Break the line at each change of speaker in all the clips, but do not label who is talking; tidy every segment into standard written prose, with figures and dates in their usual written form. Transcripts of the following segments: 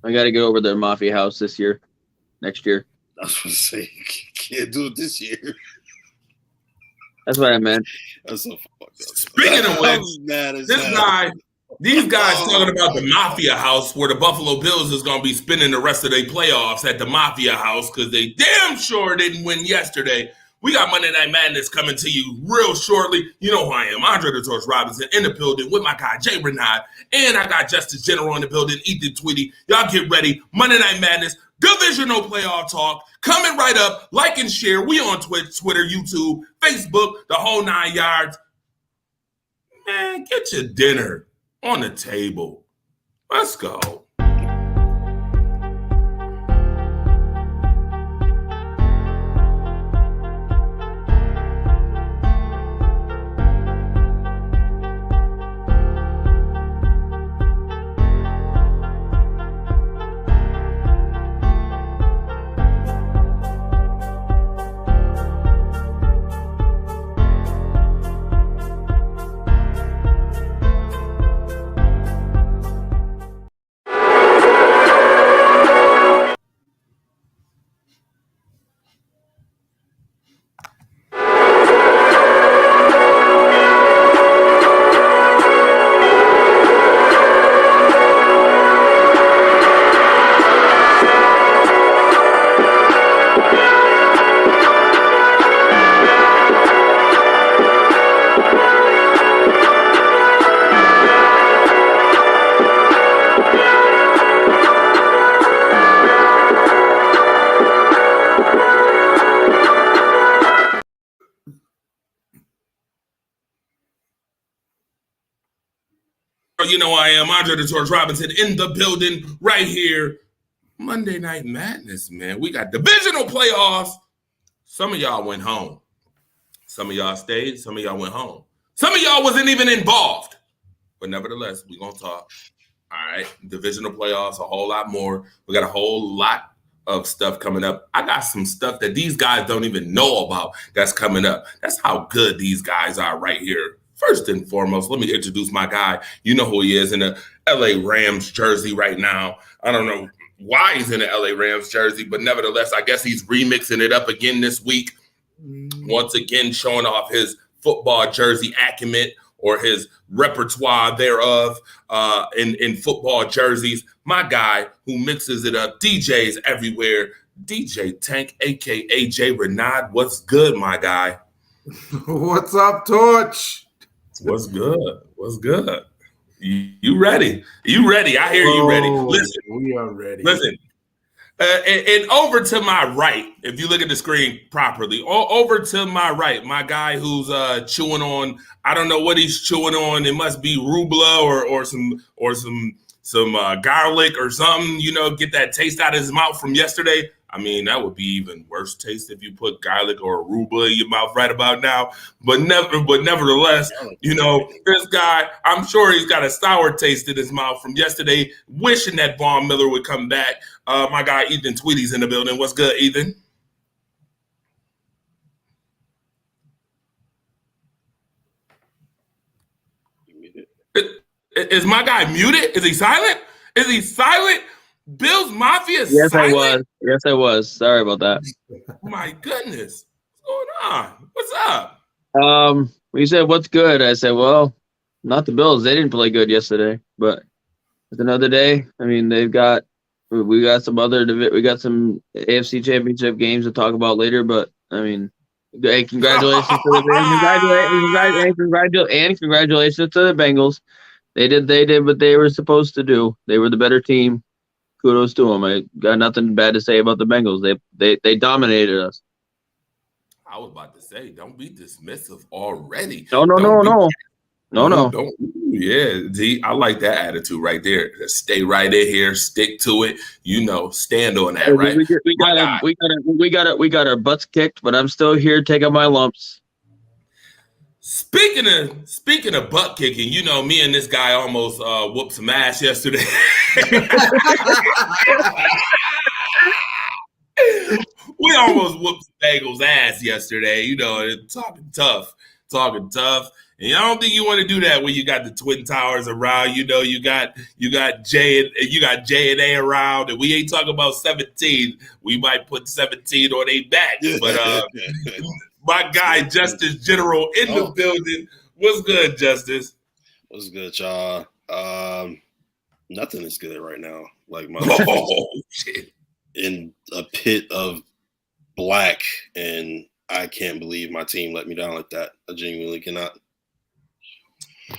I got to go over to the Mafia House next year.
I was going to say, you can't do it this year.
That's what I meant.
That's so fucked up.
Speaking of which, these guys talking about the Mafia House, where the Buffalo Bills is going to be spending the rest of their playoffs at the Mafia House because they damn sure didn't win yesterday. We got Monday Night Madness coming to you real shortly. You know who I am, Andre the Torch Robinson, in the building with my guy Jay Renard, and I got Justice General in the building, Ethan Tweedy. Y'all get ready. Monday Night Madness, divisional playoff talk, coming right up. Like and share. We on Twitch, Twitter, YouTube, Facebook, the whole 9 yards. Man, get your dinner on the table. Let's go. You know I am, Andre the Torch Robinson, in the building right here. Monday Night Madness, man. We got divisional playoffs. Some of y'all went home. Some of y'all stayed. Some of y'all went home. Some of y'all wasn't even involved. But nevertheless, we're going to talk. All right. Divisional playoffs, a whole lot more. We got a whole lot of stuff coming up. I got some stuff that these guys don't even know about that's coming up. That's how good these guys are right here. First and foremost, let me introduce my guy. You know who he is in the LA Rams jersey right now. I don't know why he's in the LA Rams jersey, but nevertheless, I guess he's remixing it up again this week. Once again, showing off his football jersey acumen or his repertoire thereof in football jerseys. My guy who mixes it up, DJs everywhere, DJ Tank, a.k.a. Jay Renard. What's good, my guy?
What's up, Torch?
What's good? What's good? You ready? You ready? I hear you ready. Listen,
we are ready.
Listen, and over to my right, if you look at the screen properly, over to my right, my guy who's chewing on, I don't know what he's chewing on. It must be rubla or some garlic or something. You know, get that taste out of his mouth from yesterday. I mean, that would be even worse taste if you put garlic or arugula in your mouth right about now. But nevertheless, you know, this guy, I'm sure he's got a sour taste in his mouth from yesterday, wishing that Von Miller would come back. My guy, Ethan Tweedy's in the building. What's good, Ethan? Is my guy muted? Is he silent? Is he silent? Bills Mafia
Yes,
silent?
I was. Yes, I was. Sorry about that.
My goodness. What's going on? What's up?
You said, what's good? I said, well, not the Bills. They didn't play good yesterday, but it's another day. I mean, we got some AFC Championship games to talk about later, but I mean, hey, congratulations to the congratulations to the Bengals. They did what they were supposed to do. They were the better team. Kudos to them. I got nothing bad to say about the Bengals. They dominated us.
I was about to say, don't be dismissive already.
No.
Yeah, D, I like that attitude right there. Stay right in here, stick to it. You know, stand on that, right?
We got our butts kicked, but I'm still here taking my lumps.
Speaking of butt kicking, you know, me and this guy almost whooped some ass yesterday. We almost whooped Bengals ass yesterday, you know, talking tough. And I don't think you want to do that when you got the Twin Towers around. You know, you got J and A around, and we ain't talking about 17. We might put 17 on their back. But my guy Justice General in the building. What's good, Justice?
What's good, y'all? Nothing is good right now. Like my
shit.
In a pit of black, and I can't believe my team let me down like that. I genuinely cannot.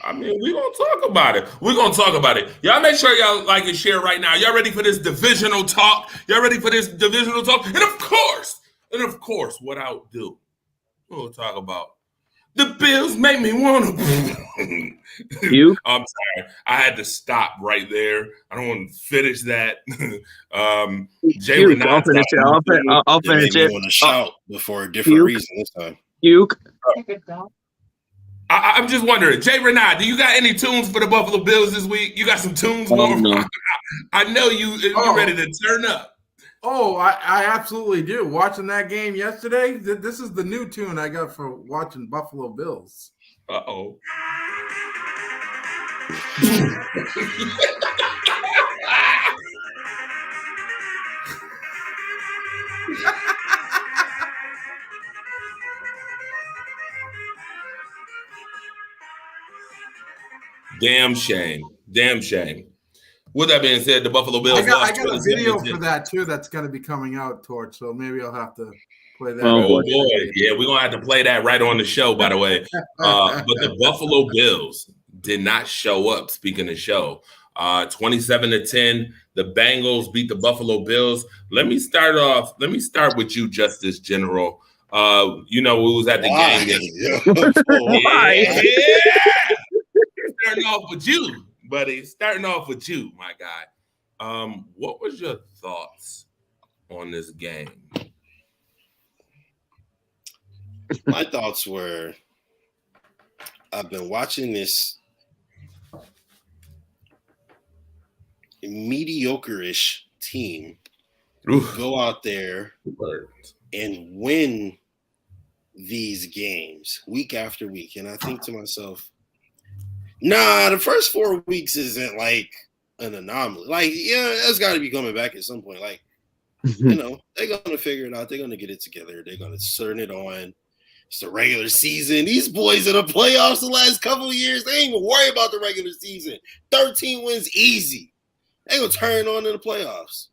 I mean, we're going to talk about it. We're going to talk about it. Y'all make sure y'all like and share right now. Y'all ready for this divisional talk? And of course, what I'll do, we'll talk about the Bills make me want to.
You?
I'm sorry. I had to stop right there. I don't want to finish that. Jay
Puke. I'll finish it. I'll finish it.
I want to shout before a different reason this time.
Puke.
I'm just wondering, Jay Renard, do you got any tunes for the Buffalo Bills this week? You got some tunes for them?
No.
I know you're ready to turn up.
Oh, I absolutely do. Watching that game yesterday, this is the new tune I got for watching Buffalo Bills.
Uh-oh. Damn shame. With that being said, the Buffalo Bills
I got a video
27-10.
for that too that's going to be coming out, Torch, so maybe I'll have to play that.
Oh, boy.
Yeah, we're going to have to play that right on the show, by the way. But the Buffalo Bills did not show up, speaking of show. 27-10, the Bengals beat the Buffalo Bills. Let me start with you, Justice General. We was at the game.
Why?
Yeah. Starting off with you, buddy. Starting off with you, my guy. What was your thoughts on this game?
My thoughts were, I've been watching this mediocre-ish team go out there and win these games week after week. And I think to myself, the first 4 weeks isn't like an anomaly. Like, yeah, that's got to be coming back at some point. Like, they're going to figure it out. They're going to get it together. They're going to turn it on. It's the regular season. These boys in the playoffs the last couple of years, they ain't even worry about the regular season. 13 wins easy. They going to turn on in the playoffs.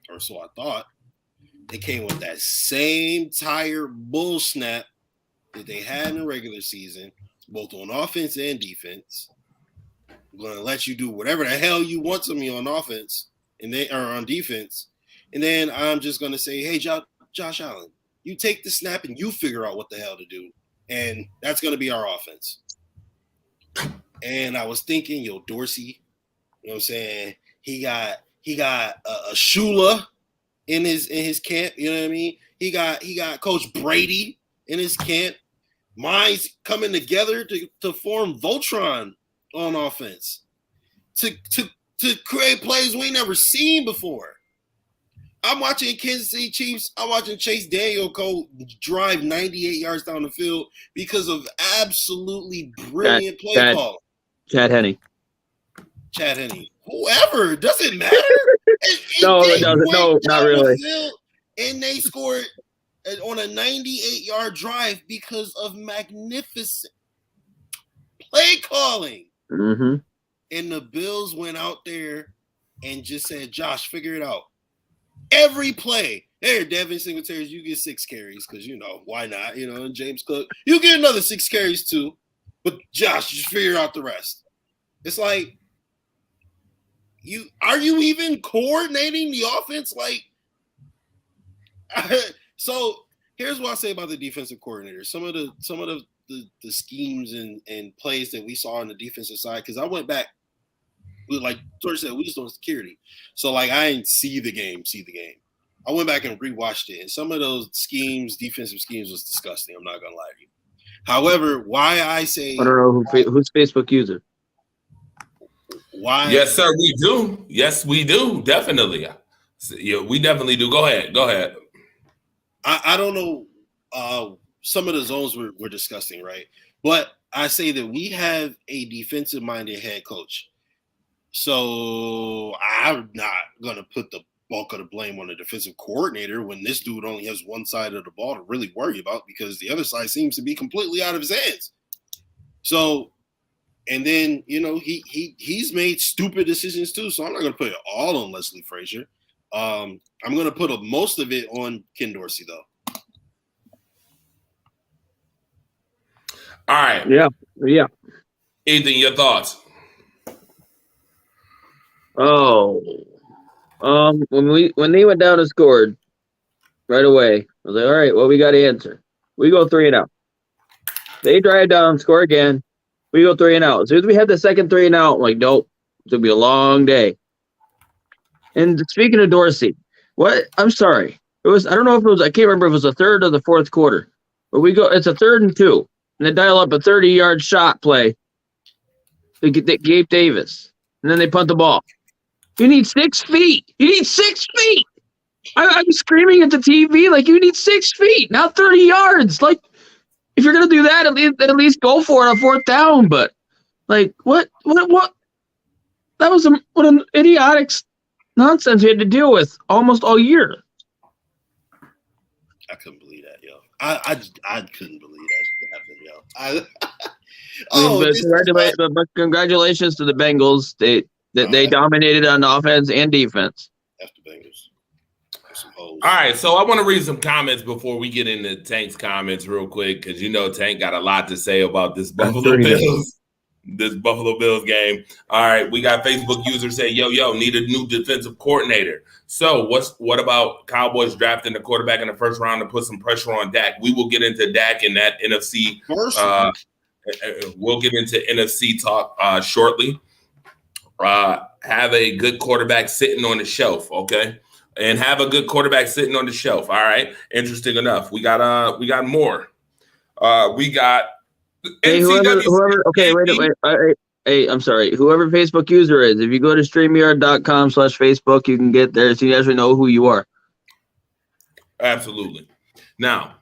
Or so I thought. They came with that same tired bull snap that they had in the regular season, both on offense and defense. I'm going to let you do whatever the hell you want to me on offense or on defense. And then I'm just going to say, hey, Josh Allen, you take the snap and you figure out what the hell to do. And that's going to be our offense. And I was thinking, Dorsey, you know what I'm saying? He got a Shula in his camp, you know what I mean? He got Coach Brady in his camp. Minds coming together to form Voltron on offense, to create plays we never seen before. I'm watching Kansas City Chiefs. I'm watching Chase Daniel drive 98 yards down the field because of absolutely brilliant play call.
Chad Henne.
Whoever, doesn't matter.
No, it doesn't. No, not really.
And they scored on a 98-yard drive because of magnificent play calling.
Mm-hmm.
And the Bills went out there and just said, Josh, figure it out. Every play. There, Devin Singletary, you get 6 carries because, why not? And James Cook, you get another 6 carries too. But Josh, just figure out the rest. It's like, are you even coordinating the offense? Like, so here's what I say about the defensive coordinator. Some of the schemes and plays that we saw on the defensive side, because I went back, like George said, we just on security. So like I didn't see the game. I went back and rewatched it, and some of those defensive schemes was disgusting. I'm not gonna lie to you. However, why I say
I don't know who's Facebook user.
Why?
Yes, sir, we do. Yes, we do. Definitely. Yeah, we definitely do. Go ahead.
I don't know. Some of the zones were disgusting, right? But I say that we have a defensive-minded head coach. So I'm not going to put the bulk of the blame on the defensive coordinator when this dude only has one side of the ball to really worry about because the other side seems to be completely out of his hands. So, and then, he's made stupid decisions too. So I'm not going to put it all on Leslie Frazier. I'm going to put most of it on Ken Dorsey, though.
All right.
Yeah.
Ethan, your thoughts?
Oh, when they went down and scored right away, I was like, all right, well, we got to answer. We go 3-and-out. They drive down, score again. We go 3-and-out. As soon as we had the second 3-and-out, I'm like, nope, it's gonna be a long day. And speaking of Dorsey, I'm sorry. I don't know if it was, I can't remember if it was the third or the fourth quarter. But it's a 3rd and 2. And they dial up a 30-yard shot play to get Gabe Davis. And then they punt the ball. You need 6 feet. You need 6 feet. I'm screaming at the TV like you need 6 feet, not 30 yards. Like, if you're gonna do that, at least go for it on 4th down. But like, what? That was what an idiotic nonsense we had to deal with almost all year.
I couldn't believe that, yo. I couldn't believe that happened, yo.
But congratulations to the Bengals. They dominated on offense and defense.
After Bengals.
All right, so I want to read some comments before we get into Tank's comments real quick because Tank got a lot to say about this Buffalo Bills game. All right, we got Facebook users say, yo, need a new defensive coordinator. So what about Cowboys drafting the quarterback in the first round to put some pressure on Dak? We will get into Dak in that NFC. We'll get into NFC talk shortly. Have a good quarterback sitting on the shelf, okay? And have a good quarterback sitting on the shelf. All right. Interesting enough. We got more. We got
whoever okay, wait. Hey, I'm sorry. Whoever Facebook user is, if you go to StreamYard.com/Facebook, you can get there so you actually know who you are.
Absolutely. Now,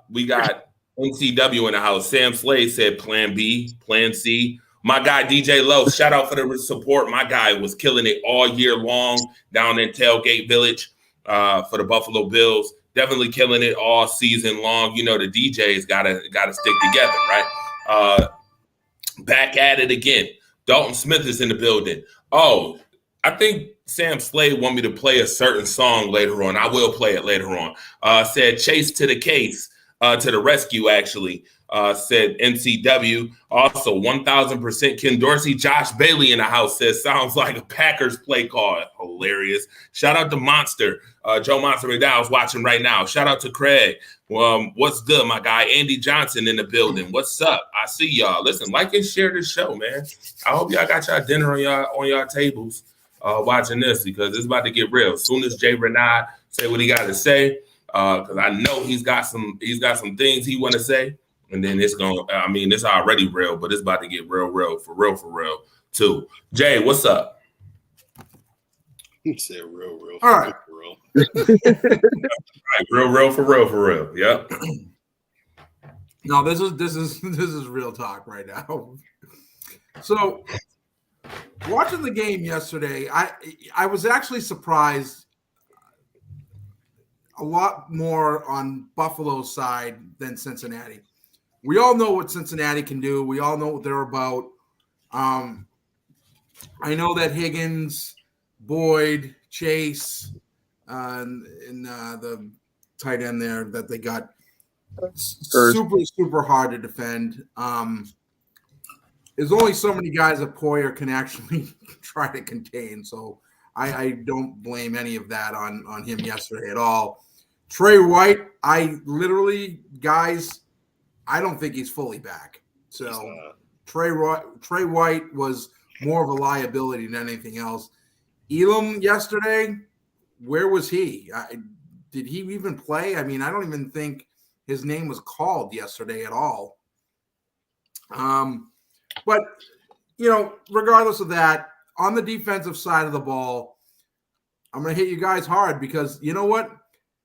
we got NCW in the house. Sam Slade said Plan B, Plan C. My guy, DJ Lowe, shout out for the support. My guy was killing it all year long down in Tailgate Village for the Buffalo Bills. Definitely killing it all season long. The DJs gotta stick together, right? Back at it again. Dalton Smith is in the building. Oh, I think Sam Slade want me to play a certain song later on. I will play it later on. Said Chase to the case, to the rescue, actually. Said NCW. Also, 1,000% Ken Dorsey. Josh Bailey in the house says, sounds like a Packers play call. Hilarious. Shout out to Monster. Joe Monster McDowell's watching right now. Shout out to Craig. What's good, my guy? Andy Johnson in the building. What's up? I see y'all. Listen, like and share this show, man. I hope y'all got y'all dinner on y'all tables watching this because it's about to get real. As soon as Jay Renard say what he got to say, because I know he's got some things he want to say. And then it's already real, but it's about to get real, for real, too. Jay, what's up?
He said real.
All right.
Real, for real. Yep.
No, this is real talk right now. So, watching the game yesterday, I was actually surprised a lot more on Buffalo's side than Cincinnati. We all know what Cincinnati can do. We all know what they're about. I know that Higgins, Boyd, Chase, and the tight end there that they got super hard to defend. There's only so many guys that Poyer can actually try to contain. So I don't blame any of that on him yesterday at all. Trey White, I don't think he's fully back. So Trey White was more of a liability than anything else. Elam yesterday, where was he? Did he even play? I mean, I don't even think his name was called yesterday at all. But, regardless of that, on the defensive side of the ball, I'm going to hit you guys hard because you know what?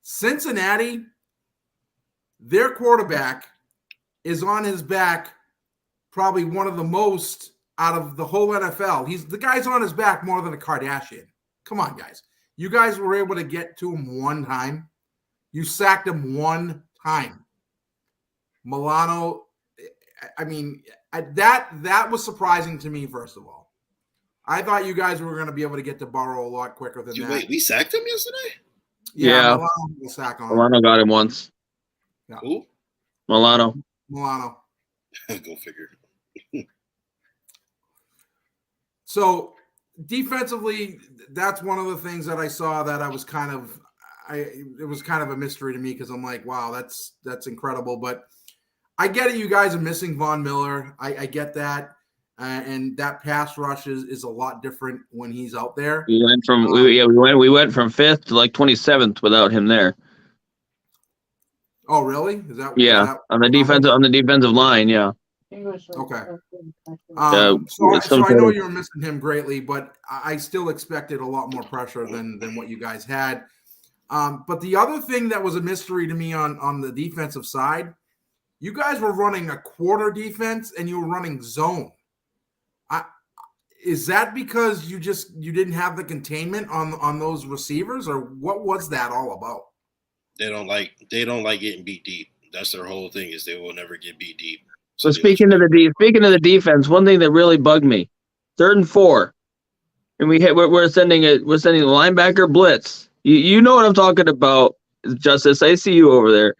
Cincinnati, their quarterback is on his back probably one of the most out of the whole NFL. The guy's on his back more than a Kardashian. Come on, guys. You guys were able to get to him one time. You sacked him one time. Milano, I mean, that was surprising to me, first of all. I thought you guys were going to be able to get to Burrow a lot quicker than that.
Wait, we sacked him yesterday?
Yeah. Milano was sack on him.
Milano got him once.
Yeah.
Who?
Milano.
Go figure.
So defensively, that's one of the things that I saw that I was it was kind of a mystery to me because I'm like, wow, that's incredible. But I get it. You guys are missing Von Miller. I get that. And that pass rush is a lot different when he's out there.
We went from we went from 5th to like 27th without him there.
Oh, really? Is that
on the defensive line? Yeah.
Okay. So I know you're missing him greatly, but I still expected a lot more pressure than what you guys had. But the other thing that was a mystery to me on the defensive side, you guys were running a quarter defense and you were running zone. Is that because you didn't have the containment on those receivers, or what was that all about?
They don't like getting beat deep. That's their whole thing, is they will never get beat deep.
So speaking of the defense, one thing that really bugged me, 3rd and 4, and we're sending the linebacker blitz. You know what I'm talking about, Justice. I see you over there.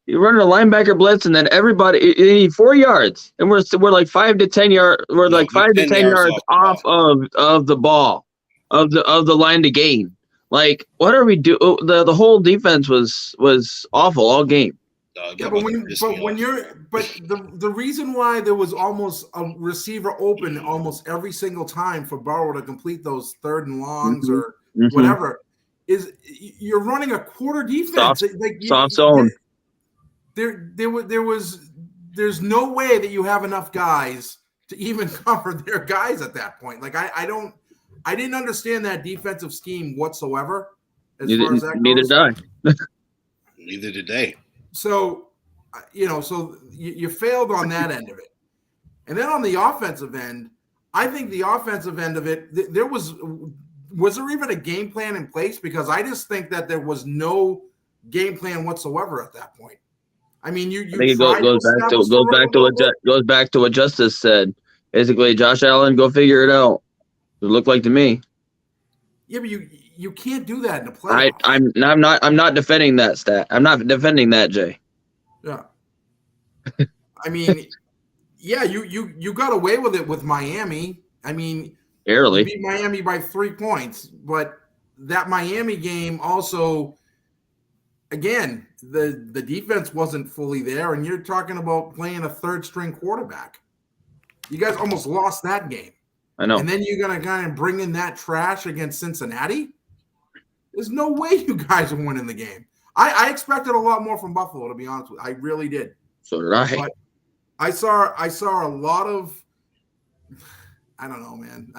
You're running a linebacker blitz, and then everybody you need 4 yards, and we're like 5 to 10 yards. We're like 5 to 10 yards off of the ball, of the line to gain. Like, what are we doing? The whole defense was awful all game.
Yeah, but the reason why there was almost a receiver open almost every single time for Burrow to complete those 3rd and longs or whatever is you're running a quarter defense.
Soft zone.
There's no way that you have enough guys to even cover their guys at that point. Like I didn't understand that defensive scheme whatsoever.
Neither did I.
Neither did they.
So, you failed on that end of it. And then on the offensive end, I think the offensive end of it, was there even a game plan in place? Because I just think that there was no game plan whatsoever at that point. I mean, I think it
goes back to what Justice said. Basically, Josh Allen, go figure it out. It looked like to me.
Yeah, but you can't do that in the playoffs.
I'm not defending that stat. I'm not defending that, Jay.
Yeah. I mean, yeah, you got away with it with Miami. I mean,
barely.
You beat Miami by 3 points, but that Miami game also, again, the defense wasn't fully there, and you're talking about playing a 3rd-string quarterback. You guys almost lost that game.
I know.
And then you're going to kind of bring in that trash against Cincinnati? There's no way you guys are winning the game. I expected a lot more from Buffalo, to be honest with you. I really did.
So did I.
But I saw a lot of – I don't know, man.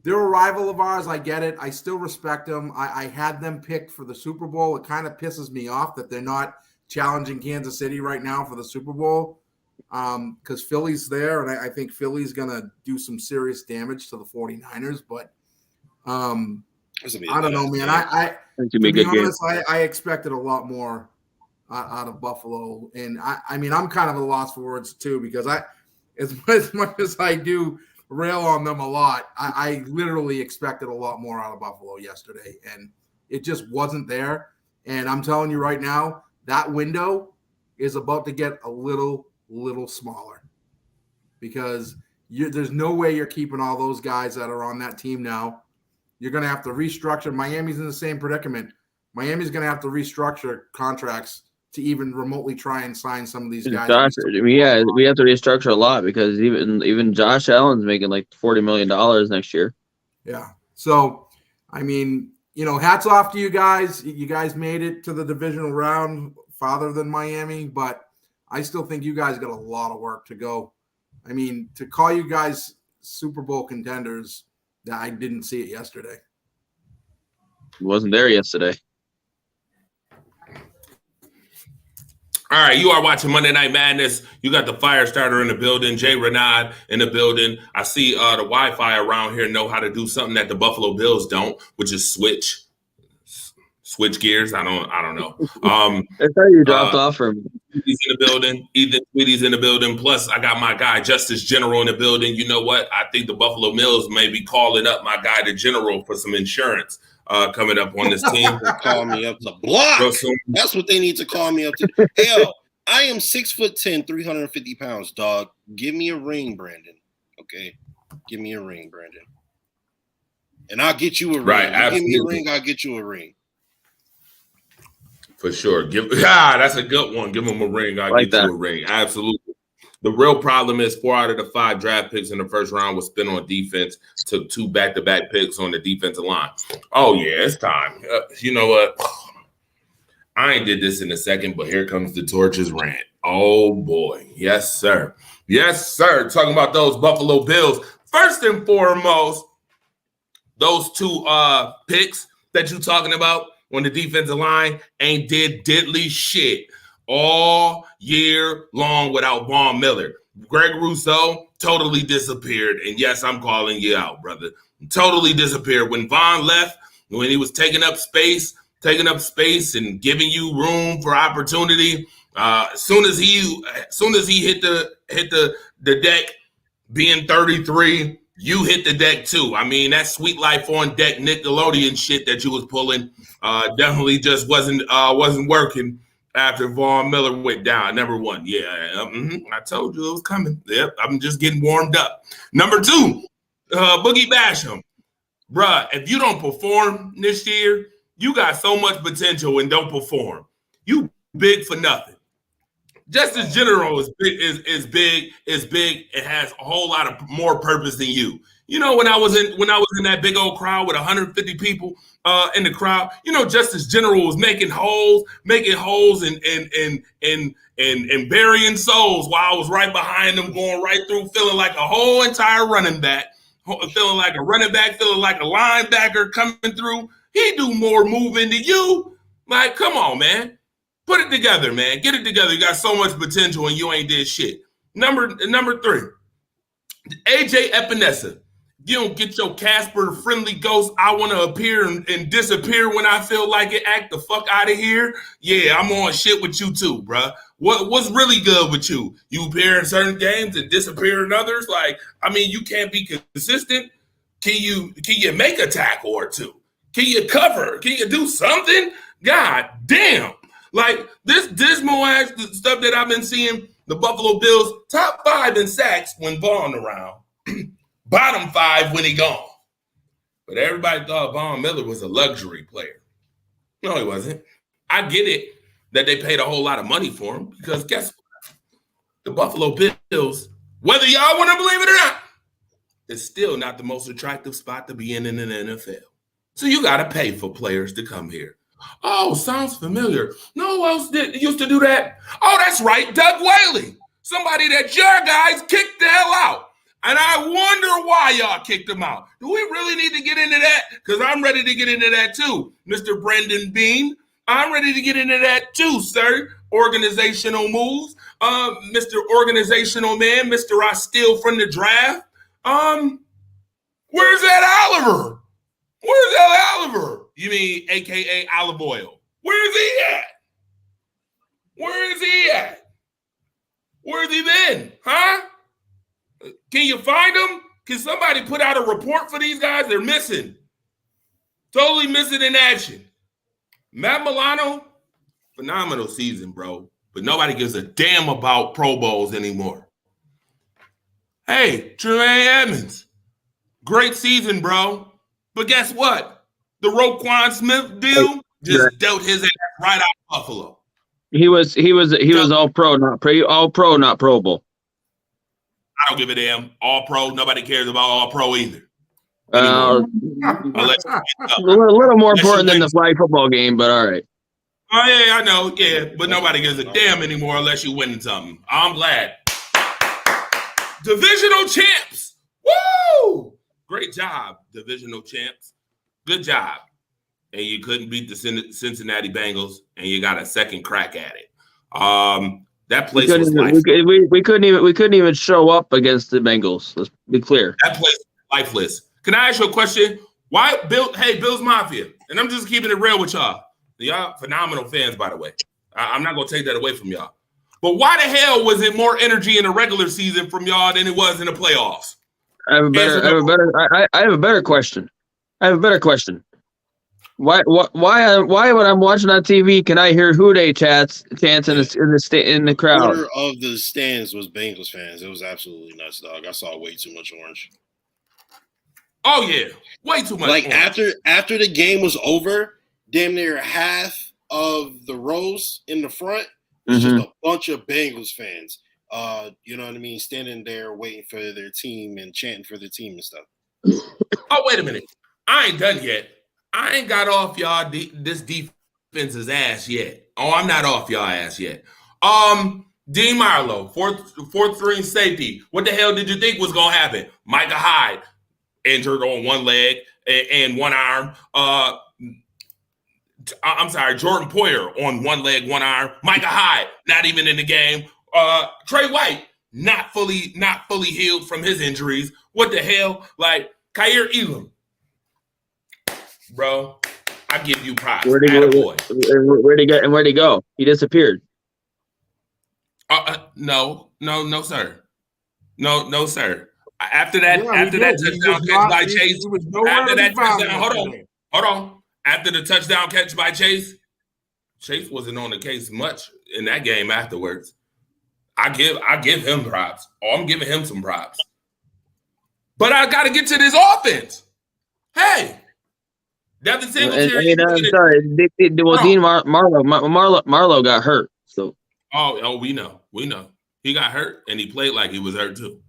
They're a rival of ours. I get it. I still respect them. I had them picked for the Super Bowl. It kind of pisses me off that they're not challenging Kansas City right now for the Super Bowl because Philly's there, and I think Philly's going to do some serious damage to the 49ers. But I don't know, man. To be honest, I expected a lot more out of Buffalo. And, I mean, I'm kind of at a loss for words, too, because as much as I do – rail on them a lot, I literally expected a lot more out of Buffalo yesterday, and it just wasn't there. And I'm telling you right now, that window is about to get a little smaller because there's no way you're keeping all those guys that are on that team now. You're going to have to restructure. Miami's in the same predicament. Miami's going to have to restructure contracts to even remotely try and sign some of these guys.
We have to restructure a lot because even Josh Allen's making like $40 million next year.
Yeah. So, I mean, hats off to you guys. You guys made it to the divisional round farther than Miami, but I still think you guys got a lot of work to go. I mean, to call you guys Super Bowl contenders, I didn't see it yesterday.
It wasn't there yesterday.
All right, you are watching Monday Night Madness. You got the fire starter in the building, Jay Renaud in the building. I see the Wi-Fi around here know how to do something that the Buffalo Bills don't, which is switch gears. I don't know.
That's how you dropped off from.
He's in the building. Ethan Sweety's in the building. Plus, I got my guy Justice General in the building. You know what? I think the Buffalo Bills may be calling up my guy, the General, for some insurance coming up on this team.
Call me up to block. That's what they need to call me up to. Hell, I am 6'10", 350 pounds, dog. Give me a ring, Brandon. Okay, give me a ring, Brandon, and I'll get you a ring.
Right,
give me a ring, I'll get you a ring.
For sure. That's a good one. Give him a ring. I'll get you a ring. Absolutely. The real problem is 4 out of the 5 draft picks in the first round was spent on defense. Took 2 back-to-back picks on the defensive line. Oh, yeah, it's time. You know what? I ain't did this in a second, but here comes the Torches rant. Oh, boy. Yes, sir. Yes, sir. Talking about those Buffalo Bills. First and foremost, those 2 picks that you're talking about on the defensive line ain't did diddly shit all year long without Von Miller. Greg Rousseau totally disappeared. And yes, I'm calling you out, brother. Totally disappeared. When Von left, when he was taking up space and giving you room for opportunity, as soon as he hit the deck, being 33, you hit the deck too. I mean, that Sweet Life on Deck Nickelodeon shit that you was pulling definitely just wasn't working after Von Miller went down. Number 1, yeah, I told you it was coming. Yep, I'm just getting warmed up. Number 2, Boogie Basham. Bruh, if you don't perform this year, you got so much potential and don't perform. You big for nothing. Justice General is big. It has a whole lot of more purpose than you. You know, when I was in that big old crowd with 150 people in the crowd, you know, Justice General was making holes and burying souls while I was right behind them, going right through, feeling like a whole entire running back, feeling like a running back, feeling like a linebacker coming through. He do more moving than you. Like, come on, man. Put it together, man. Get it together. You got so much potential and you ain't did shit. Number 3, AJ Epinesa. You don't get your Casper the Friendly Ghost. I want to appear and disappear when I feel like it. Act the fuck out of here. Yeah, I'm on shit with you too, bruh. What's really good with you? You appear in certain games and disappear in others. Like, I mean, you can't be consistent. Can you make a tackle or 2? Can you cover? Can you do something? God damn. Like, this dismal ass stuff that I've been seeing, the Buffalo Bills, top 5 in sacks when Vaughn around. Bottom 5 when he gone. But everybody thought Von Miller was a luxury player. No, he wasn't. I get it that they paid a whole lot of money for him because guess what? The Buffalo Bills, whether y'all want to believe it or not, it's still not the most attractive spot to be in the NFL. So you got to pay for players to come here. Oh, sounds familiar. No one else used to do that. Oh, that's right, Doug Whaley. Somebody that your guys kicked the hell out. And I wonder why y'all kicked him out. Do we really need to get into that? Because I'm ready to get into that too, Mr. Brendan Bean. I'm ready to get into that too, sir. Organizational moves. Mr. Organizational Man, Mr. I steal from the draft. Where's that Oliver? Where's that Oliver? You mean AKA Olive Oil? Where's he at? Where is he at? Where's he been? Huh? Can you find him? Can somebody put out a report for these guys? They're missing. Totally missing in action. Matt Milano, phenomenal season, bro. But nobody gives a damn about Pro Bowls anymore. Hey, Tremaine Edmonds, great season, bro. But guess what? The Roquan Smith deal just dealt his ass right out of Buffalo.
He was all pro, not Pro Bowl.
I don't give a damn. All pro. Nobody cares about all pro either.
A little more important than the flag football game, but all right.
Oh, yeah, I know. Yeah, but nobody gives a damn anymore unless you're winning something. I'm glad. Divisional champs. Woo! Great job, divisional champs. Good job. And you couldn't beat the Cincinnati Bengals, and you got a second crack at it. That
We
place was
couldn't, even,
lifeless.
we couldn't even show up against the Bengals. Let's be clear.
That place was lifeless. Can I ask you a question? Why Bills Mafia? And I'm just keeping it real with y'all. Y'all phenomenal fans, by the way. I'm not gonna take that away from y'all. But why the hell was it more energy in the regular season from y'all than it was in the playoffs?
I have a better question. Why when I'm watching on TV can I hear Houday chants in the crowd?
Quarter of the stands was Bengals fans. It was absolutely nuts, dog. I saw way too much orange.
Oh yeah, way too much.
Like
orange.
after the game was over, damn near half of the rows in the front was just a bunch of Bengals fans. You know what I mean? Standing there waiting for their team and chanting for their team and stuff.
Oh, wait a minute. I ain't done yet. I ain't got off y'all this defense's ass yet. Oh, I'm not off y'all ass yet. Dean Marlowe, fourth string safety. What the hell did you think was gonna happen? Micah Hyde injured on one leg and one arm. I'm sorry, Jordan Poyer on one leg, one arm. Micah Hyde, not even in the game. Trey White, not fully healed from his injuries. What the hell? Like Kaiir Elam. Bro, I give you props.
Where'd he go? He disappeared.
No, sir. No, sir. After that touchdown catch by Chase. After that touchdown, hold on. After the touchdown catch by Chase wasn't on the case much in that game afterwards. I give him props. Oh, I'm giving him some props. But I got to get to this offense. Hey, Devin Singletary.
I'm sorry. Dean Marlowe got hurt. So.
Oh, we know. He got hurt, and he played like he was hurt too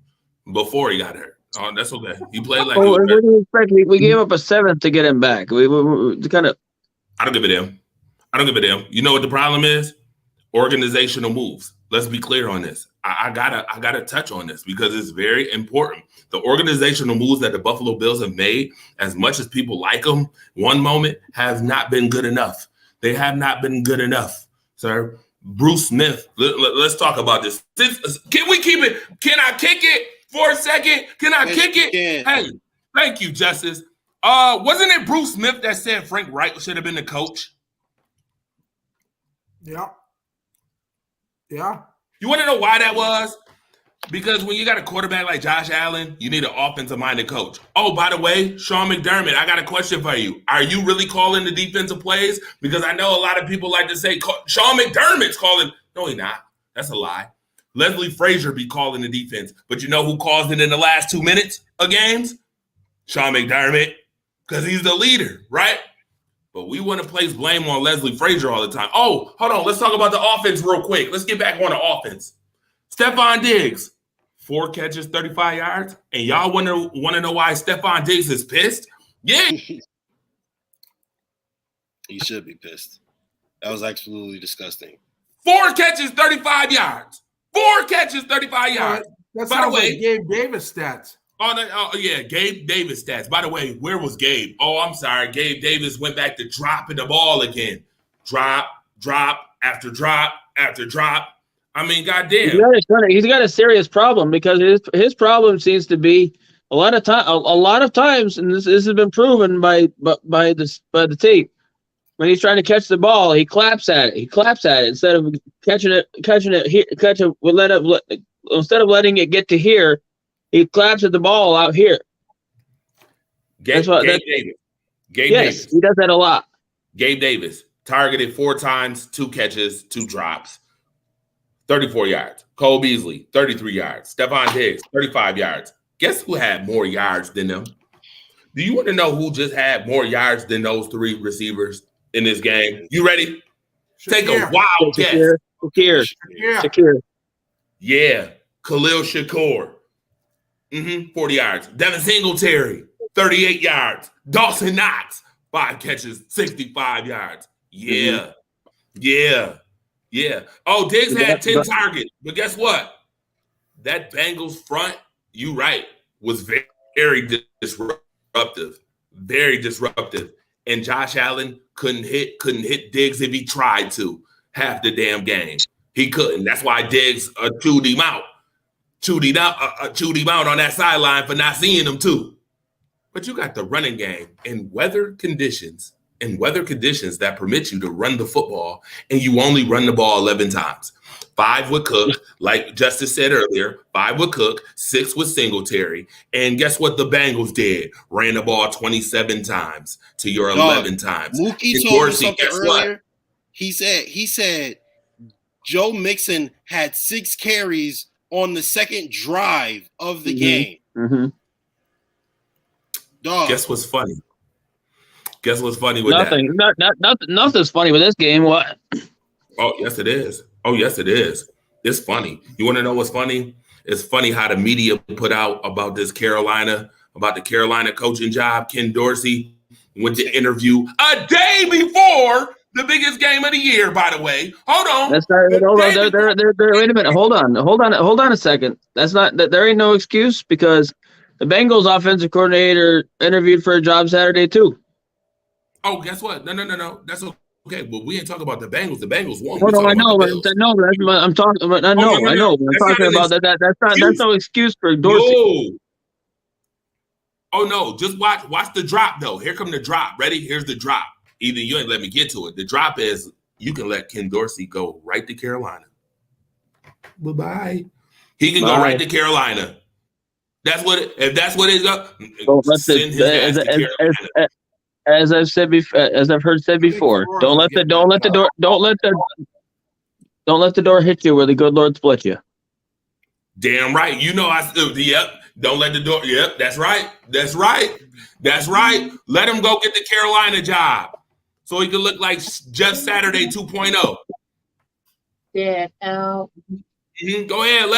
before he got hurt. Oh, that's okay. He played like he was hurt.
What do you expect? We gave up a 7th to get him back. We kind of.
I don't give a damn. You know what the problem is? Organizational moves. Let's be clear on this. I gotta touch on this because it's very important. The organizational moves that the Buffalo Bills have made, as much as people like them, one moment have not been good enough. They have not been good enough, sir. Bruce Smith. Let's talk about this. Can we keep it? Can I kick it for a second? Can I kick it? Hey, thank you, Justice. Wasn't it Bruce Smith that said Frank Reich should have been the coach?
Yeah.
You want to know why that was? Because when you got a quarterback like Josh Allen, you need an offensive-minded coach. Oh, by the way, Sean McDermott, I got a question for you. Are you really calling the defensive plays? Because I know a lot of people like to say Sean McDermott's calling. No, he's not. That's a lie. Leslie Frazier be calling the defense. But you know who calls it in the last 2 minutes of games? Sean McDermott, because he's the leader, right? But we want to place blame on Leslie Frazier all the time. Oh, hold on. Let's talk about the offense real quick. Let's get back on the offense. Stephon Diggs, 4 catches, 35 yards. And y'all want to know why Stephon Diggs is pissed? Yeah.
He should be pissed. That was absolutely disgusting.
4 catches, 35 yards. 4 catches, 35 yards.
That's by the way, Gabe Davis stats.
Oh, yeah, Gabe Davis stats. By the way, where was Gabe? Oh, I'm sorry. Gabe Davis went back to dropping the ball again. Drop after drop after drop. I mean, goddamn.
He's got a serious problem because his problem seems to be a lot of times, and this has been proven by the tape. When he's trying to catch the ball, he claps at it instead of catching it here. Instead of letting it get to here. He claps at the ball out here.
Gabe Davis.
Yes, he does that a lot.
Gabe Davis targeted 4 times, 2 catches, 2 drops, 34 yards. Cole Beasley, 33 yards. Stephon Diggs, 35 yards. Guess who had more yards than them? Do you want to know who just had more yards than those 3 receivers in this game? You ready? Take a wild guess.
Shakir.
Yeah, Khalil Shakur. 40 yards. Devin Singletary, 38 yards. Dawson Knox, 5 catches, 65 yards. Yeah. Oh, Diggs had 10 targets. But guess what? That Bengals front, you right, was very disruptive. Very disruptive. And Josh Allen couldn't hit Diggs if he tried to half the damn game. He couldn't. That's why Diggs chewed him out on that sideline for not seeing him too. But you got the running game in weather conditions that permit you to run the football, and you only run the ball 11 times. 5 with Cook, like Justice said earlier, 5 with Cook, 6 with Singletary. And guess what the Bengals did? Ran the ball 27 times to your 11 times.
Mookie told me something earlier. He said Joe Mixon had 6 carries on the second drive of the game.
Mm-hmm.
Dog.
Guess what's funny? Guess what's funny with
Nothing.
that?
Nothing's funny with this game. What?
Oh, yes, it is. It's funny. You want to know what's funny? It's funny how the media put out about the Carolina coaching job. Ken Dorsey went to interview a day before the biggest game of the year, by the way. Hold on.
That's not. Hold on. Wait a minute. Hold on a second. That's not. There ain't no excuse because the Bengals offensive coordinator interviewed for a job Saturday too.
Oh, guess what? No. That's okay. But we ain't talking about the Bengals. The Bengals won.
No, I know. I'm talking about. I know. I'm talking about that. That's no excuse for Dorsey.
No. Oh no! Just watch the drop though. Here come the drop. Ready? Here's the drop. Either you ain't let me get to it. The drop is you can let Ken Dorsey go right to Carolina. Bye-bye. He can go right to Carolina. If that's what it's up. Send his ass to Carolina.
As I've said before, as I've heard said before, don't let the door hit you where the good Lord split you.
Damn right. You know yep. Don't let the door. Yep, that's right. Let him go get the Carolina job so he can look like Jeff Saturday 2.0.
Yeah. Go
Go ahead,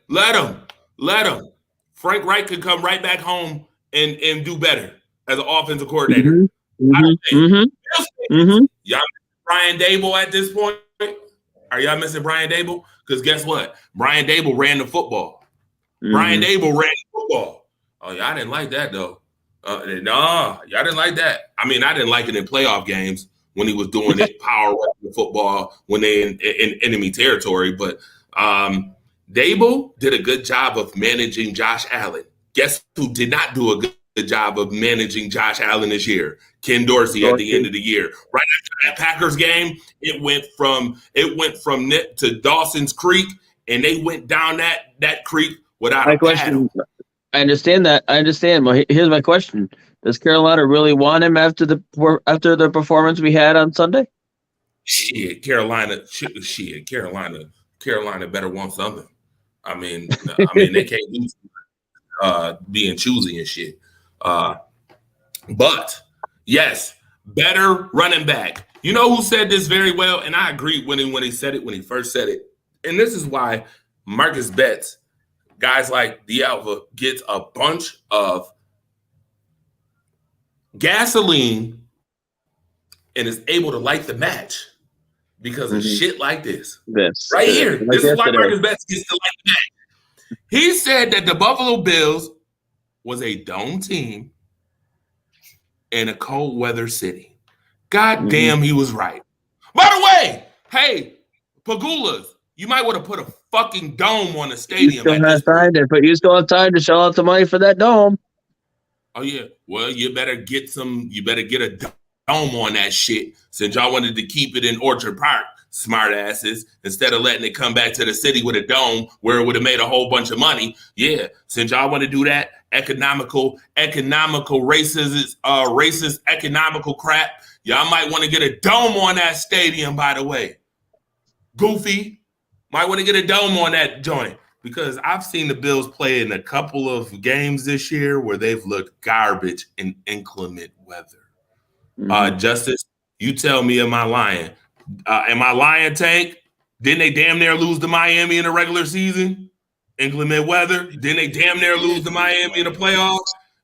let him. Frank Reich could come right back home and do better as an offensive coordinator. Y'all miss Brian Dable at this point? Are y'all missing Brian Dable? Because guess what? Brian Dable ran the football. Brian Dable ran the football. Oh, y'all didn't like that, though. Y'all didn't like that. I mean, I didn't like it in playoff games when he was doing it, power running football when they in enemy territory. But Dable did a good job of managing Josh Allen. Guess who did not do a good job of managing Josh Allen this year? Ken Dorsey at the end of the year. Right after that Packers game, it went from Nick to Dawson's Creek, and they went down that creek without a paddle.
I understand that. Well, here's my question: does Carolina really want him after the performance we had on Sunday?
Carolina better want something. I mean, they can't lose being choosy and shit. But yes, better running back. You know who said this very well, and I agree when he said it when he first said it. And this is why Marcus Betts, guys like D'Alva, gets a bunch of gasoline and is able to light the match because of shit like this. This is why Marcus Betts gets to light the match. He said that the Buffalo Bills was a dome team in a cold weather city. God damn, he was right. By the way, hey, Pagulas, you might want to put a fucking dome on the stadium.
You still have time to shell out the money for that dome.
Oh yeah. Well, you better get a dome on that shit since y'all wanted to keep it in Orchard Park, smart asses, instead of letting it come back to the city with a dome where it would have made a whole bunch of money. Yeah, since y'all want to do that economical racist economical crap, y'all might want to get a dome on that stadium, by the way. Goofy. Might want to get a dome on that joint because I've seen the Bills play in a couple of games this year where they've looked garbage in inclement weather. Justice, you tell me, am I lying? Am I lying, Tank? Didn't they damn near lose to Miami in the regular season? Inclement weather. Didn't they damn near lose to Miami in the playoffs?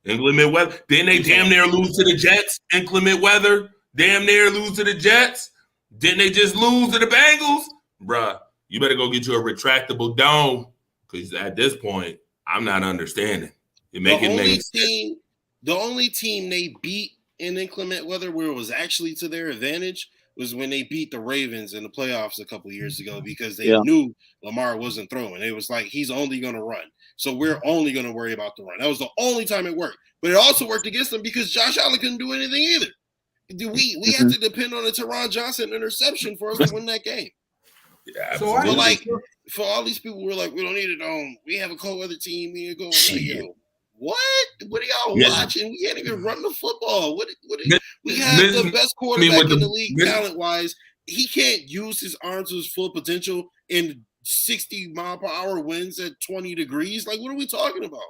Inclement weather. Didn't they damn near lose to the Jets? Inclement weather. Damn near lose to the Jets. Didn't they just lose to the Bengals? Bruh. You better go get you a retractable dome because at this point, I'm not understanding. The
only team they beat in inclement weather where it was actually to their advantage was when they beat the Ravens in the playoffs a couple years ago because they
Yeah.
knew Lamar wasn't throwing. It was like, he's only going to run. So we're only going to worry about the run. That was the only time it worked. But it also worked against them because Josh Allen couldn't do anything either. We had to depend on a Teron Johnson interception for us to win that game.
Yeah,
So
absolutely.
But like, for all these people who are like, we don't need it. We have a cold weather team. We need to go. Like, yo, what are y'all watching? We can't even run the football. We have the best quarterback in the league talent-wise. He can't use his arms to his full potential in 60-mile-per-hour winds at 20 degrees. Like, what are we talking about?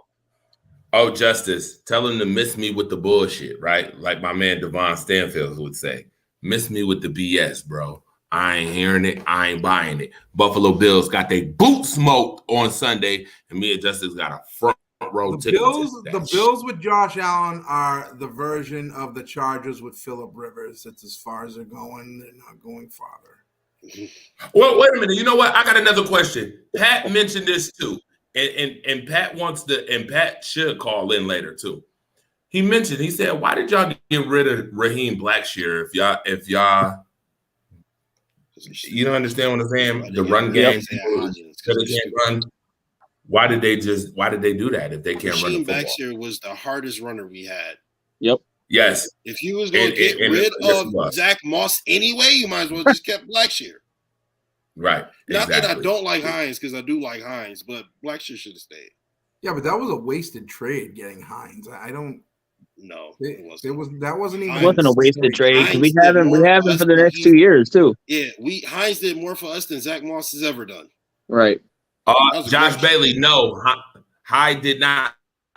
Oh, Justice, tell him to miss me with the bullshit, right? Like my man Devon Stanfield would say, miss me with the BS, bro. I ain't hearing it. I ain't buying it. Buffalo Bills got their boot smoked on Sunday, and me and Justice got a front row ticket.
The Bills with Josh Allen are the version of the Chargers with Phillip Rivers. It's as far as they're going. They're not going farther.
Well, wait a minute. You know what? I got another question. Pat mentioned this too. And Pat Pat should call in later too. He said, why did y'all get rid of Raheem Blackshear if y'all you don't understand what I'm saying? The run game, they can't run. Why did they do that if they can't run the football?
Baxter was the hardest runner we had.
Yep.
Yes.
If he was going to get rid of Zach Moss anyway, you might as well just kept Blackshear.
Right.
Not that I don't like Hines, because I do like Hines, but Blackshear should have stayed.
Yeah, but that was a wasted trade getting Hines. I don't.
No,
it wasn't. That wasn't even.
It wasn't a wasted trade. We have him for the next 2 years too.
Yeah, Hines did more for us than Zach Moss has ever done.
Right.
Josh Bailey, no, Hyde did not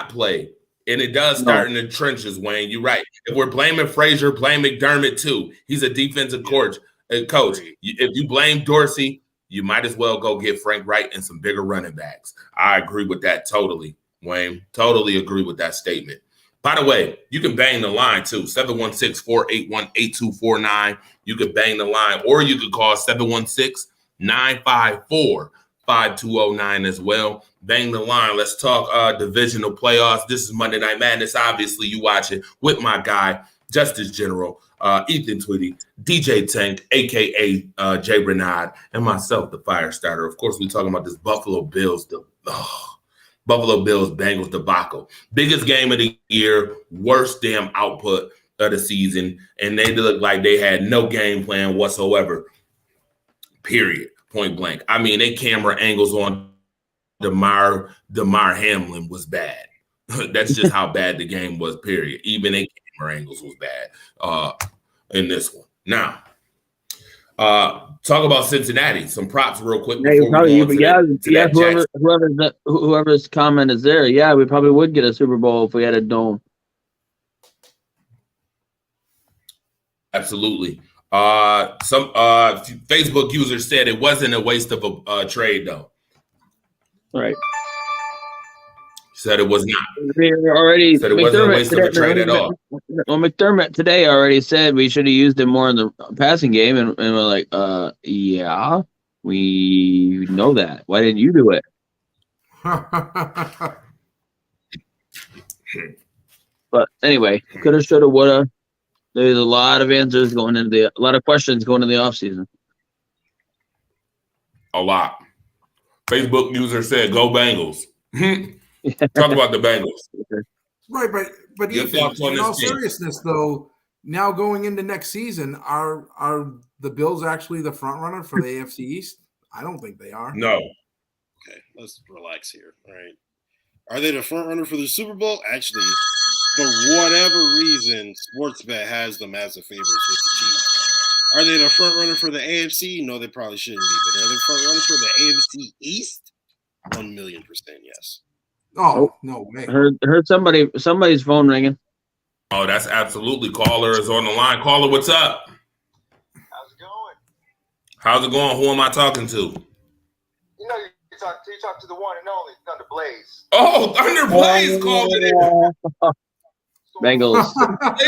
play, and it does start in the trenches. Wayne, you're right. If we're blaming Frazier, blame McDermott too. He's a defensive coach. If you blame Dorsey, you might as well go get Frank Wright and some bigger running backs. I agree with that totally, Wayne. Totally agree with that statement. By the way, you can bang the line too, 716-481-8249. You can bang the line, or you could call 716-954-5209 as well. Bang the line. Let's talk divisional playoffs. This is Monday Night Madness. Obviously, you watch it with my guy, Justice General, Ethan Tweedy, DJ Tank, a.k.a. Jay Bernard, and myself, the fire starter. Of course, we're talking about this Buffalo Bills Bengals debacle. Biggest game of the year, worst damn output of the season, and they look like they had no game plan whatsoever, period, point blank. I mean, they camera angles on Damar Hamlin was bad. That's just how bad the game was, period. Even their camera angles was bad in this one. Now, talk about Cincinnati. Some props real quick.
Whoever's comment is there. Yeah, we probably would get a Super Bowl if we had a dome.
Absolutely. Some Facebook users said it wasn't a waste of a trade, though.
Right.
Said it was not.
Already
said it wasn't a waste of a trade at all.
Well, McDermott today already said we should have used him more in the passing game, and we're like, yeah, we know that. Why didn't you do it? But anyway, coulda, shoulda, woulda. There's a lot of answers a lot of questions going into the offseason.
A lot. Facebook user said, "Go Bengals." Talk about the Bengals.
Right, but Ethan, in all seriousness, though, now going into next season, are the Bills actually the front runner for the AFC East? I don't think they are.
No.
Okay, let's relax here. All right. Are they the front runner for the Super Bowl? Actually, for whatever reason, Sportsbet has them as the favorites with the Chiefs. Are they the front runner for the AFC? No, they probably shouldn't be. But are they the front runner for the AFC East? 1,000,000% yes.
Oh, no way.
Heard somebody's phone ringing.
Oh, that's absolutely. Caller is on the line. Caller, what's up?
How's it going?
How's it going? Who am I talking to?
You know, you talk to the one and only Thunder Blaze.
Oh, Thunder Blaze calling in.
Bengals.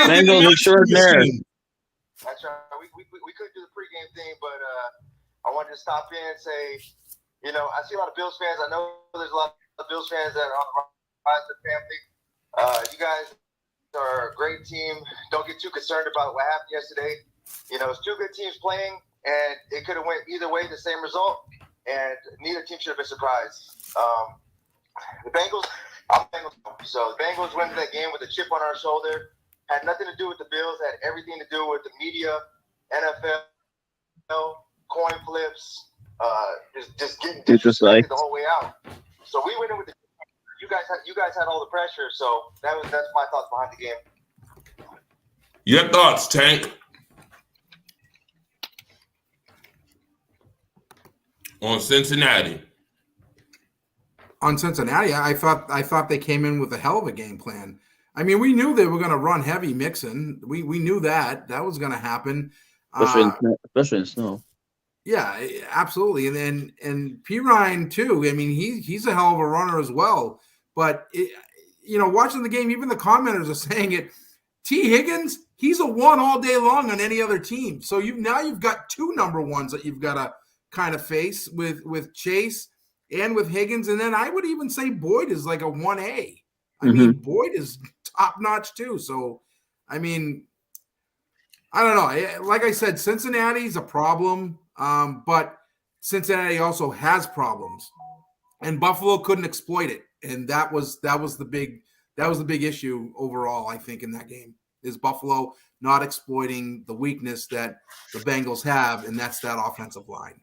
Bengals extraordinaire.
That's right. We couldn't do the pregame thing, but I wanted to stop in and say, you know, I see a lot of Bills fans. I know there's a lot of Bills fans that are on the rise of the family. You guys are a great team. Don't get too concerned about what happened yesterday. it's two good teams playing, and it could have went either way, the same result, and neither team should have been surprised. The Bengals, I'm Bengals, so the Bengals went to that game with a chip on our shoulder. Had nothing to do with the Bills. Had everything to do with the media, NFL, coin flips, just getting disrespected the whole way out. So we went in with the. You guys had all the pressure. So that's my thoughts behind the game.
Your thoughts, Tank, on Cincinnati.
On Cincinnati, I thought they came in with a hell of a game plan. I mean, we knew they were going to run heavy Mixon. We knew that was going to happen,
especially in snow.
Yeah, absolutely. And Pirine too. I mean, he's a hell of a runner as well. But watching the game, even the commenters are saying it. T. Higgins, he's a one all day long on any other team. So you've got two number ones that you've got to kind of face with Chase and with Higgins. And then I would even say Boyd is like a 1A. I mean, Boyd is top notch too. So, I mean, I don't know. Like I said, Cincinnati's a problem, but Cincinnati also has problems, and Buffalo couldn't exploit it. And that was the big issue overall, I think, in that game, is Buffalo not exploiting the weakness that the Bengals have, and that's that offensive line.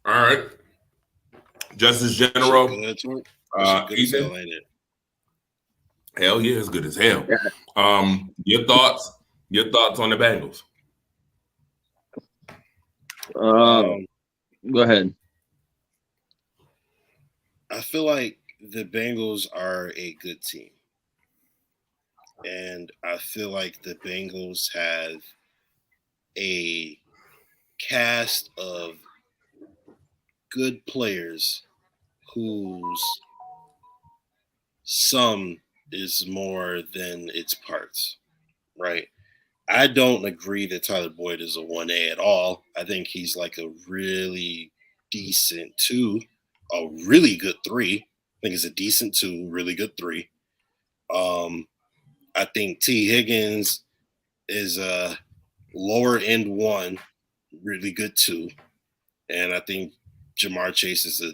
All right. Justice General.
Ethan.
Hell yeah, it's good as hell. Your thoughts on the Bengals?
Go ahead.
I feel like the Bengals are a good team. And I feel like the Bengals have a cast of good players whose sum is more than its parts, right? I don't agree that Tyler Boyd is a 1A at all. I think he's like a really decent 2, a really good 3. I think it's a decent 2, really good 3. I think T. Higgins is a lower end 1, really good 2. And I think Jamar Chase is a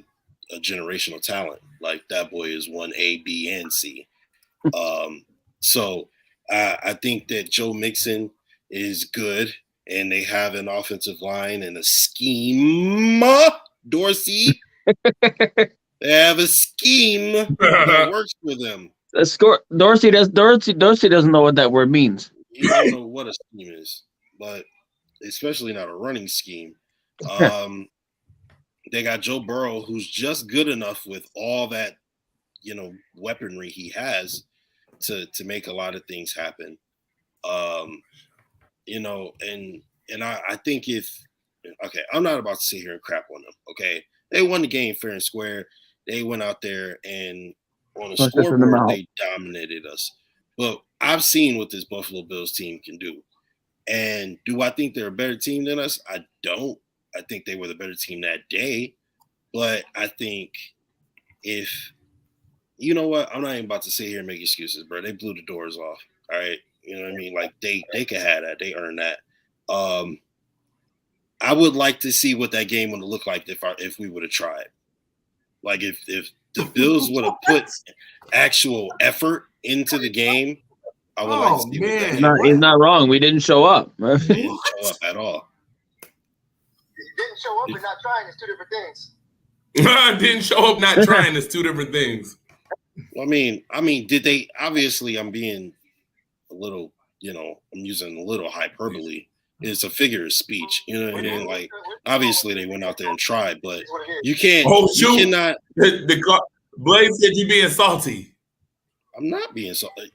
generational talent. Like, that boy is 1A, B, and C. So I think that Joe Mixon is good, and they have an offensive line and a scheme. Dorsey, they have a scheme that works for them.
Dorsey doesn't know what that word means.
You don't know what a scheme is, but especially not a running scheme. They got Joe Burrow, who's just good enough with all that, weaponry he has to make a lot of things happen. And I think I'm not about to sit here and crap on them. Okay. They won the game fair and square. They went out there and on the scoreboard, they dominated us. But I've seen what this Buffalo Bills team can do. And do I think they're a better team than us? I don't. I think they were the better team that day. But I think you know what? I'm not even about to sit here and make excuses, bro. They blew the doors off. All right. You know what I mean? Like, they could have that. They earned that. I would like to see what that game would have looked like if we would have tried. Like, if the Bills would have put actual effort into the game, I would like to see what that game.
He's not wrong. We didn't show up.
We didn't show up at all.
Didn't show up and not trying is two different things.
Didn't show up not trying is two different things.
I mean, did they? Obviously, I'm being a little, I'm using a little hyperbole. It's a figure of speech, you know what I mean? Like, obviously, they went out there and tried, but you can't. You cannot.
Blaze said you being salty.
I'm not being salty.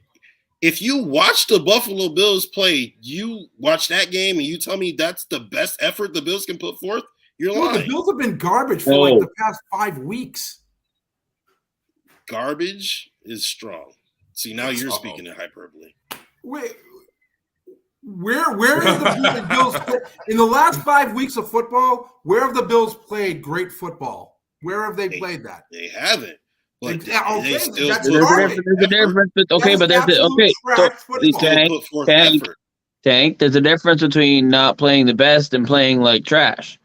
If you watch the Buffalo Bills play, you watch that game and you tell me that's the best effort the Bills can put forth, you're lying.
The Bills have been garbage for like the past 5 weeks.
Garbage is strong. See, now you're speaking in hyperbole.
Wait, where have the Bills in the last 5 weeks of football? Where have the Bills played great football? Where have they played that?
They haven't. But
Okay,
they still
that's
put
There's a
garbage.
difference. There's a difference. Okay,
That's
but there's a,
absolute
okay. So
trash football.
They
Tank,
put forth
Tank,
effort.
Tank. There's a difference between not playing the best and playing like trash.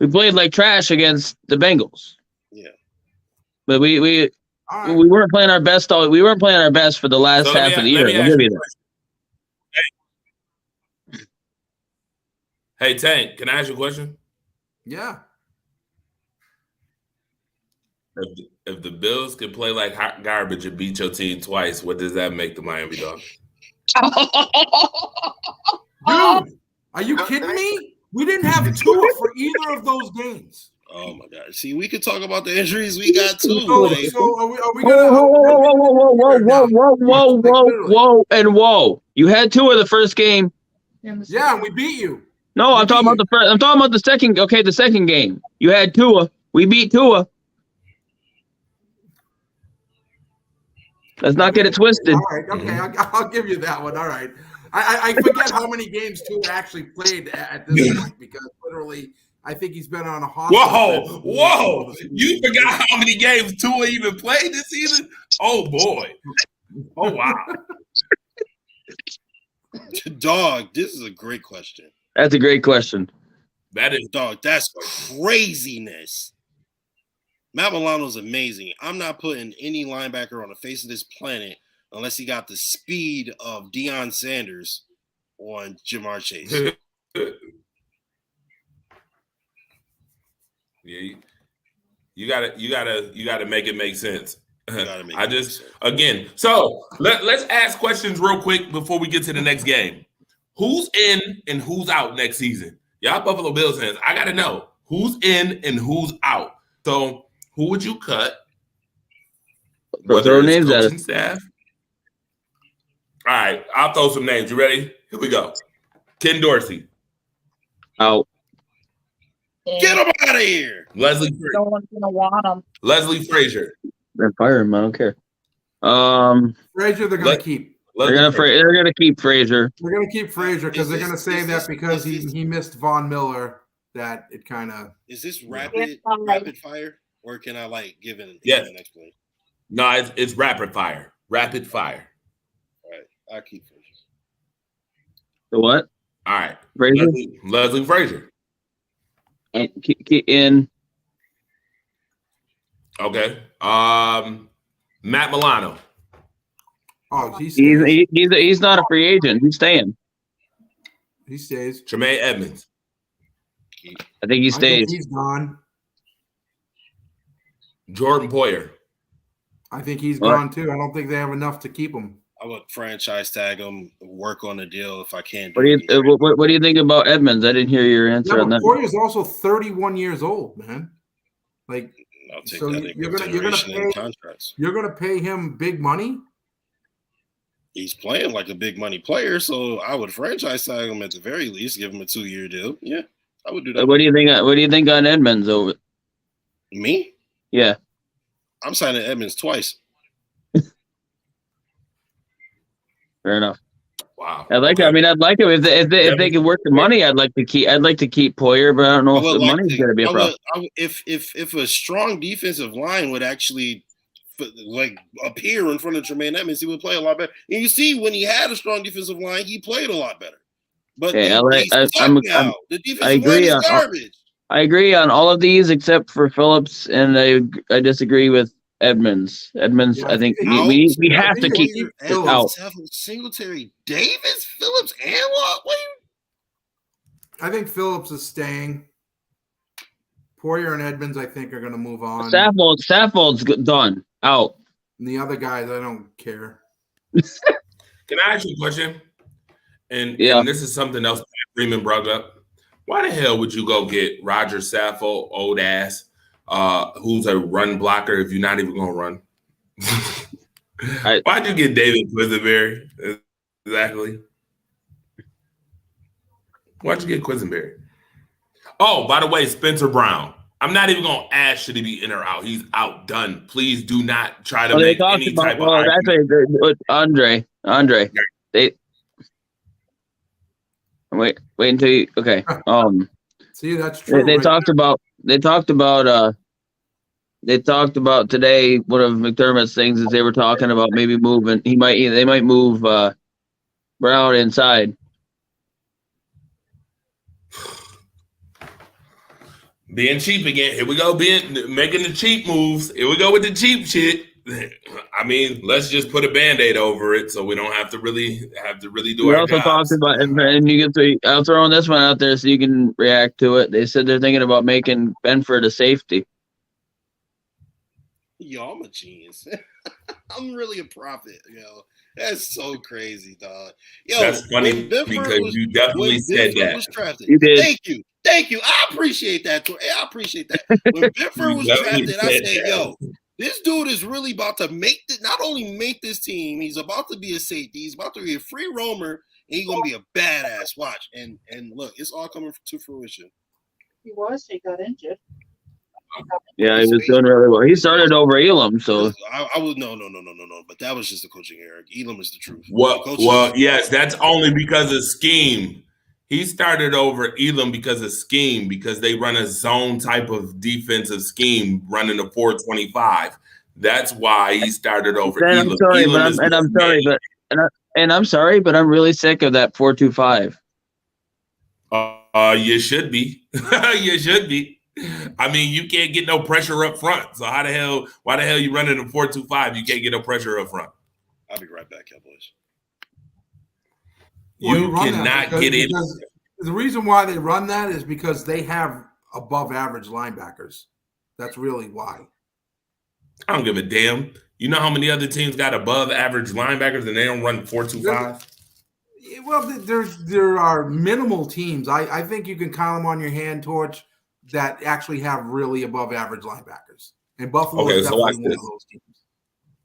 We played like trash against the Bengals.
Yeah.
But we
All right.
we weren't playing our best. We weren't playing our best for the last
So let
half
me
of the
let
year.
me
I'll
ask
give
you
you
a
that.
question. Hey Tank, can I ask you a question?
Yeah.
If the Bills could play like hot garbage and beat your team twice, what does that make the Miami Dolphins?
Dude, are you kidding me? We didn't have Tua for either of those games.
Oh my God! See, we could talk about the injuries we got too.
So,
Like,
so are we
Whoa,
gonna?
and whoa! You had two of the first game.
Yeah, we beat you.
No, I'm talking about the first. I'm talking about the second. Okay, the second game. You had Tua. We beat Tua. Let's not get it twisted.
All right, okay, I'll give you that one. All right. I forget how many games Tua actually played at this point because literally I think he's been on a hospital.
Whoa! You forgot how many games Tua even played this season? Oh boy! Oh wow!
dog, this is a great question.
That's a great question.
That is
Dog, that's craziness. Matt Milano's amazing. I'm not putting any linebacker on the face of this planet unless he got the speed of Deion Sanders on Jamar Chase.
Yeah, you gotta make it make sense.
I just
again. So let's ask questions real quick before we get to the next game. Who's in and who's out next season? Y'all Buffalo Bills fans, I gotta know who's in and who's out. So who would you cut?
Throw names at us.
Staff. All right, I'll throw some names. You ready? Here we go. Ken Dorsey.
Out.
Get him out of here.
Leslie
No one's gonna want them.
Leslie Frazier.
Then fire him. I don't care.
Frazier, they're gonna keep.
They're gonna keep Frazier.
They're gonna keep Frazier because they're gonna say that because he missed Von Miller that it kind of.
Is this rapid fire, or can I like give an explanation?
No, it's rapid fire. Rapid fire.
All right, I'll keep Frazier.
The what?
All right,
Frazier.
Leslie Frazier.
And in.
Okay. Matt Milano.
Oh,
He's not a free agent. He's staying.
He stays.
Tremaine Edmonds.
I think he stays.
He's gone.
Jordan Poyer.
I think he's gone too. I don't think they have enough to keep him.
I would franchise tag him, work on the deal if I can.
What do you think about Edmonds? I didn't hear your answer on that.
Poyer's also 31 years old, man. Like,
I'll take
so
that
you're gonna pay him big money.
He's playing like a big money player, so I would franchise tag him at the very least, give him a 2-year deal. Yeah, I would do that.
What do you think? What do you think on Edmonds over?
Me?
Yeah,
I'm signing Edmonds twice.
fair enough.
Wow.
I like it. I mean, I'd like it if they could work the money. I'd like to keep Poyer, but I don't know if the money's going to be a problem.
If a strong defensive line would actually like appear in front of Tremaine Edmonds, he would play a lot better. And you see, when he had a strong defensive line, he played a lot better. But
I
agree on garbage.
I agree on all of these except for Phillips, and I disagree with Edmonds. Edmonds, I think we have to keep out.
Singletary, Davis, Phillips, and what?
I think Phillips is staying. Poyer and Edmonds, I think, are going to move on.
Saffold's done. Out.
And the other guys, I don't care.
Can I ask you a question? And this is something else Freeman brought up. Why the hell would you go get Roger Saffold, old ass, who's a run blocker if you're not even going to run? Why'd you get David Quisenberry? Exactly. Why'd you get Quisenberry? Oh, by the way, Spencer Brown. I'm not even going to ask should he be in or out. He's out, done. Please do not try to make any type of argument.
Andre. Wait until you. Okay.
See, that's true.
They talked about they talked about today. One of McDermott's things is they were talking about maybe moving. They might move Brown inside.
Being cheap again. Here we go, making the cheap moves. Here we go with the cheap shit. I mean, let's just put a Band-Aid over it so we don't have to really do
We
our
also
jobs.
talked about, and you get to. I'm throwing this one out there so you can react to it. They said they're thinking about making Benford a safety.
Yo, I'm a genius. I'm really a prophet, yo. That's so crazy, dog. Yo,
that's funny because you definitely said that.
Was drafted,
you did.
Thank you. I appreciate that. I appreciate that. When Benford was drafted, I said, yo, this dude is really about to not only make this team, he's about to be a safety, he's about to be a free roamer, and he's gonna be a badass. Watch. And look, it's all coming to fruition.
He got injured.
Yeah, he was doing really well. He started over Elam, so
I would no. But that was just the coaching error. Elam is the truth.
Well, yes, that's only because of scheme. He started over Elam because of scheme, because they run a zone type of defensive scheme, running a 4-25. That's why he started over Elam.
I'm sorry, but I'm really sick of that 4-2-5.
You should be. You should be. I mean, you can't get no pressure up front. So why the hell you running a 4-2-5? You can't get no pressure up front.
I'll be right back, Cowboys.
You cannot get in.
The reason why they run that is because they have above average linebackers. That's really why.
I don't give a damn. You know how many other teams got above average linebackers and they don't run 4-2-5?
Well, there are minimal teams. I think you can count them on your hand, Torch, that actually have really above average linebackers. And Buffalo is definitely one of those teams.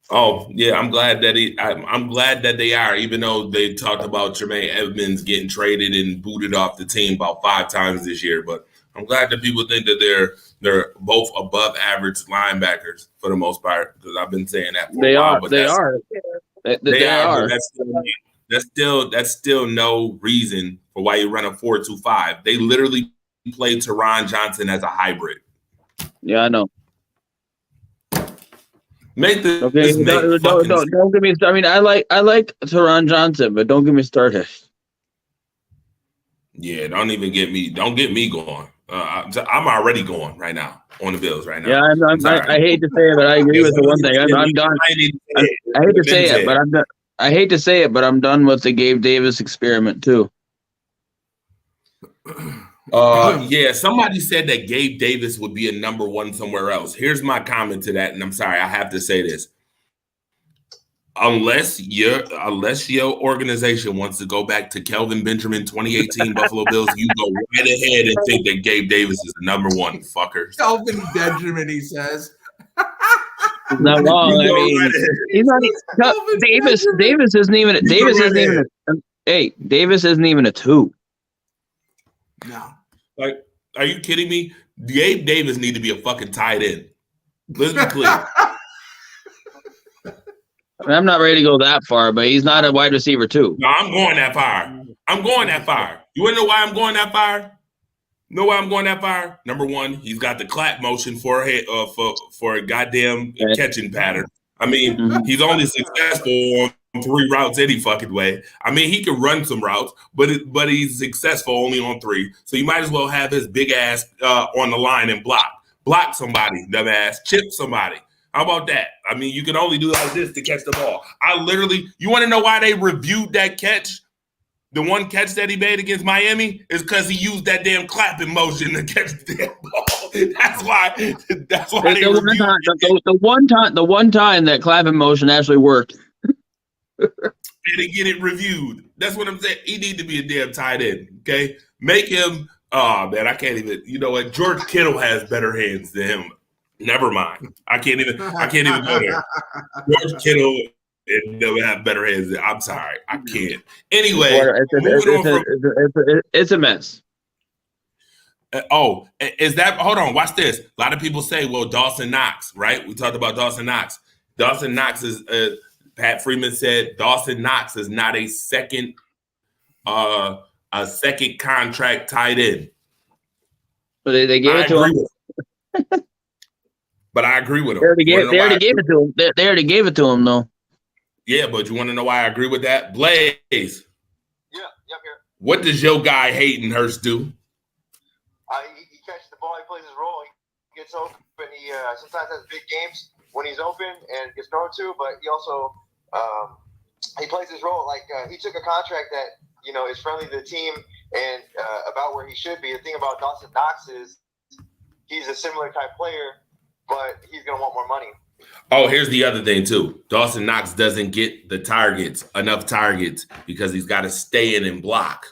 Oh yeah, I'm glad that they are. Even though they talked about Tremaine Edmonds getting traded and booted off the team about 5 times this year, but I'm glad that people think that they're both above average linebackers for the most part, because I've been saying that for a while. But they are. But that's still no reason for why you run a 4-2-5. They literally played Teron Johnson as a hybrid.
Yeah, I know.
Don't
get me. I mean, I like Teron Johnson, but don't get me started.
Yeah, don't get me going. I'm already going right now on the Bills right now.
Yeah, I hate to say it, but I agree with the one thing. I'm done. I hate to say it, but I'm done. I hate to say it, but I'm done with the Gabe Davis experiment too.
Yeah, somebody said that Gabe Davis would be a number 1 somewhere else. Here's my comment to that, and I'm sorry, I have to say this. Unless your organization wants to go back to Kelvin Benjamin 2018 Buffalo Bills, you go right ahead and think that Gabe Davis is the number 1, fucker.
Kelvin Benjamin, he says.
He's not wrong. I mean, he's not. Davis isn't even. Davis isn't even a 2.
No.
Like, are you kidding me? Gabe Davis need to be a fucking tight end. Let's be clear.
I mean, I'm not ready to go that far, but he's not a wide receiver too.
No, I'm going that far. You want to know why I'm going that far? Know why I'm going that far? Number 1, he's got the clap motion for a goddamn catching pattern. I mean, he's only successful on 3 routes any fucking way. I mean, he can run some routes, but he's successful only on 3. So you might as well have his big ass on the line and block somebody, dumb ass, chip somebody. How about that? I mean, you can only do like this to catch the ball. You want to know why they reviewed that catch? The one catch that he made against Miami is because he used that damn clapping motion to catch the damn ball. That's why
the one time that clapping motion actually worked.
To get it reviewed. That's what I'm saying. He need to be a damn tight end. Okay, make him. Oh man, I can't even. You know what? George Kittle has better hands than him. Never mind. I can't even go there. George Kittle and have better hands. I'm sorry, I can't. Anyway,
it's a mess.
Is that? Hold on, watch this. A lot of people say, "Well, Dawson Knox, right?" We talked about Dawson Knox. Dawson Knox is. Pat Freeman said Dawson Knox is not a second contract tight end.
But they gave it to him.
But I agree with him.
They already gave it to him. They already gave it to him, though.
Yeah, but you want to know why I agree with that? Blaze.
Yeah, here.
What does your guy Hayden Hurst do?
He catches the ball. He plays his role. He gets open. He sometimes has big games when he's open and gets thrown to. But he also he plays his role. Like he took a contract that is friendly to the team and about where he should be. The thing about Dawson Knox is he's a similar type player, but he's gonna want more money.
Oh, here's the other thing too. Dawson Knox doesn't get enough targets because he's got to stay in and block.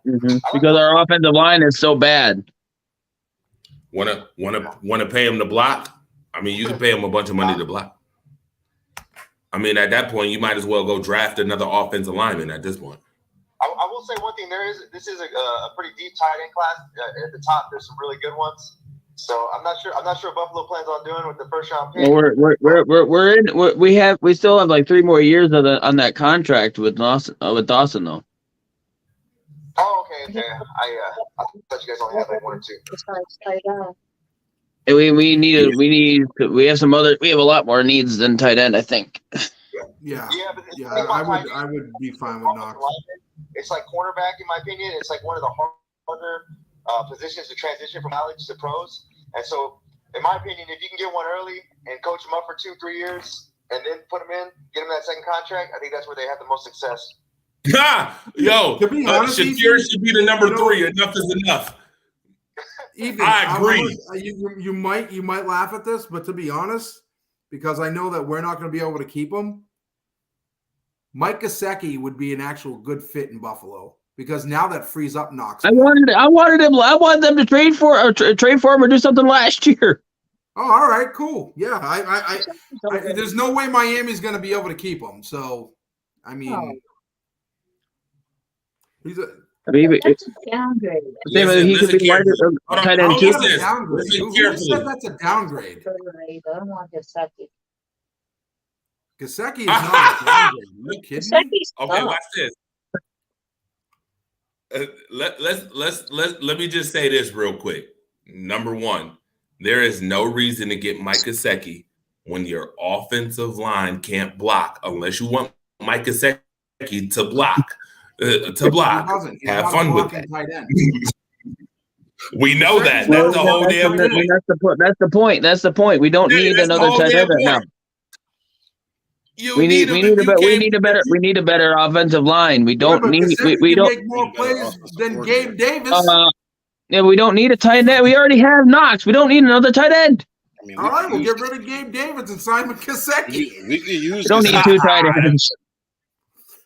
Mm-hmm. Because our offensive line is so bad.
Want to pay him to block? I mean, you can pay him a bunch of money to block. I mean, at that point, you might as well go draft another offensive lineman. At this point,
I will say one thing. This is a pretty deep tight end class. At the top, there's some really good ones. So I'm not sure what Buffalo plans on doing with the first round pick.
Well, we still have like 3 more years on that contract with Dawson though.
Oh, okay. I thought you guys only had like 1 or 2.
It's not tight end.
And we have a lot more needs than tight end, I think.
Yeah,
but
I would be fine with Knox.
It's like cornerback, in my opinion. It's like one of the harder positions to transition from college to pros. And so, in my opinion, if you can get one early and coach them up for 2-3 years and then put them in, get them that second contract, I think that's where they have the most success.
Yo,
to be honest,
Shakir should be the number 3. Enough is enough. I agree.
You might laugh at this, but to be honest, because I know that we're not going to be able to keep him, Mike Gesicki would be an actual good fit in Buffalo because now that frees up Knox.
I wanted them to trade for him or do something last year.
Oh, all right, cool. Yeah, I there's no way Miami's going to be able to keep him. So, I mean,
That's a downgrade.
He could be tight end too.
Who said that's a downgrade?
I don't want Gesicki.
Gesicki is not a downgrade. Are you kidding me?
Okay, watch this. Let me just say this real quick. Number 1, there is no reason to get Mike Gesicki when your offensive line can't block unless you want Mike Gesicki to block. Have fun with that. We know that. That's the whole damn point.
That's the point. We don't need another tight end right now. We need a better offensive line. We don't need. We don't
make more plays than Gabe Davis.
Yeah, we don't need a tight end. We already have Knox. We don't need another tight end.
I mean,
all right, we'll get rid of Gabe Davis and Simon Gesicki.
We could use.
We don't need 2 tight ends.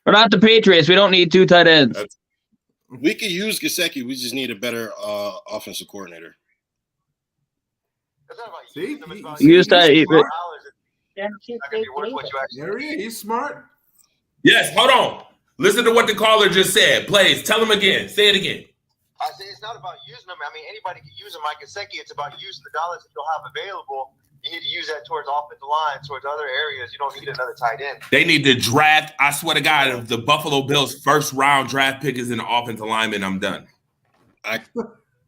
We're not the Patriots. We don't need 2 tight ends.
We could use Gesicki. We just need a better offensive coordinator.
See, he's smart.
Yes, hold on. Listen to what the caller just said. Please tell him again. Say it again.
I say it's not about using them. I mean, anybody can use them, Mike Gesicki. It's about using the dollars that you'll have available. You need to use that towards offensive line, towards other areas. You don't need another tight end.
They need to draft. I swear to God, if the Buffalo Bills' first round draft pick is an offensive lineman, I'm done.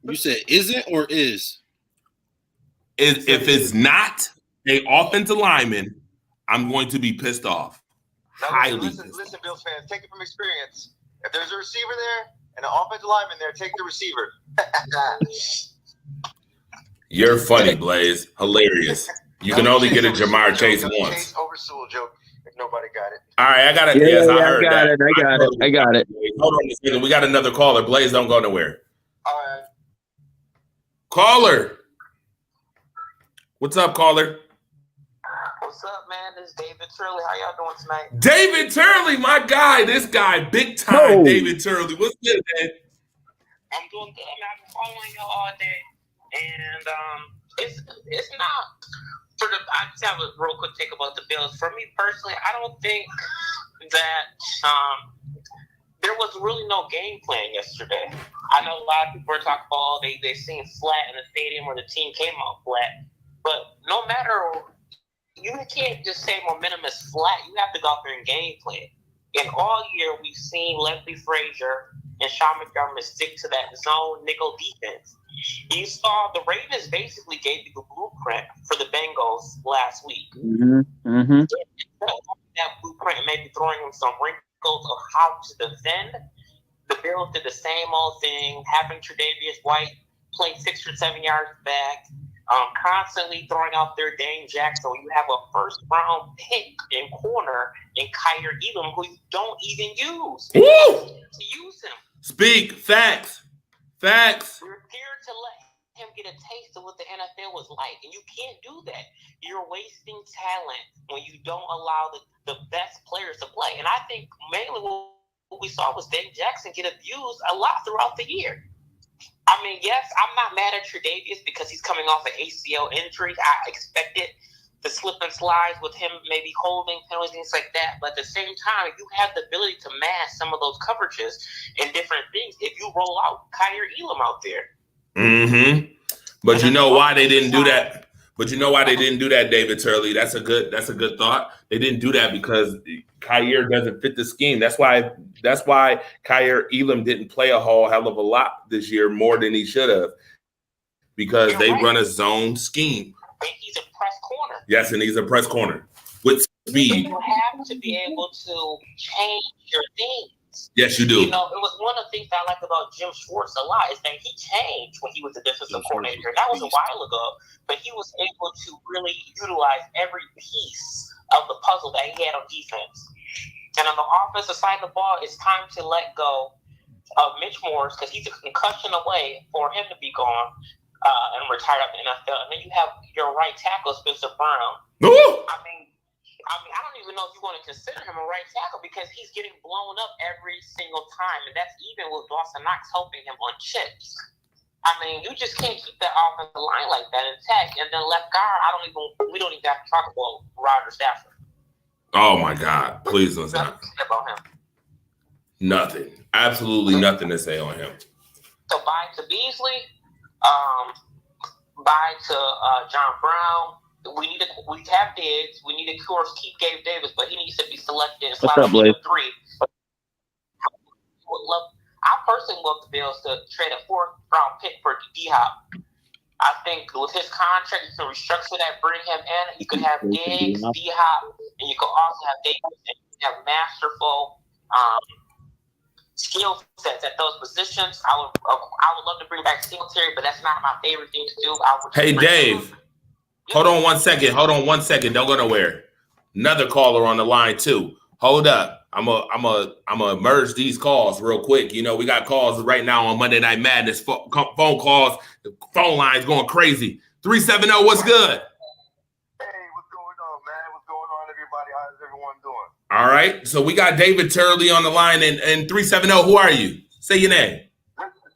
You said isn't or is?
If it's not an offensive lineman, I'm going to be pissed off.
Listen, Bills fans, take it from experience. If there's a receiver there and an offensive lineman there, take the receiver.
You're funny, Blaze. Hilarious. You can only get a Jamar Chase once.
Chase over Sewell joke if nobody got it.
All right, I got it.
Yeah,
yes, I heard that.
I got it.
Hold on a second. We got another caller. Blaze, don't go nowhere.
All right.
Caller. What's up, caller?
What's up, man? This is David Turley. How y'all doing tonight?
David Turley, my guy. This guy, big time. David Turley. What's good, man?
I'm doing good. I've been following y'all all day. And it's not for the. I just have a real quick take about the Bills. For me personally, I don't think that there was really no game plan yesterday. I know a lot of people are talking about they seem flat in the stadium or the team came out flat. But no matter, you can't just say momentum is flat. You have to go out there and game plan. And all year we've seen Leslie Frazier and Sean McDermott stick to that zone nickel defense. You saw the Ravens basically gave you the blueprint for the Bengals last week.
Mm-hmm.
That blueprint and maybe throwing them some wrinkles of how to defend. The Bills did the same old thing, having Tre'Davious White play 6 or 7 yards back, constantly throwing out their Dane Jackson. You have a first-round pick in corner in Kyer Elam, who you don't even use.
Woo!
To use him.
Speak facts. Facts.
You're here to let him get a taste of what the NFL was like, and you can't do that. You're wasting talent when you don't allow the best players to play. And I think mainly what we saw was Dane Jackson get abused a lot throughout the year. I mean, yes, I'm not mad at Tre'Davious because he's coming off an ACL injury. I expected the slip and slides with him maybe holding penalties, things like that. But at the same time, you have the ability to mask some of those coverages and different things if you roll out Kyer Elam out there.
Mm-hmm. But you know why they didn't do that? But you know why they didn't do that, David Turley? That's a good thought. They didn't do that because Kyer doesn't fit the scheme. That's why Kyer Elam didn't play a whole hell of a lot this year, more than he should have, because they run a zone scheme.
And he's a press corner.
Yes, and he's a press corner with speed.
You have to be able to change your things.
Yes, you do.
You know, it was one of the things that I liked about Jim Schwartz a lot is that he changed when he was the defensive coordinator. That was a while ago, but he was able to really utilize every piece of the puzzle that he had on defense. And on the offensive side of the ball, it's time to let go of Mitch Morse because he's a concussion away for him to be gone and retired out of the NFL. And then you have your right tackle, Spencer Brown.
Ooh!
I don't even know if you want to consider him a right tackle because he's getting blown up every single time, and that's even with Dawson Knox helping him on chips. I mean, you just can't keep that offensive line like that intact. And then left guard, we don't even have to talk about Roger Stafford.
Oh my God! Please let's
Nothing
not.
to say about him.
Nothing. Absolutely nothing to say on him.
So bye to Beasley. Bye to John Brown. We have Diggs. We need to, of course, keep Gabe Davis, but he needs to be selected.
What's up, Blaze?
3. I personally love the Bills to trade a 4th-round pick for D-Hop. I think with his contract, you can restructure that, bring him in. You could have Diggs, D-Hop, and you could also have Davis, and you have masterful skill sets at those positions. I would love to bring back Singletary, but that's not my favorite thing to do.
Hey, Dave. Hold on one second. Don't go nowhere. Another caller on the line too. Hold up. I'm a merge these calls real quick. You know, we got calls right now on Monday Night Madness. Phone calls. The phone line's going crazy. 370. What's good?
Hey, what's going on, man? What's going on, everybody? How's everyone doing?
All right. So we got David Turley on the line and 370. Who are you? Say your name.
This is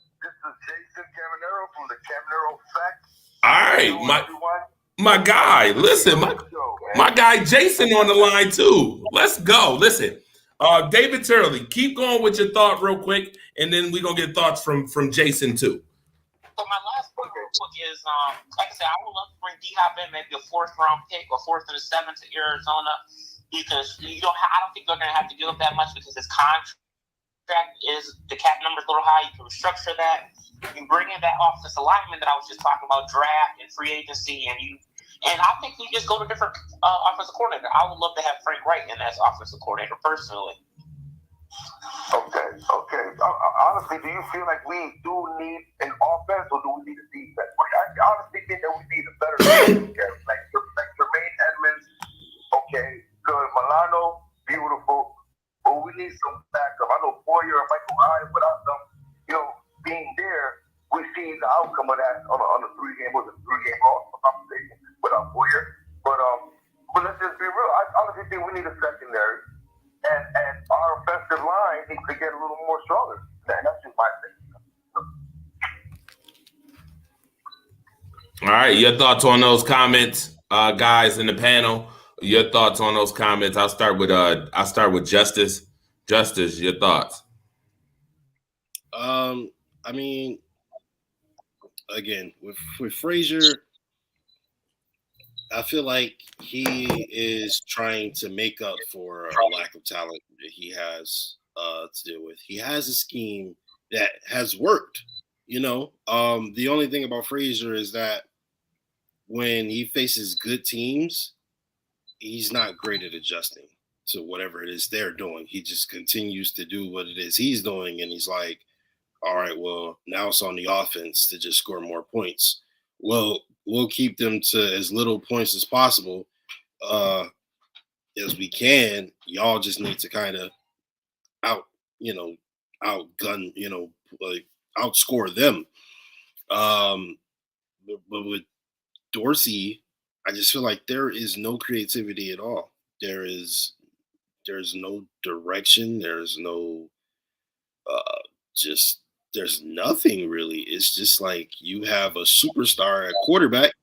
Jason Caminero from the Caminero Facts.
All right, my guy. Listen, my guy Jason on the line too. Let's go. Listen, David Turley, keep going with your thought real quick, and then we're gonna get thoughts from Jason too.
So my last point real quick is, like I said, I would love to bring D-Hop in, maybe a 4th-round pick or 4th and a 7th to Arizona, because I don't think they're gonna have to give up that much because his contract is the cap number's a little high. You can restructure that. You bring in that offensive alignment that I was just talking about, draft and free agency, and I think you just go to different offensive coordinator. I would love to have Frank Reich in as offensive coordinator personally.
Okay. Honestly, do you feel like we do need an offense or do we need a defense? I honestly think that we need a better defense. like Jermaine Edmonds, okay, good. Milano, beautiful. But we need some backup. I know Boyer and Michael Ryan, without them, being there, we see the outcome of that on a 3-game loss, if I'm mistaken, without Boyer. But let's just be real. I honestly think we need a secondary, and our offensive line needs to get a little more stronger. That's just my thing.
All right, your thoughts on those comments, guys in the panel. Your thoughts on those comments. I'll start with Justice. Justice, your thoughts.
I mean, again, with Frazier, I feel like he is trying to make up for a lack of talent that he has to deal with. He has a scheme that has worked The only thing about Frazier is that when he faces good teams, he's not great at adjusting to whatever it is they're doing. He just continues to do what it is he's doing, and he's like, all right, well, now it's on the offense to just score more points. Well, we'll keep them to as little points as possible as we can. Y'all just need to kind of outgun, like outscore them. But with Dorsey, I just feel like there is no creativity at all. There's no direction. There's no there's nothing really. It's just like you have a superstar at quarterback,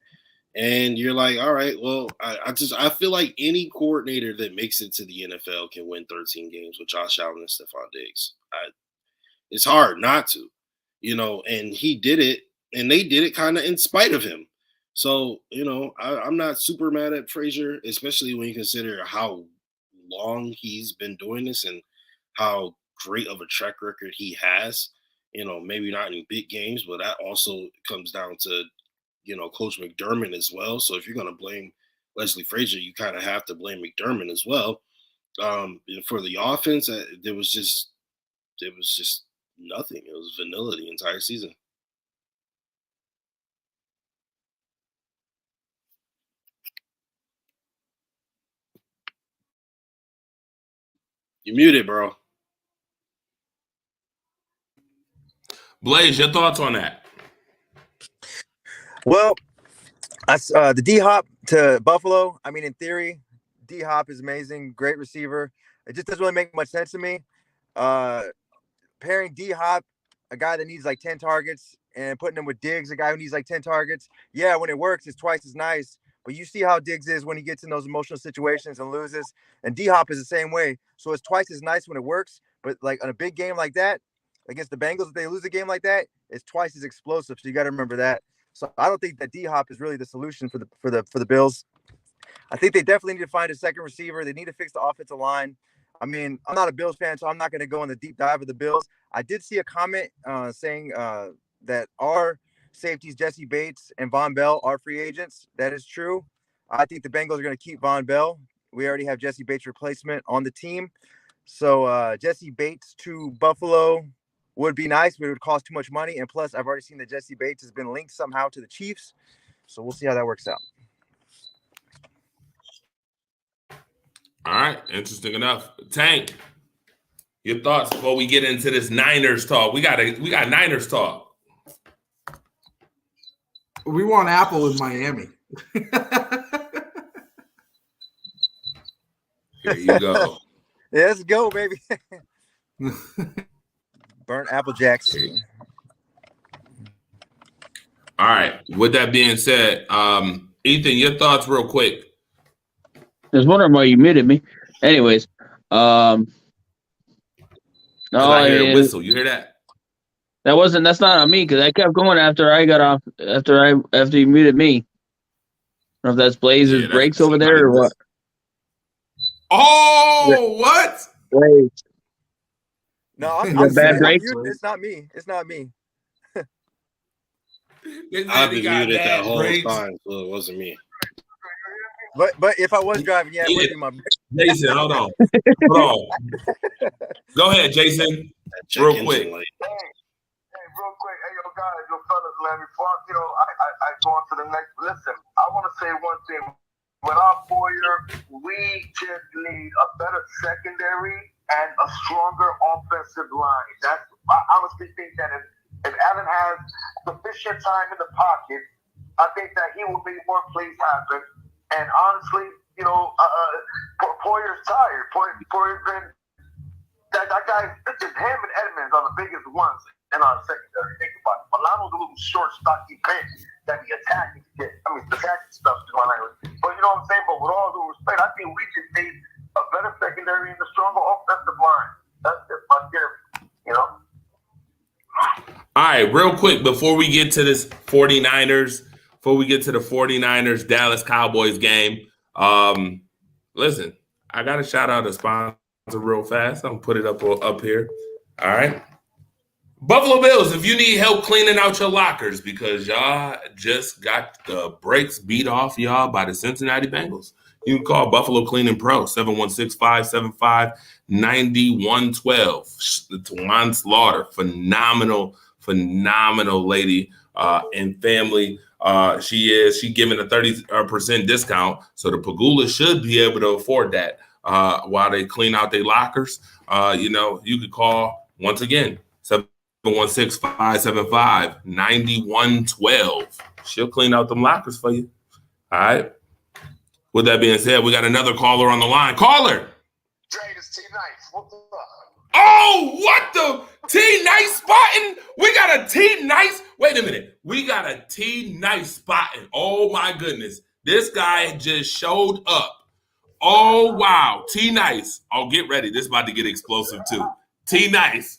and you're like, all right, well, I feel like any coordinator that makes it to the NFL can win 13 games with Josh Allen and Stephon Diggs. It's hard not to, and he did it, and they did it kind of in spite of him. So, I'm not super mad at Frazier, especially when you consider how long he's been doing this and how great of a track record he has. Maybe not in big games, but that also comes down to, Coach McDermott as well. So if you're going to blame Leslie Frazier, you kind of have to blame McDermott as well. For the offense, there was just nothing. It was vanilla the entire season. You muted, bro.
Blaze, your thoughts on that?
Well, the D-Hop to Buffalo, I mean, in theory, D-Hop is amazing, great receiver. It just doesn't really make much sense to me. Pairing D-Hop, a guy that needs like 10 targets, and putting him with Diggs, a guy who needs like 10 targets. Yeah, when it works, it's twice as nice. But you see how Diggs is when he gets in those emotional situations and loses. And D-Hop is the same way. So it's twice as nice when it works. But like on a big game like that, against the Bengals, if they lose a game like that, it's twice as explosive. So you got to remember that. So I don't think that D-Hop is really the solution for the Bills. I think they definitely need to find a second receiver. They need to fix the offensive line. I mean, I'm not a Bills fan, so I'm not going to go in the deep dive of the Bills. I did see a comment saying that our safeties, Jesse Bates and Von Bell, are free agents. That is true. I think the Bengals are going to keep Von Bell. We already have Jesse Bates' replacement on the team. So Jesse Bates to Buffalo would be nice, but it would cost too much money. And plus, I've already seen that Jesse Bates has been linked somehow to the Chiefs. So we'll see how that works out.
All right, interesting enough. Tank, your thoughts before we get into this Niners talk. We got Niners talk.
We want Apple in Miami.
Here you go.
Yeah, let's go, baby. Burnt Apple Jacks.
All right. With that being said, Ethan, your thoughts real quick.
I was wondering why you muted me. Anyways,
I hear a whistle. You hear that?
That's not on me because I kept going after I got off after you muted me. I don't know if that's Blazers breaks over there or what.
Oh, what?
Wait.
No, I'm
bad break.
It's not me. It's not me.
I've been muted that whole time, so it wasn't me.
But if I was driving, yeah, it would be my
Jason, hold on. Go ahead, Jason. Real quick.
Hey, real quick. Hey, yo, guys, yo, fellas, man, before, I go on to the next. Listen, I want to say one thing. Without Boyer, we just need a better secondary and a stronger offensive line. I honestly think that if Allen has sufficient time in the pocket, I think that he will make more plays happen. And honestly, Poyer's tired. Poyer's been that guy. It's just him and Edmonds are the biggest ones in our secondary. Think about it. Milano's a little short, stocky bench that be attacking. Attacking stuff is my language. But you know what I'm saying. But with all due respect, I think we just need a better secondary and a stronger offensive line. That's just my theory.
All right, real quick before we get to this 49ers. Before we get to the 49ers Dallas Cowboys game, listen, I got to shout out a sponsor real fast. I'm going to put it up here. All right. Buffalo Bills, if you need help cleaning out your lockers because y'all just got the brakes beat off y'all by the Cincinnati Bengals, you can call Buffalo Cleaning Pro, 716-575-9112. Tawan Slaughter, phenomenal lady and family. She giving a 30% discount, so the Pagula should be able to afford that while they clean out their lockers. You could call once again 716-575-9112. She'll clean out them lockers for you. All right. With that being said, we got another caller on the line. Caller.
Dre, it's T-Nice. What's up?
Oh, what the T-Nice spotting? We got a T-Nice. Wait a minute. We got a T-Nice spotting. Oh, my goodness. This guy just showed up. Oh, wow. T-Nice. Oh, get ready. This is about to get explosive, too. T-Nice.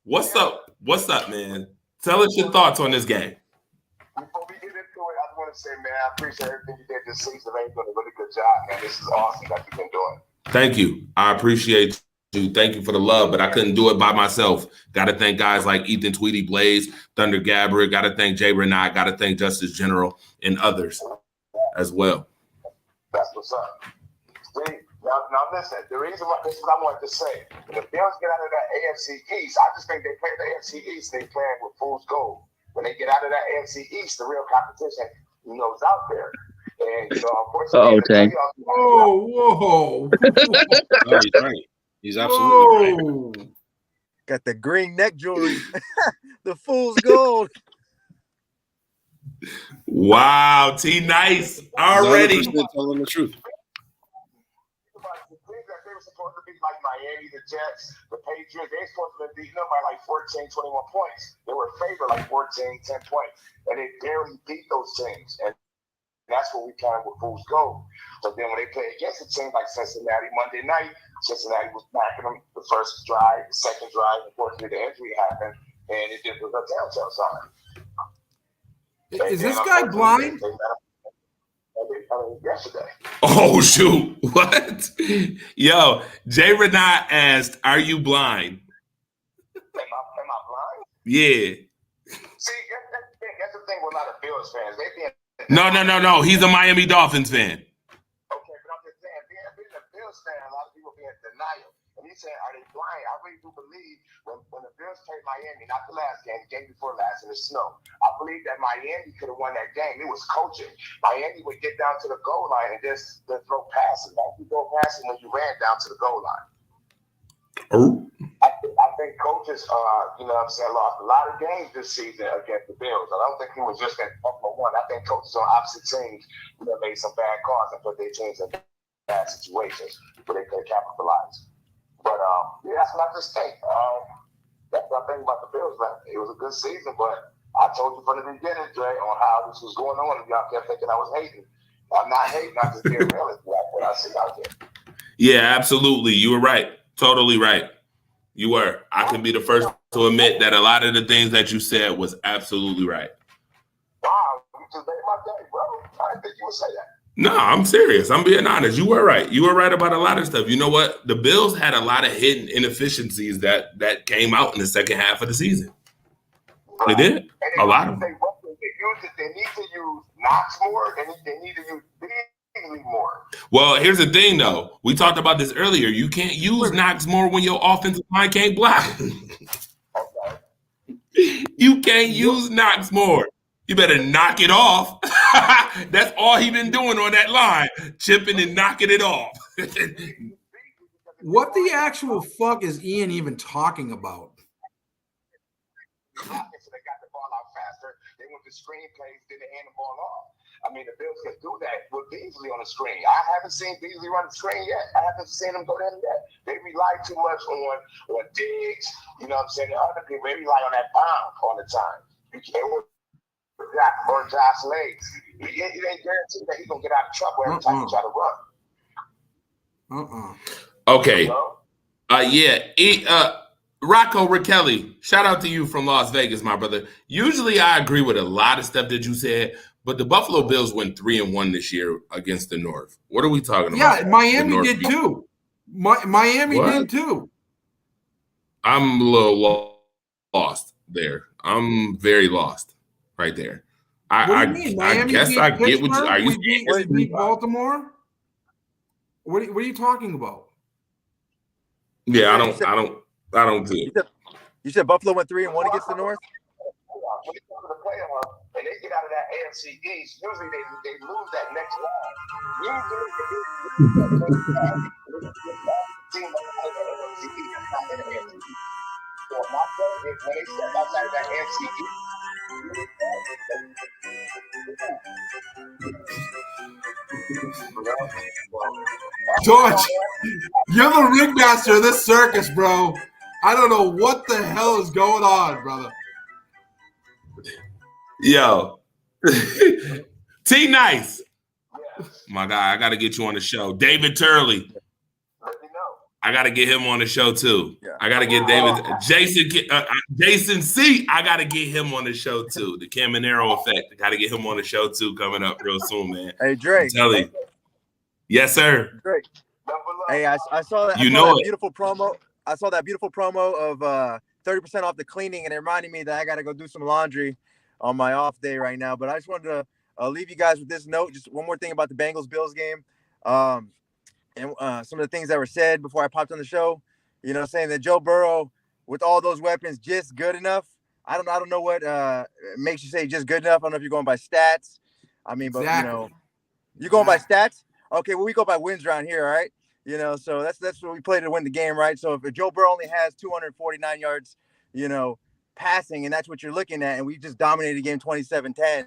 What's up? What's up, man? Tell us your thoughts on this game.
Before we get into it, I just want to say, man, I appreciate everything you did this season. Man, you've done a really good job, man. This is awesome that you've been doing.
Thank you. I appreciate you. Thank you for the love, but I couldn't do it by myself. Got to thank guys like Ethan Tweedy Blaze, Thunder Gabbard. Got to thank Jay Renat. Got to thank Justice General and others as well.
That's what's up. See, now listen, the reason why this is what I wanted to say. When the Bills get out of that AFC East, I just think they play the AFC East, they playing with fool's gold. When they get out of that AFC East, the real competition, is out there. And, unfortunately,
Tank.
Whoa.
No, he's right. He's absolutely right.
Whoa.
Got the green neck jewelry, the fool's gold.
Wow, T-Nice already.
100% telling the truth.
They were supposed to be like Miami, the Jets, the Patriots. They were supposed to be beating them by like 14, 21 points. They were favored like 14, 10 points. And they barely beat those teams. And that's what we kind of with fools go. So then when they play against a team like Cincinnati Monday night, Cincinnati was backing them the first drive, the second drive. Unfortunately, the injury happened, and it just was a telltale sign.
Is this guy blind?
Yesterday.
Oh, shoot. What? Yo, Jay Renat asked, are you blind?
Am I blind?
Yeah.
See, that's the thing with a lot of Bills fans. They think
No. He's a Miami Dolphins fan.
okay, but I'm just saying, being a Bills fan, a lot of people be in denial. And he's saying, are they blind? I really do believe when the Bills played Miami, not the last game, the game before last in the snow, I believe that Miami could have won that game. It was coaching. Miami would get down to the goal line and just throw passes. Like you throw passes when you ran down to the goal line.
Oh.
I think coaches, lost a lot of games this season against the Bills. I don't think he was just at Buffalo one. I think coaches on opposite teams, made some bad calls and put their teams in bad situations where they could capitalize. But that's what I just think. That's what I think about the Bills. Man. It was a good season, but I told you from the beginning, Dre, on how this was going on, and y'all kept thinking I was hating. I'm not hating. I'm just being realistic. That's what I see out there.
Yeah, absolutely. You were right. Totally right. You were. I can be the first to admit that a lot of the things that you said was absolutely right.
Wow, you just made my day, bro. I didn't think you would say that.
No, I'm serious. I'm being honest. You were right. You were right about a lot of stuff. You know what? The Bills had a lot of hidden inefficiencies that came out in the second half of the season. They did. A lot of them.
They need to use Knox more. They need to use Beasley more.
Well, here's the thing, though. We talked about this earlier. You can't use Knox more when your offensive line can't block.
Okay.
You can't use Knox more. You better knock it off. That's all he been doing on that line, chipping and knocking it off.
What the actual fuck is Ian even talking about?
They got the ball out faster. They went to screen plays, didn't hand the ball off. I mean, the Bills could do that with Beasley on the screen. I haven't seen Beasley run the screen yet. I haven't seen him go down yet. They rely too much on Diggs. You know what I'm saying? The other people, they rely on that bomb all the time. You can't or Josh legs. It ain't guaranteed that he's going to get out of trouble every time you try to run.
Okay. Rocco Raquelli, shout out to you from Las Vegas, my brother. Usually I agree with a lot of stuff that you said, but the Buffalo Bills went 3-1 this year against the North. What are we talking about?
Yeah, Miami did too. Miami did too.
I'm a little lost. there. I'm very lost right there.
What do
I
you mean? Miami
guess
beat
I get what you
Pittsburgh?
are. You
We beat Baltimore? What are you talking about?
Yeah, I don't do it.
You said Buffalo went 3-1 against the North?
When they come to the playoff and they get out of that AFC East, usually they lose that next round. Usually they lose that next round. Team that's out of that AFC East, that's not in the AFC East. So my point is when they step outside of that AFC East,
George, you're the ringmaster of this circus, bro. I don't know what the hell is going on, brother.
Yo, T Nice, my guy, I got to get you on the show. David Turley, I got to get him on the show too.
Yeah.
I got to get Jason C. I got to get him on the show too. The Caminero effect. I got to get him on the show too. Coming up real soon, man.
Hey, Drake.
I'm telling you. Yes, sir.
Drake. Hey, I saw that.
You
I saw
know
that
it.
beautiful promo. I saw that beautiful promo of 30% off the cleaning, and it reminded me that I got to go do some laundry on my off day right now. But I just wanted to leave you guys with this note. Just one more thing about the Bengals-Bills game. And some of the things that were said before I popped on the show, you know, saying that Joe Burrow, with all those weapons, just good enough. I don't know what makes you say just good enough. I don't know if you're going by stats. I mean, but
Exactly.
you know, you're going by stats. Okay, well, we go by wins around here, all right? You know, so that's what we play to win the game, right? So if Joe Burrow only has 249 yards, you know, passing, and that's what you're looking at, and we just dominated the game 27-10.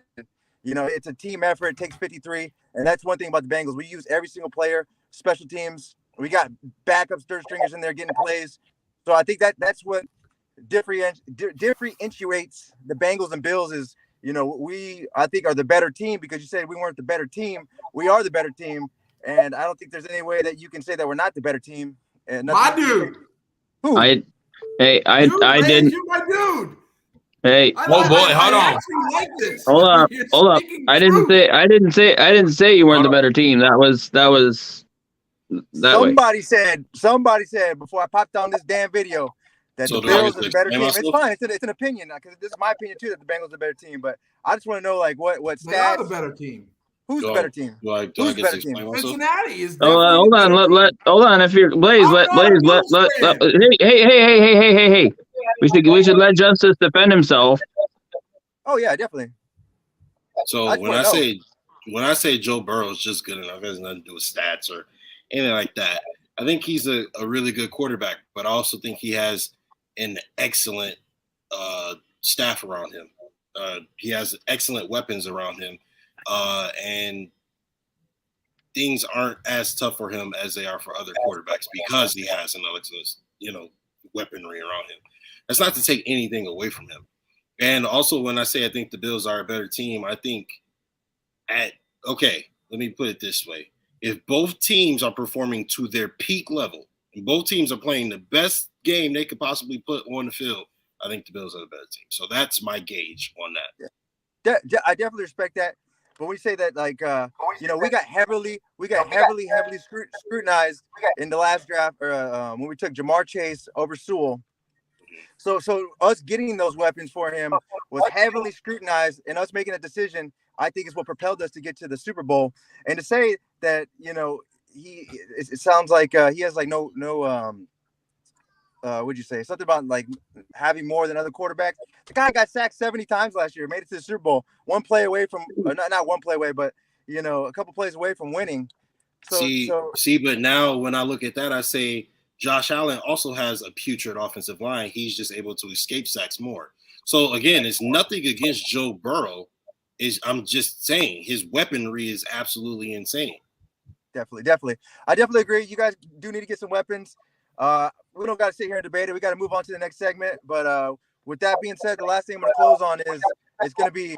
You know, it's a team effort. It takes 53, and that's one thing about the Bengals. We use every single player, special teams. We got backup third stringers in there getting plays. So I think that's what differentiates the Bengals and Bills is, you know, I think are the better team, because you said we weren't the better team. We are the better team, and I don't think there's any way that you can say that we're not the better team. And
My dude.
Who?
I
Dude,
didn't.
You're my dude.
Hey,
Oh, boy, hold on.
actually like this.
hold up,
You're
hold up.
speaking
I
truth.
didn't say you weren't the better team. That was that way.
Somebody said before I popped on this damn video that
So
the
do I
Bills
get
are
to
the better
explain
team.
myself?
It's fine. It's an opinion, because this is my opinion too, that the Bengals are the better team. But I just want to know, like, what
They are the
stats?
better team.
Who's the better team?
Do I
Who's
get
the
to
better
explain
team?
myself?
Cincinnati is
Hold on, hold on. If you're Blaze,
I'm
let
not a
Blaze,
Bills fan.
hey. We should let Justice defend himself.
Oh yeah, definitely.
So
I just wanna
when I say Joe Burrow is just good enough, it has nothing to do with stats or anything like that. I think he's a really good quarterback, but I also think he has an excellent staff around him. He has excellent weapons around him, and things aren't as tough for him as they are for other quarterbacks because he has an excellent, weaponry around him. That's not to take anything away from him. And also, when I say I think the Bills are a better team, I think let me put it this way. If both teams are performing to their peak level, and both teams are playing the best game they could possibly put on the field, I think the Bills are the better team. So that's my gauge on that.
I definitely respect that. But we say that, like, we got heavily scrutinized in the last draft, when we took Jamar Chase over Sewell. So us getting those weapons for him was heavily scrutinized, and us making a decision, I think, is what propelled us to get to the Super Bowl. And to say that, it sounds like he has like no what'd you say? Something about like having more than other quarterbacks. The guy got sacked 70 times last year, made it to the Super Bowl, one play away from not one play away, but a couple plays away from winning.
But now when I look at that, I say Josh Allen also has a putrid offensive line. He's just able to escape sacks more. So again, it's nothing against Joe Burrow. I'm just saying his weaponry is absolutely insane.
Definitely. I definitely agree. You guys do need to get some weapons. We don't got to sit here and debate it. We got to move on to the next segment. But with that being said, the last thing I'm going to close on is it's going to be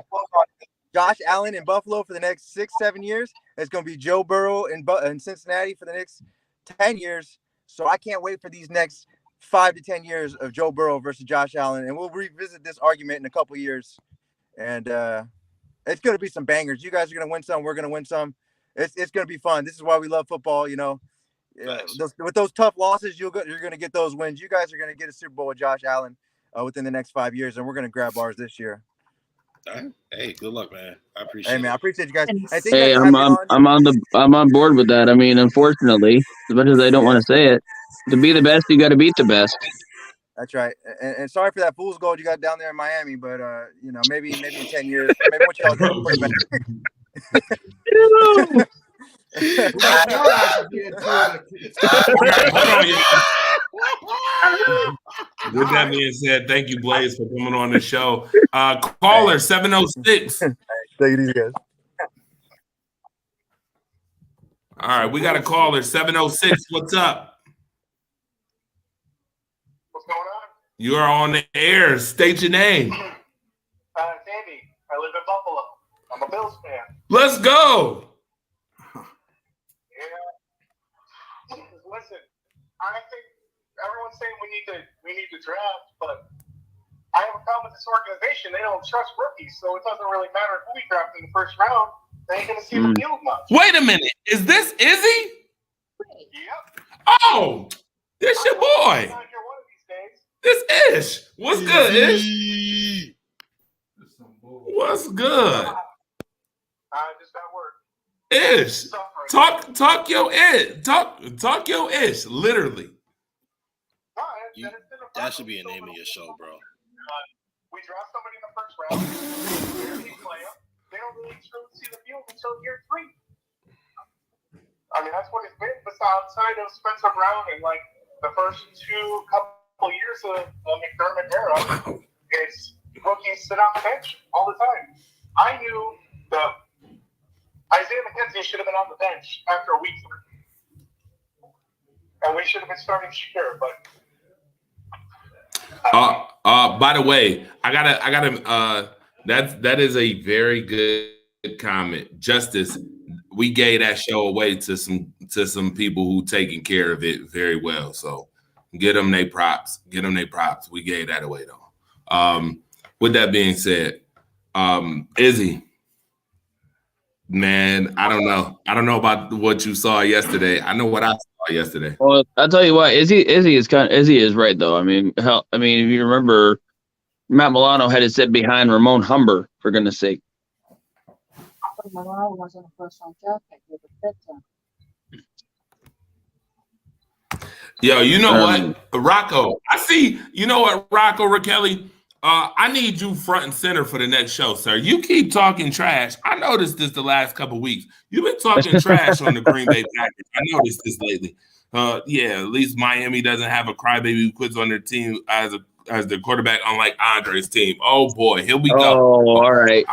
Josh Allen in Buffalo for the next 6-7 years. It's going to be Joe Burrow in Cincinnati for the next 10 years. So I can't wait for these next 5 to 10 years of Joe Burrow versus Josh Allen. And we'll revisit this argument in a couple of years. And it's going to be some bangers. You guys are going to win some. We're going to win some. It's going to be fun. This is why we love football, With those tough losses, you're going to get those wins. You guys are going to get a Super Bowl with Josh Allen. within the next 5 years, and we're going to grab ours this year.
All right. Hey, good luck, man. I appreciate
Hey, man, I
it.
appreciate you guys. I think
Hey,
I'm
I'm on board with that. I mean, unfortunately, as much as I don't want to say it, to be the best, you got to beat the best.
That's right. And sorry for that fool's gold you got down there in Miami, but maybe in 10 years, maybe once y'all get bring back.
Hold on, y'all. With that being said, thank you, Blaze, for coming on the show. Caller 706.
Take it easy, guys.
All right, we got a caller 706. What's up?
What's going on?
You are on the air. State your name.
It's Andy. I live in Buffalo. I'm a Bills fan.
Let's go.
Yeah. Listen, I think everyone's saying we need to draft, but I have a problem with this organization. They don't trust rookies, so it doesn't really matter who we draft in the first round. They ain't gonna see the field much.
Wait a minute. Is this Izzy?
Yep.
Oh, this your boy.
Not here one of these days.
This Ish. What's good, Ish? What's good?
Just got work.
Ish. Talk your Ish. Talk your Ish. Literally.
That should be a name of your show, bro.
We draft somebody in the first round. They don't really see the field until year 3. I mean, that's what it's been. Outside of Spencer Brown and like the first couple years of the McDermott era, it's rookies sit on the bench all the time. I knew that Isaiah McKenzie should have been on the bench after week 3, and we should have been starting Shakir, but.
By the way, I gotta. That is a very good comment, Justice. We gave that show away to some people who taking care of it very well. So get them their props. We gave that away though. With that being said, Izzy, man, I don't know about what you saw yesterday. I know what I saw yesterday.
Well, I'll tell you what, Izzy is right though. I mean, if you remember, Matt Milano had to sit behind Ramon Humber, for goodness sake.
Milano wasn't a first-round draft pick. He was a fifth-round.
Yo, you know what, Rocco? I see. You know what, Rocco Raquelli? I need you front and center for the next show, sir. You keep talking trash. I noticed this the last couple of weeks. You've been talking trash on the Green Bay Packers. I noticed this lately. Yeah, at least Miami doesn't have a crybaby who quits on their team as the quarterback, unlike Andre's team. Oh boy, here we go.
Oh, all right.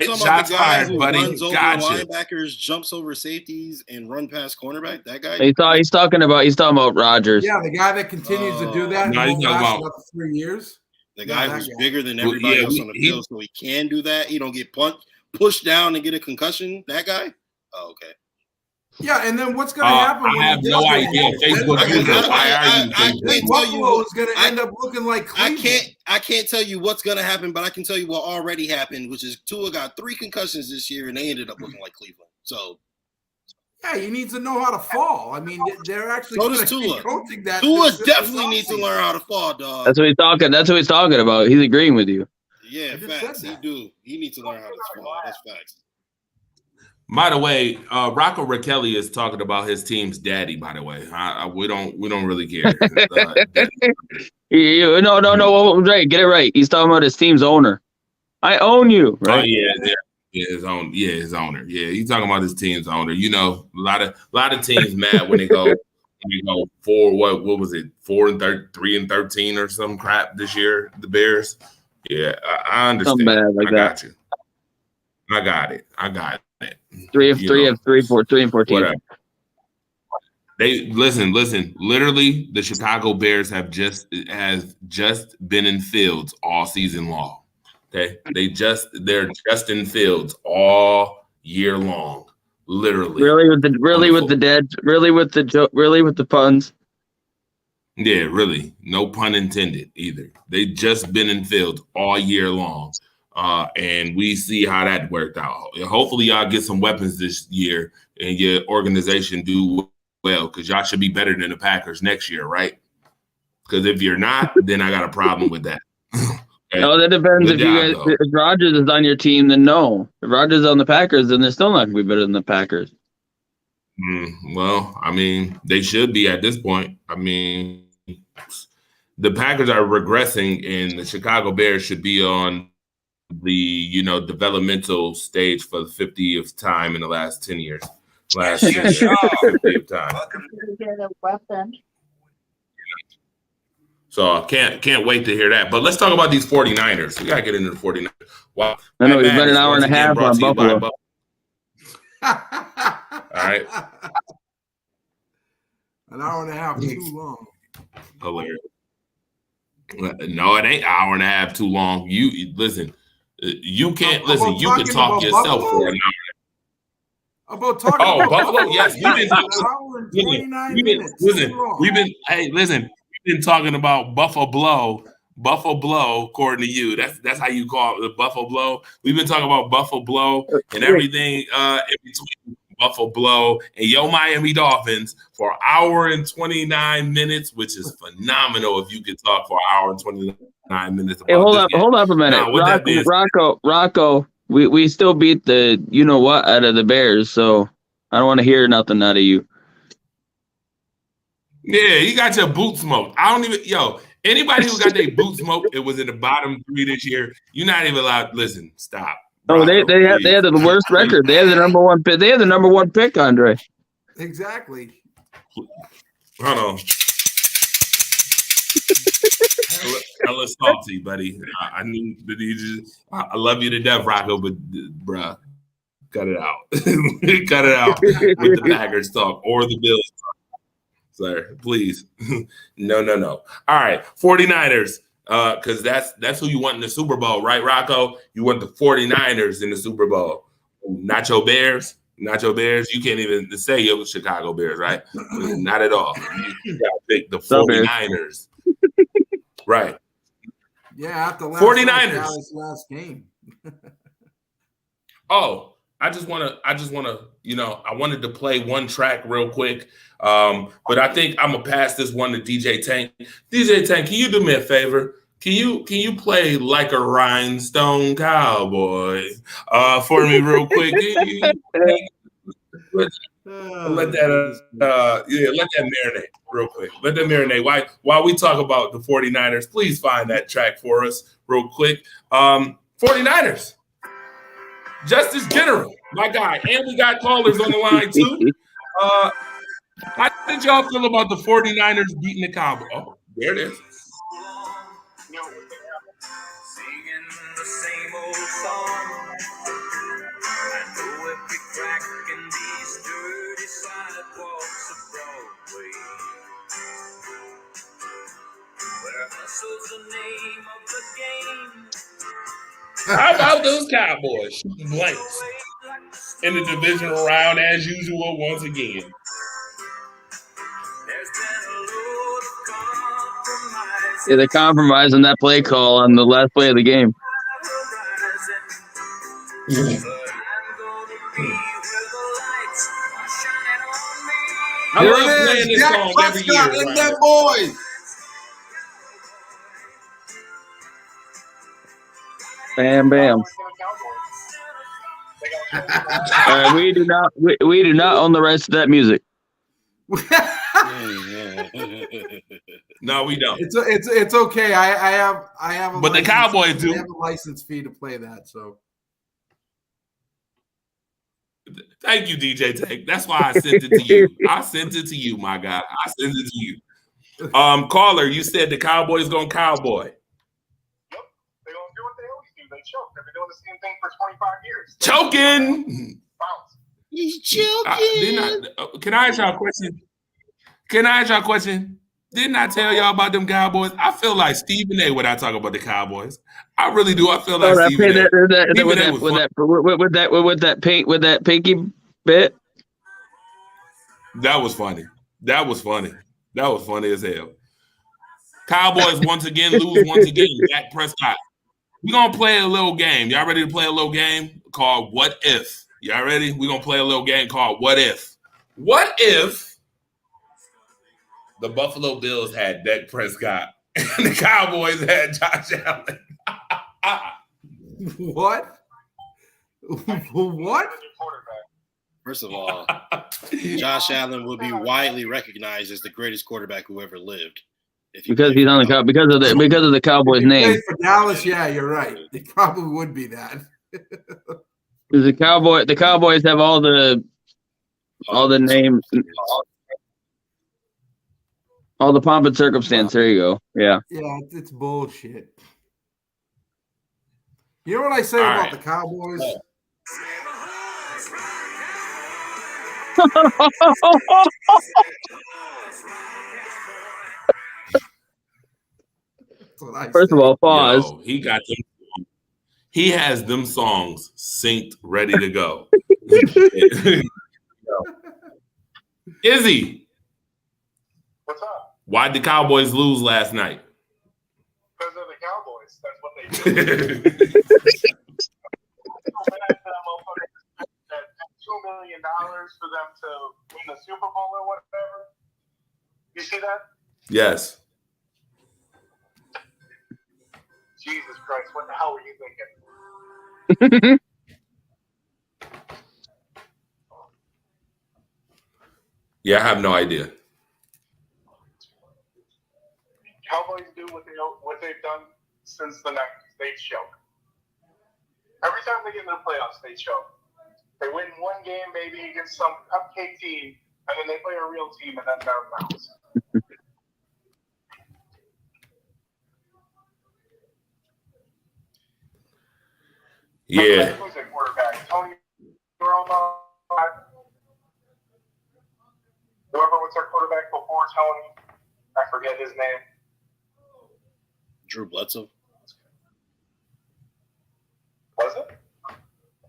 Shots fired, buddy.
Runs over
Gotcha.
linebackers, jumps over safeties, and run past cornerback. That guy.
He's talking about Rodgers.
Yeah, the guy that continues to do that.
No, he's talking about
3 years.
The guy who's bigger than everybody else on the field, so he can do that. He don't get pushed down and get a concussion. That guy. Oh, okay.
Yeah, and then what's going to happen?
I have no idea. Facebook user. Why are you?
Buffalo is going to end up looking like Cleveland.
I can't tell you what's going to happen, but I can tell you what already happened, which is Tua got 3 concussions this year, and they ended up looking like Cleveland. So.
Yeah, he needs to know how to fall. I mean, they're actually coaching that.
Tua definitely needs to learn how to fall, dog.
That's what he's talking about. He's agreeing with you.
Yeah, facts. He do. He needs to learn how to fall. That's facts.
By the way, Rocco Raquelli is talking about his team's daddy. By the way, we don't really care.
No, right. Get it right. He's talking about his team's owner. I own you, right?
Oh yeah, his owner. Yeah, he's talking about his team's owner. You know, a lot of teams mad when they go for what was it, 3-13 or some crap this year. The Bears. Yeah, I understand.
Bad like
I got you. I got it.
3 and 14.
Whatever. They listen. Literally, the Chicago Bears has just been in fields all season long. Okay, they're just in fields all year long. Literally. Really with the puns. Yeah, really. No pun intended either. They just been in fields all year long. And we see how that worked out. Hopefully, y'all get some weapons this year and your organization do well, because y'all should be better than the Packers next year, right? Because if you're not, then I got a problem with that. Okay?
No, that depends.
Good
If you
job,
guys, if Rodgers is on your team, then no. If Rodgers is on the Packers, then they're still not going to be better than the Packers.
Well, I mean, they should be at this point. I mean, the Packers are regressing, and the Chicago Bears should be on the developmental stage for the 50th time in the last 10 years. Last 10 years, 50th time.
Get a weapon.
So I can't wait to hear that. But let's talk about these 49ers. We gotta get into the 49ers. Wow.
I know, we've been an hour and a half on Buffalo.
All right.
An hour and a half too long.
Hilarious. No, it ain't an hour and a half too long. You listen. You can't listen. You can talk yourself
Buffalo?
for an hour.
About talking
Oh,
about
Buffalo. Yes, we've been.
an hour and 29 minutes.
Listen.
Too long.
We've been talking about Buffalo, according to you. That's how you call it, the Buffalo. We've been talking about Buffalo and everything in between Buffalo and your Miami Dolphins for an hour and 29 minutes, which is phenomenal if you can talk for an hour and 29 minutes.
Hey, hold up a minute. Rocco, we still beat the you-know-what out of the Bears, so I don't want to hear nothing out of you.
Yeah, you got your boot smoked. I don't even, anybody who got their boot smoked, it was in the bottom 3 this year. You're not even allowed. Listen, stop.
Oh, they had the worst record. They had the number one pick. They had the number one pick, Andre.
Exactly.
Hold on. Hella salty, buddy. I need you. I love you to death, Rocco, but bruh, cut it out. Cut it out with the Packers talk or the Bills talk. Sir, please. No. All right, 49ers. Because that's who you want in the Super Bowl, right, Rocco? You want the 49ers in the Super Bowl. Not your Bears. Not your Bears. You can't even say your Chicago Bears, right? Not at all. You got to pick the 49ers. Right.
Yeah, after
49ers.
last game.
Oh, I wanted to play one track real quick. But I think I'm gonna pass this one to DJ Tank. DJ Tank, can you do me a favor? Can you play Like a Rhinestone Cowboy for me real quick? Let that marinate real quick. Let that marinate. While we talk about the 49ers, please find that track for us real quick. 49ers. Justice General, my guy. And we got callers on the line too. How did y'all feel about the 49ers beating the Cowboys? Oh, there it is.
Singing the same old song. I know every crack in these dirty sidewalks of Broadway. Where hustle's the name of the game.
How about those Cowboys? Blanks in the divisional round as usual once again.
Yeah, they compromised on that play call on the last play of the game.
I love playing this song every year.
And them boys.
Bam, bam. We do not own the rights to that music.
No, we don't.
It's okay. I have a
but the Cowboys do.
I have a license fee to play that. So
thank you, DJ Tank. That's why I sent it to you. I sent it to you, my guy. I sent it to you. Caller, you said the Cowboys going Cowboy.
Yep, they're gonna do what they always do. They choke. They've been doing the same thing for 25 years.
Choking.
he's choking.
Can I ask y'all a question? Didn't I tell y'all about them Cowboys? I feel like Stephen A. when I talk about the Cowboys. I really do. I feel like Stephen A.
With that pinky bit.
That was funny. That was funny as hell. Cowboys once again lose once again. Dak Prescott. We're gonna play a little game. Y'all ready to play a little game called What If? Y'all ready? We're gonna play a little game called What If? What if The Buffalo Bills had Dak Prescott, and the Cowboys had Josh Allen.
What? What?
First of all, Josh Allen will be widely recognized as the greatest quarterback who ever lived.
Because he's on the because of the Cowboys'
If he
name.
played for Dallas, yeah, you're right. It probably would be that.
The Cowboys have all the name, all the pomp and circumstance. There you go. Yeah.
Yeah, it's bullshit. You know what I say
All
about
right.
the Cowboys? That's what I
First
say.
of all, pause.
Yo, he got them. He has them songs synced, ready to go. Izzy,
What's up?
why'd the Cowboys lose last night?
Because of the Cowboys. That's what they do.
Yeah,
$2 million for them to win the Super Bowl or whatever. You see that?
yes.
Jesus Christ, what the hell were you thinking?
Yeah, I have no idea.
Cowboys do what they've done since the 90s. They choke. Every time they get into the playoffs, they choke. They win one game maybe against some cupcake team, and then they play a real team, and then they're bounced.
Yeah.
Who's their quarterback? Tony Romo. Whoever was their quarterback before Tony, I forget his name.
Drew Bledsoe.
Was it?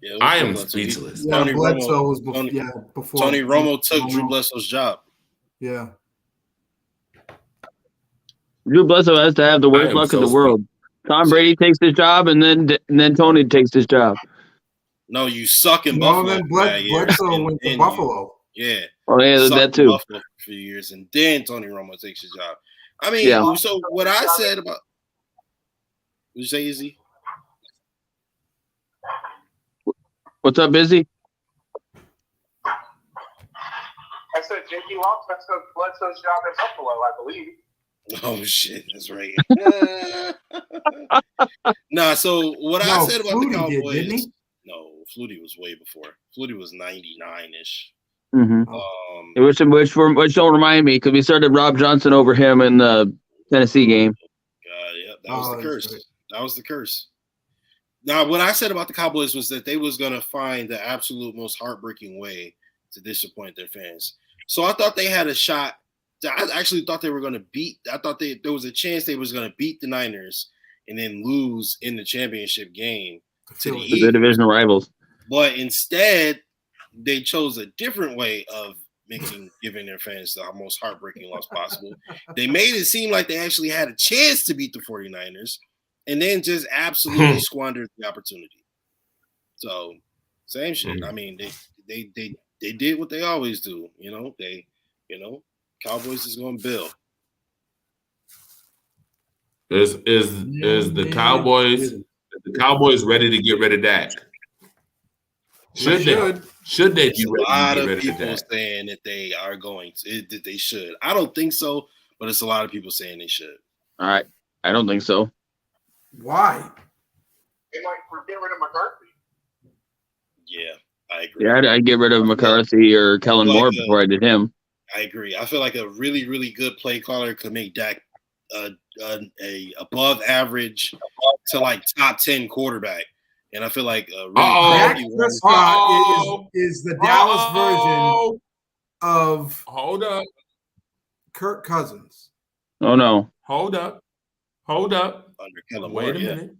Yeah, it was
I
Drew
am
Bledsoe.
speechless.
Yeah,
Tony
Bledsoe
Romo-
was before.
Tony-
Yeah, before
Tony Romo took
Romo.
Drew Bledsoe's job.
Yeah.
Drew Bledsoe has to have the
I
worst
am
luck in
so
the world. Tom Brady takes his job, and then Tony takes his job.
No, you suck in
No,
Buffalo.
then
for that year,
Bledsoe
and
went to
then
Buffalo.
Yeah.
Oh yeah,
Suck
that
in
too.
Buffalo for a few years, and then Tony Romo takes his job. I mean,
Yeah.
so what I said about – you say, Izzy?
What's up, Busy?
I said J.P. Watt took Bledsoe's job in Buffalo, I believe.
Oh, shit. That's right. Nah, so what I
No,
said about
Flutie
the Cowboys
did, didn't he?
No, Flutie was way before. Flutie was 99-ish.
Mm-hmm. Which don't remind me because we started Rob Johnson over him in the Tennessee game.
Yeah, that was the
that's
curse.
right.
That was the curse. Now, what I said about the Cowboys was that they was going to find the absolute most heartbreaking way to disappoint their fans. So I thought they had a shot. I actually thought they were going to beat. I thought there was a chance they was going to beat the Niners and then lose in the championship game to the
The
Eagles.
division rivals.
But instead, they chose a different way of giving their fans the most heartbreaking loss possible. They made it seem like they actually had a chance to beat the 49ers and then just absolutely squandered the opportunity. So, same shit. I mean, they did what they always do. Cowboys is going to build.
Is the Cowboys ready to get rid of Dak? Should they be
There's a
ready
lot
to get
of
rid of
people
Dak?
saying that they are going to, that they should. I don't think so, but it's a lot of people saying they should.
All right, I don't think so.
Why?
They might get rid of McCarthy.
Yeah, I agree.
Yeah, I'd get rid of McCarthy or Kellen
Like
Moore before I did him.
I agree. I feel like a really, really good play caller could make Dak a above average to like top 10 quarterback. And I feel like a really
Dak
crappy one.
Prescott is the Dallas version of
Hold up.
Kirk Cousins.
Oh no.
Hold up.
Under Kellen Moore,
Wait a
yeah.
minute.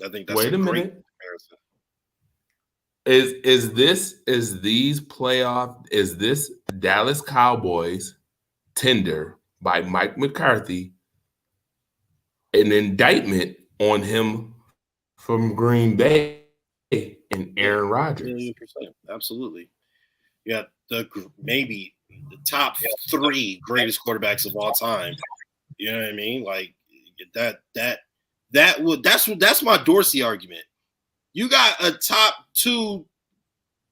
I think that's
Wait
a
a
great
minute.
comparison.
Is this Dallas Cowboys tender by Mike McCarthy an indictment on him from Green Bay and Aaron Rodgers?
1,000,000%. Absolutely. Yeah, maybe the top 3 greatest quarterbacks of all time. You know what I mean? Like that's my Dorsey argument. You got a top 2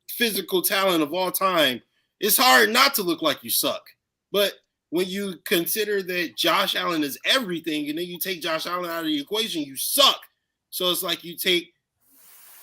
physical talent of all time. It's hard not to look like you suck. But when you consider that Josh Allen is everything, and then you take Josh Allen out of the equation, you suck. So it's like you take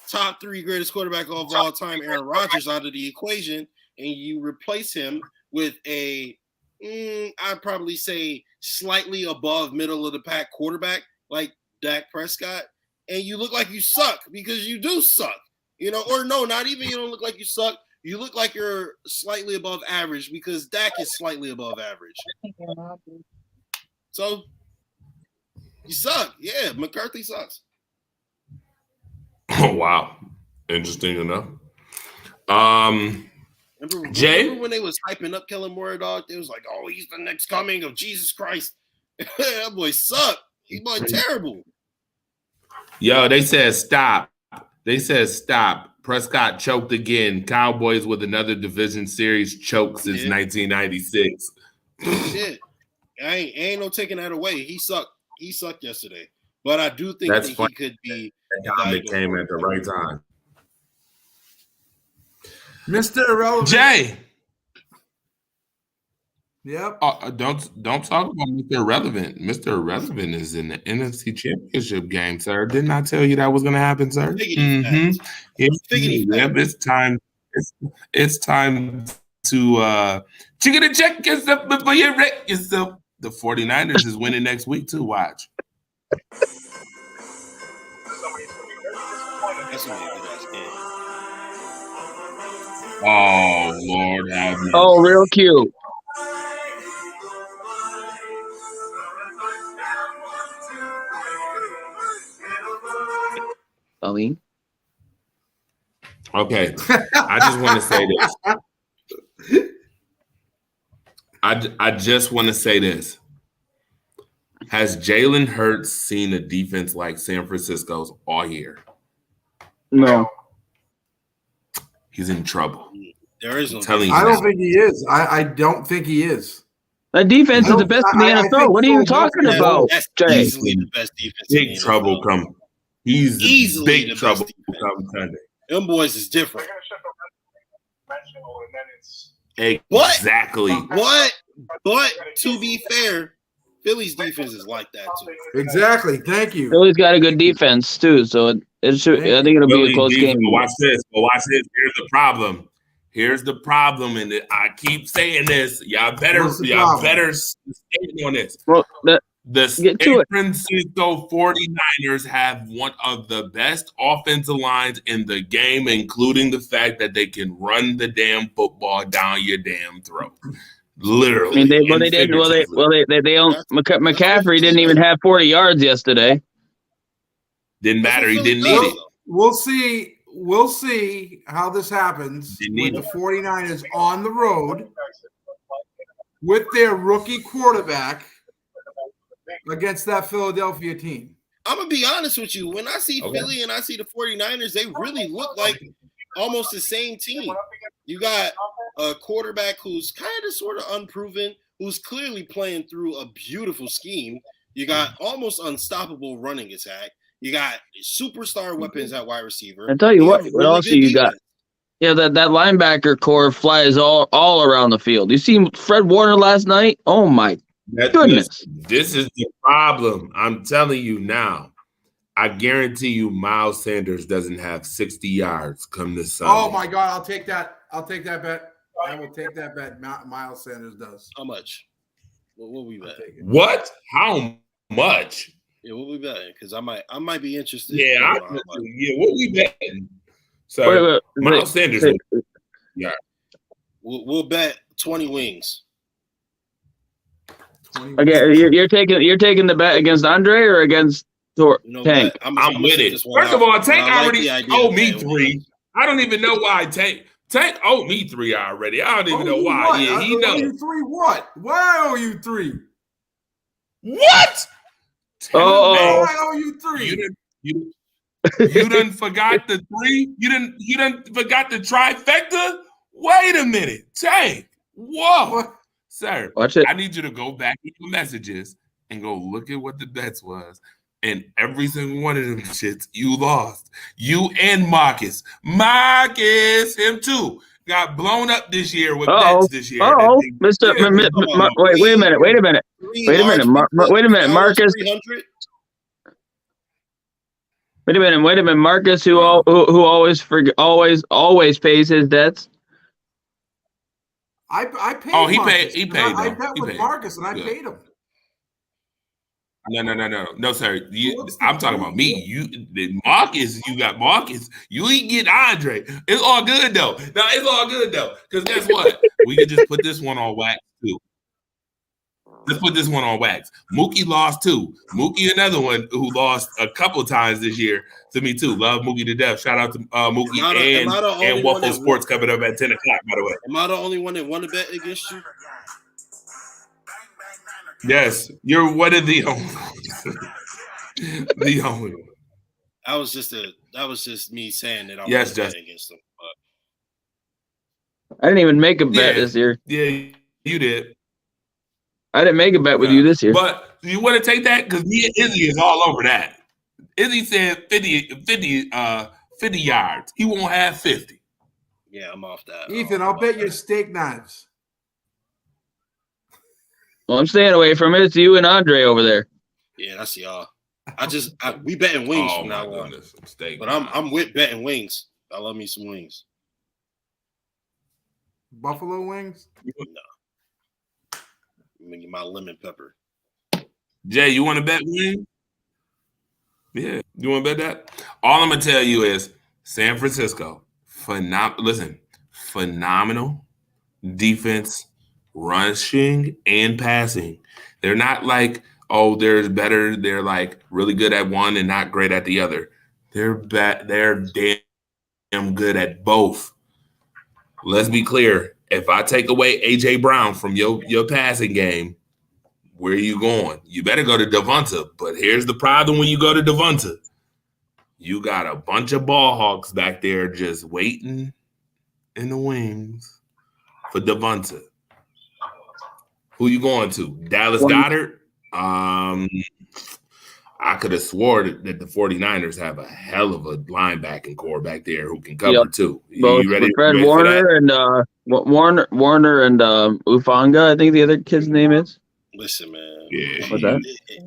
top 3 greatest quarterback of all time, Aaron Rodgers, out of the equation, and you replace him with a, I'd probably say slightly above middle of the pack quarterback like Dak Prescott, and you look like you suck because you do suck, you know, or no, not even you don't look like you suck. You look like you're slightly above average because Dak is slightly above average. So you suck. Yeah, McCarthy sucks.
Oh, wow. Interesting enough.
Remember when they was hyping up Kellen Moore, dog? They was like, oh, he's the next coming of Jesus Christ. That boy suck. He boy terrible.
Yo, they said stop. Prescott choked again. Cowboys with another division series choke since 1996.
Shit. Ain't no taking that away. He sucked. He sucked yesterday. But I do think
That's
that
funny.
he could be.
That came at the right time.
Mr. Irrelevant.
Jay.
Yep.
Don't talk about Mr. Irrelevant. Mr. Irrelevant is in the NFC Championship game, sir. Didn't I tell you that was going to happen, sir? Mm-hmm. It's time. It's time to check yourself before you wreck yourself. The 49ers is winning next week too. Watch. Oh Lord, have mercy.
Oh, real cute. Aline?
Okay, I just want to say this. I just want to say this. Has Jalen Hurts seen a defense like San Francisco's all year?
No.
He's in trouble.
There is no.
I don't think he is. I don't think he is.
That defense is the best in the NFL. What are you talking about, Jay?
Easily the best defense.
Big trouble come. He's
easily
big trouble come Sunday.
Them boys is different.
Exactly.
What? But to be fair, Philly's defense is like that too.
Exactly. Thank you.
Philly's got a good defense too, so it should. I think it'll be a close game.
Watch this. Here's the problem. And I keep saying this. Y'all better stand on this.
Well,
the San Francisco 49ers have one of the best offensive lines in the game, including the fact that they can run the damn football down your damn throat. Literally.
I mean, McCaffrey didn't even have 40 yards yesterday.
Didn't matter. He didn't need it.
We'll see. We'll see how this happens with the 49ers on the road with their rookie quarterback against that Philadelphia team.
I'm going to be honest with you. When I see Philly and I see the 49ers, they really look like almost the same team. You got a quarterback who's kind of sort of unproven, who's clearly playing through a beautiful scheme. You got almost unstoppable running attack. You got superstar weapons at wide receiver.
I tell you what else you got? Yeah, that linebacker core flies all around the field. You see Fred Warner last night? Oh my goodness!
This is the problem. I'm telling you now. I guarantee you, Miles Sanders doesn't have 60 yards come this Sunday.
Oh my God! I'll take that. I'll take that bet. I will take that bet. Miles Sanders does.
How much? What will we bet?
What? How much?
Yeah, what we betting? Because I might be interested.
Yeah, what we betting? So Miles Sanders. Yeah,
we'll bet 20 wings.
Okay, you're taking the bet against Andre or against Tank?
I'm with it. First of all, Tank already owed me 3. I don't even know why Tank owed me 3 already. I don't even know why.
What?
Yeah, he knows.
You 3 what? Why owe you 3?
What?
Why owe you 3?
You done forgot the 3? You done forgot the trifecta? Wait a minute, Tank. Whoa,
What?
sir.
Watch it.
I need you to go back in your messages and go look at what the bets was. And every single one of them shits, you lost. You and Marcus. Marcus, him too, got blown up this year with bets this year.
Oh, Mr. Wait a minute. Wait a minute. Wait a minute, Marcus.
300?
Wait a minute, Marcus, who always pays his debts.
I paid.
Oh, he
Marcus.
paid. He paid.
I
though.
bet
He
with
paid.
Marcus, and I
Good.
paid him.
No, sir. I'm talking about me. Marcus, you got Marcus. You ain't get Andre. It's all good though. No, it's all good though. Because guess what? We could just put this one on wax too. Let's put this one on wax. Mookie lost too. Mookie, another one who lost a couple times this year to me too. Love Mookie to death. Shout out to Mookie and Waffle Sports coming up at 10 o'clock, by the way.
Am I the only one that won a bet against you?
Yes, you're one of the only the only one.
That was just me saying that I
Yes,
was
Justin.
betting against them.
I didn't even make a bet
Yeah.
this year.
Yeah, you did.
I didn't make a bet with you this year.
But you want to take that? Because me and Izzy is all over that. Izzy said 50 yards. He won't have 50.
Yeah, I'm off that.
Ethan, I'll bet your steak knives.
Well, I'm staying away from it. It's you and Andre over there.
Yeah, that's y'all. We betting wings
Oh
from
my
now on.
goodness, mistake.
But I'm with betting wings. I love me some wings.
Buffalo wings.
I'm gonna get my lemon pepper.
Jay, you want to bet wing? Yeah, you want to bet that? All I'm gonna tell you is San Francisco, phenomenal defense, rushing and passing. They're not like, oh, they're better. They're like really good at one and not great at the other. They're damn good at both. Let's be clear. If I take away AJ Brown from your passing game, where are you going? You better go to Devonta. But here's the problem when you go to Devonta. You got a bunch of ball hawks back there just waiting in the wings for Devonta. Who you going to? Dallas Goedert? I could have swore that the 49ers have a hell of a linebacking core back there who can cover too.
Both
You ready?
Fred
you ready for that?
Warner and Ufanga, I think the other kid's name is.
Listen, man.
Yeah.
What's that?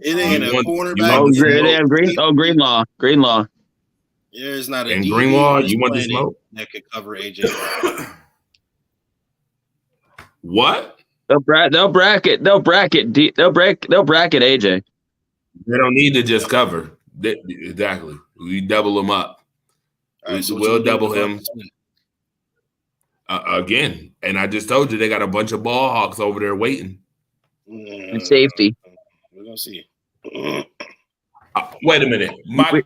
It ain't a cornerback.
Greenlaw.
There's not a
And
DB
Greenlaw,
on this
you want the
planet
smoke?
that could cover AJ Brown.
What?
They'll bracket AJ.
They don't need to just cover. Exactly. We double them up.
All right, so what
We'll
you gonna do
double
with
him
Devonta Smith?
again. And I just told you they got a bunch of ball hawks over there waiting.
And safety.
We're gonna see.
Wait a minute. My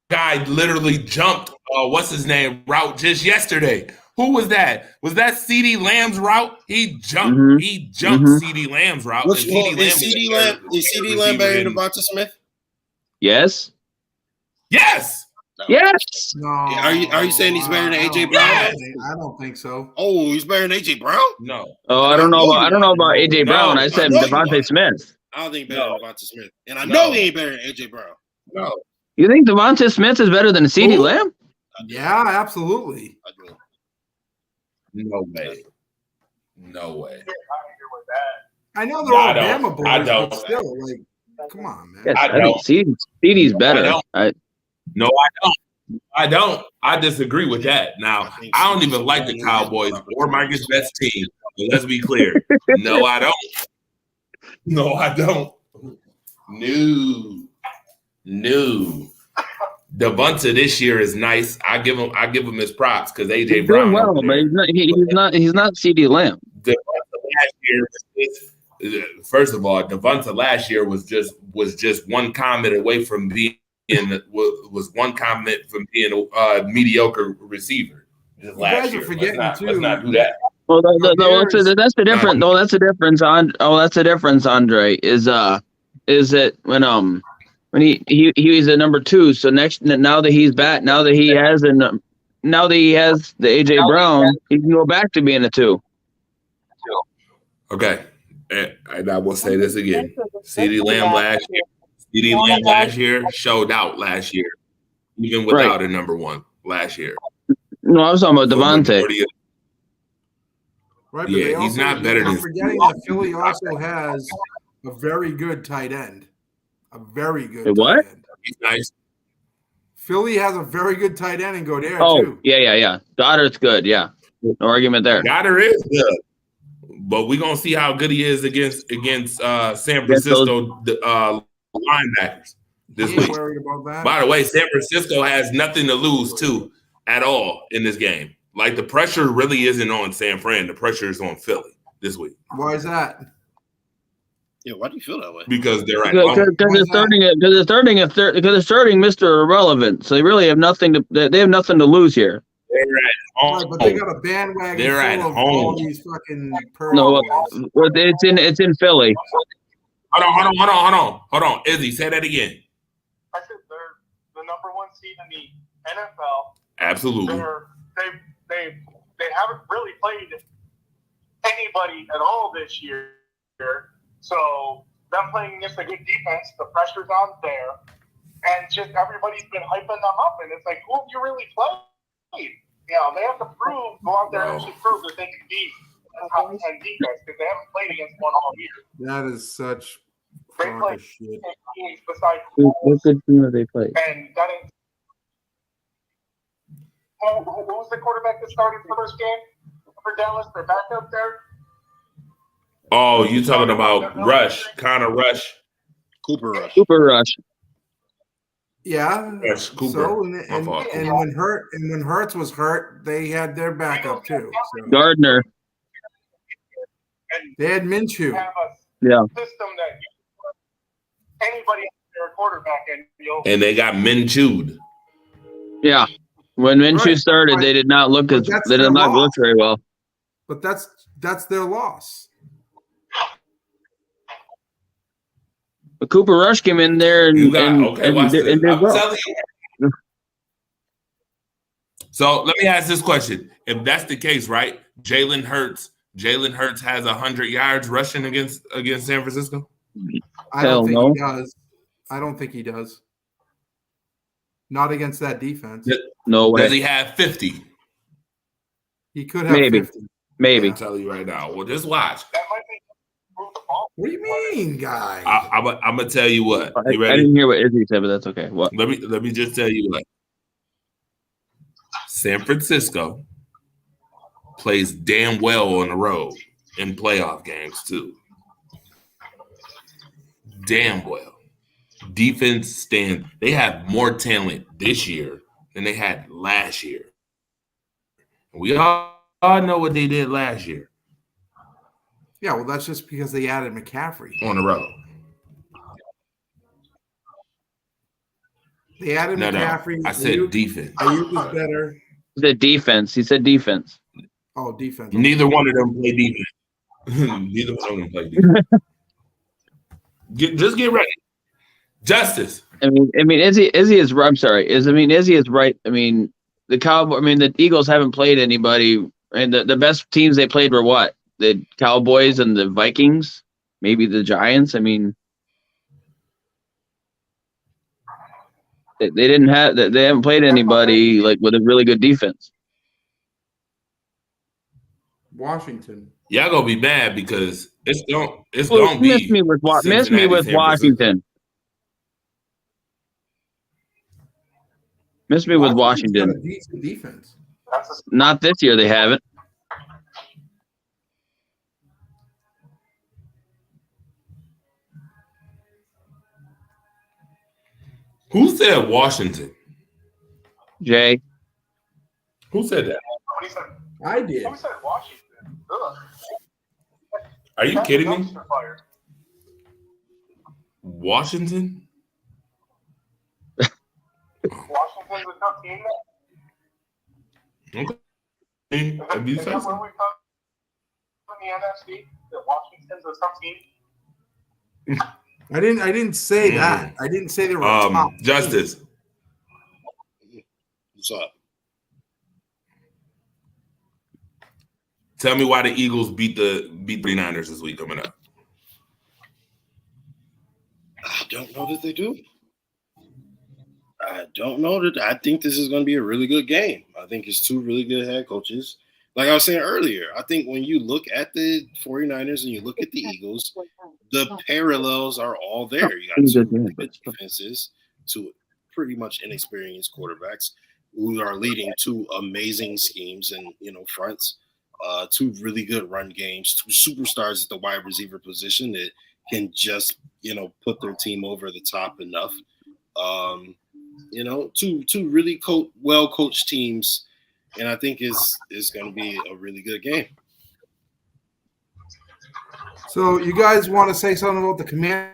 guy literally jumped, what's his name, route just yesterday. Who was that? Was that CeeDee Lamb's route? He jumped.
Mhm.
He jumped
Mhm.
CeeDee Lamb's route.
Is
and CeeDee Lamb
CeeDee Lamb better than Devonta Smith?
Yes.
Yes.
Yes.
No.
Are you saying he's better than AJ Brown?
Yes.
I don't think so.
Oh, he's better than AJ Brown?
No.
Oh, I don't know about AJ Brown. I said
I know you
Devontae
are.
Smith.
I don't think better than Devonta Smith. And I
No.
know he ain't better than AJ Brown.
No.
You think Devontae Smith is better than CeeDee
Who?
Lamb?
Yeah, absolutely.
I do.
No way. No way.
I know
No,
they're all
I don't.
Bama boys,
I don't.
but still, like, come on, man.
Yes,
I
I think
don't.
CeeDee's better.
I don't.
I,
No, I don't. I don't. I disagree with that. Now, I don't even like the Cowboys or Marcus' best team. But let's be clear. No, I don't. No, I don't. No. Devonta this year is nice. I give him his props because AJ
he's
Brown.
doing well,
over
but
there.
he's not CeeDee Lamb.
Devonta last year. First of all, Devonta last year was just one comment away from being a mediocre receiver. Just
You
last
guys are
year.
forgetting,
let's
too.
not do that.
Well, that's the difference. No, that's the difference. That's the difference. Andre is that when he was at number 2. So now that he's back, now that he has the AJ Brown, he can go back to being a 2.
Okay. And I will say this again. CeeDee Lamb last year showed out last year, even without a number one last year.
No, I was talking about Devontae.
Right, but
Yeah, he's not better than
forgetting that Philly also has a very good tight end. A very good
What?
tight end.
He's nice.
Philly has a very good tight end in Godere,
Oh,
too.
yeah. Goddard's good. Yeah. No argument there.
Goddard is good. But we're going to see how good he is against San Francisco linebackers this week.
Worried about that.
By the way, San Francisco has nothing to lose, too, at all in this game. Like, the pressure really isn't on San Fran. The pressure is on Philly this week.
Why is that?
Yeah, why do you feel that way?
Because they're at home.
Because they're starting Mr. Irrelevant. So they really have nothing to lose here.
They're at home.
Right, but they got a bandwagon
They're at
full of
home.
all these fucking Pearl
No,
boys.
it's in Philly.
Hold on. Izzy, say that again.
I said they're the number one seed in the NFL.
Absolutely.
They haven't really played anybody at all this year. So them playing against a good defense, the pressure's on there, and just everybody's been hyping them up. And it's like, who have you really played? You know, they have to go out there and actually prove that they can beat the top 10 defense because they haven't played against one all year.
That is such
They
crock
play
of shit.
teams besides
What good team have they played?
and that is who was the quarterback that started for this game for Dallas? Their backup there.
Oh, you talking about Rush, Connor Rush.
Cooper Rush.
Cooper Rush.
Yeah.
Yes, Cooper.
So
My fault.
and when Hurts was hurt, they had their backup too. So.
Gardner.
And
They had Minshew.
have a
Yeah.
system that anybody their quarterback and
And they got Minchewed.
Yeah. When Minshew
Right.
started, they did not look
But that's
they
their
did not
loss.
look very well.
But that's their loss.
But Cooper Rush came in there and
watch this.
did
I'm
well.
telling you. So let me ask this question: if that's the case, right? Jalen Hurts has 100 yards rushing against San Francisco.
I don't think
no.
he does. I don't think he does. Not against that defense.
No way.
Does he have 50?
He could have
Maybe.
50.
Maybe.
I'm telling you right now. Well, just watch.
that might be move the ball.
What do you mean, guy?
I'm gonna tell you what.
I
You ready?
didn't hear what Izzy said, but that's okay. What?
Let me just tell you what. San Francisco plays damn well on the road in playoff games too. Damn well. Defense stand. They have more talent this year than they had last year. We all know what they did last year
Yeah, well, that's just because they added McCaffrey.
on the road.
They added
No.
McCaffrey.
I said defense.
Ayuk was better.
The defense. He said defense.
Oh, defense.
Neither one of them play defense. Neither one of them play defense. Just get ready. Justice.
I mean, Izzy is. I'm sorry. Izzy is right. I mean, the Eagles haven't played anybody, and the best teams they played were what? The Cowboys and the Vikings, maybe the Giants. I mean, they didn't have. They haven't played anybody like with a really good defense.
Washington.
Y'all gonna be mad because it's gonna be.
Miss me with
Cincinnati,
Washington. Miss me with
Washington's got
Washington.
a decent defense.
Not this year. They haven't.
Who said Washington?
Jay.
Who said that?
Somebody said,
I did.
who said Washington? Ugh.
Are you kidding me?
Dumpster fire.
Washington?
Washington's a tough team.
Okay.
Is
If you
that
say
when
so.
we come in the NFC? That Washington's a tough team.
I didn't say that. I didn't say they were a top.
Justice.
What's up?
Tell me why the Eagles beat the 49ers this week coming up.
I don't know that they do. I don't know that. I think this is going to be a really good game. I think it's two really good head coaches. Like I was saying earlier, I think when you look at the 49ers and you look at the Eagles, the parallels are all there. You got two really good defenses, two pretty much inexperienced quarterbacks who are leading two amazing schemes and, fronts, two really good run games, two superstars at the wide receiver position that can just, put their team over the top enough. Two really well-coached teams, and I think it's going to be a really good game.
So you guys want to say something about the Commanders?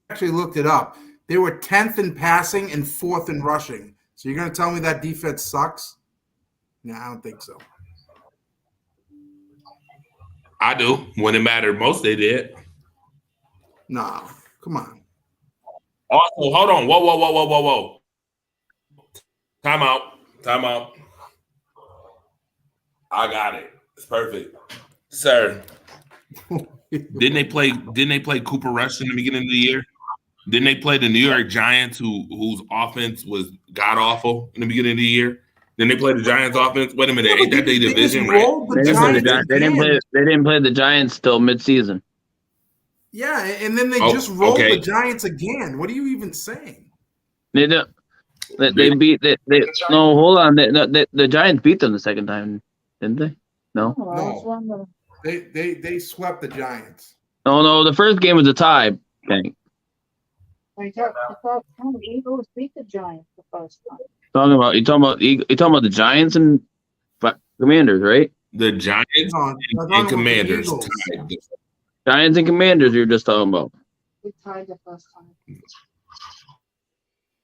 I actually looked it up. They were 10th in passing and 4th in rushing. So you're going to tell me that defense sucks? No, I don't think so.
I do. When it mattered most, they did.
No, come on.
Also, hold on. Whoa. Time out. I got it. It's perfect. Sir. Didn't they play Cooper Rush in the beginning of the year? Didn't they play the New York Giants whose offense was god awful in the beginning of the year? Didn't they play the Giants offense? Wait a minute, ain't that their division, right?
They didn't play the Giants till midseason.
Yeah, and then they just rolled the Giants again. What are you even saying?
They don't. They beat. No, hold on. The Giants beat them the second time, didn't they? No.
No. They swept the Giants.
No. The first game was a tie. Okay.
I thought the Eagles beat the Giants the first time.
You talking about the Giants and Commanders, right?
The Giants and Commanders.
Giants and Commanders you're just talking about.
We tied the first time.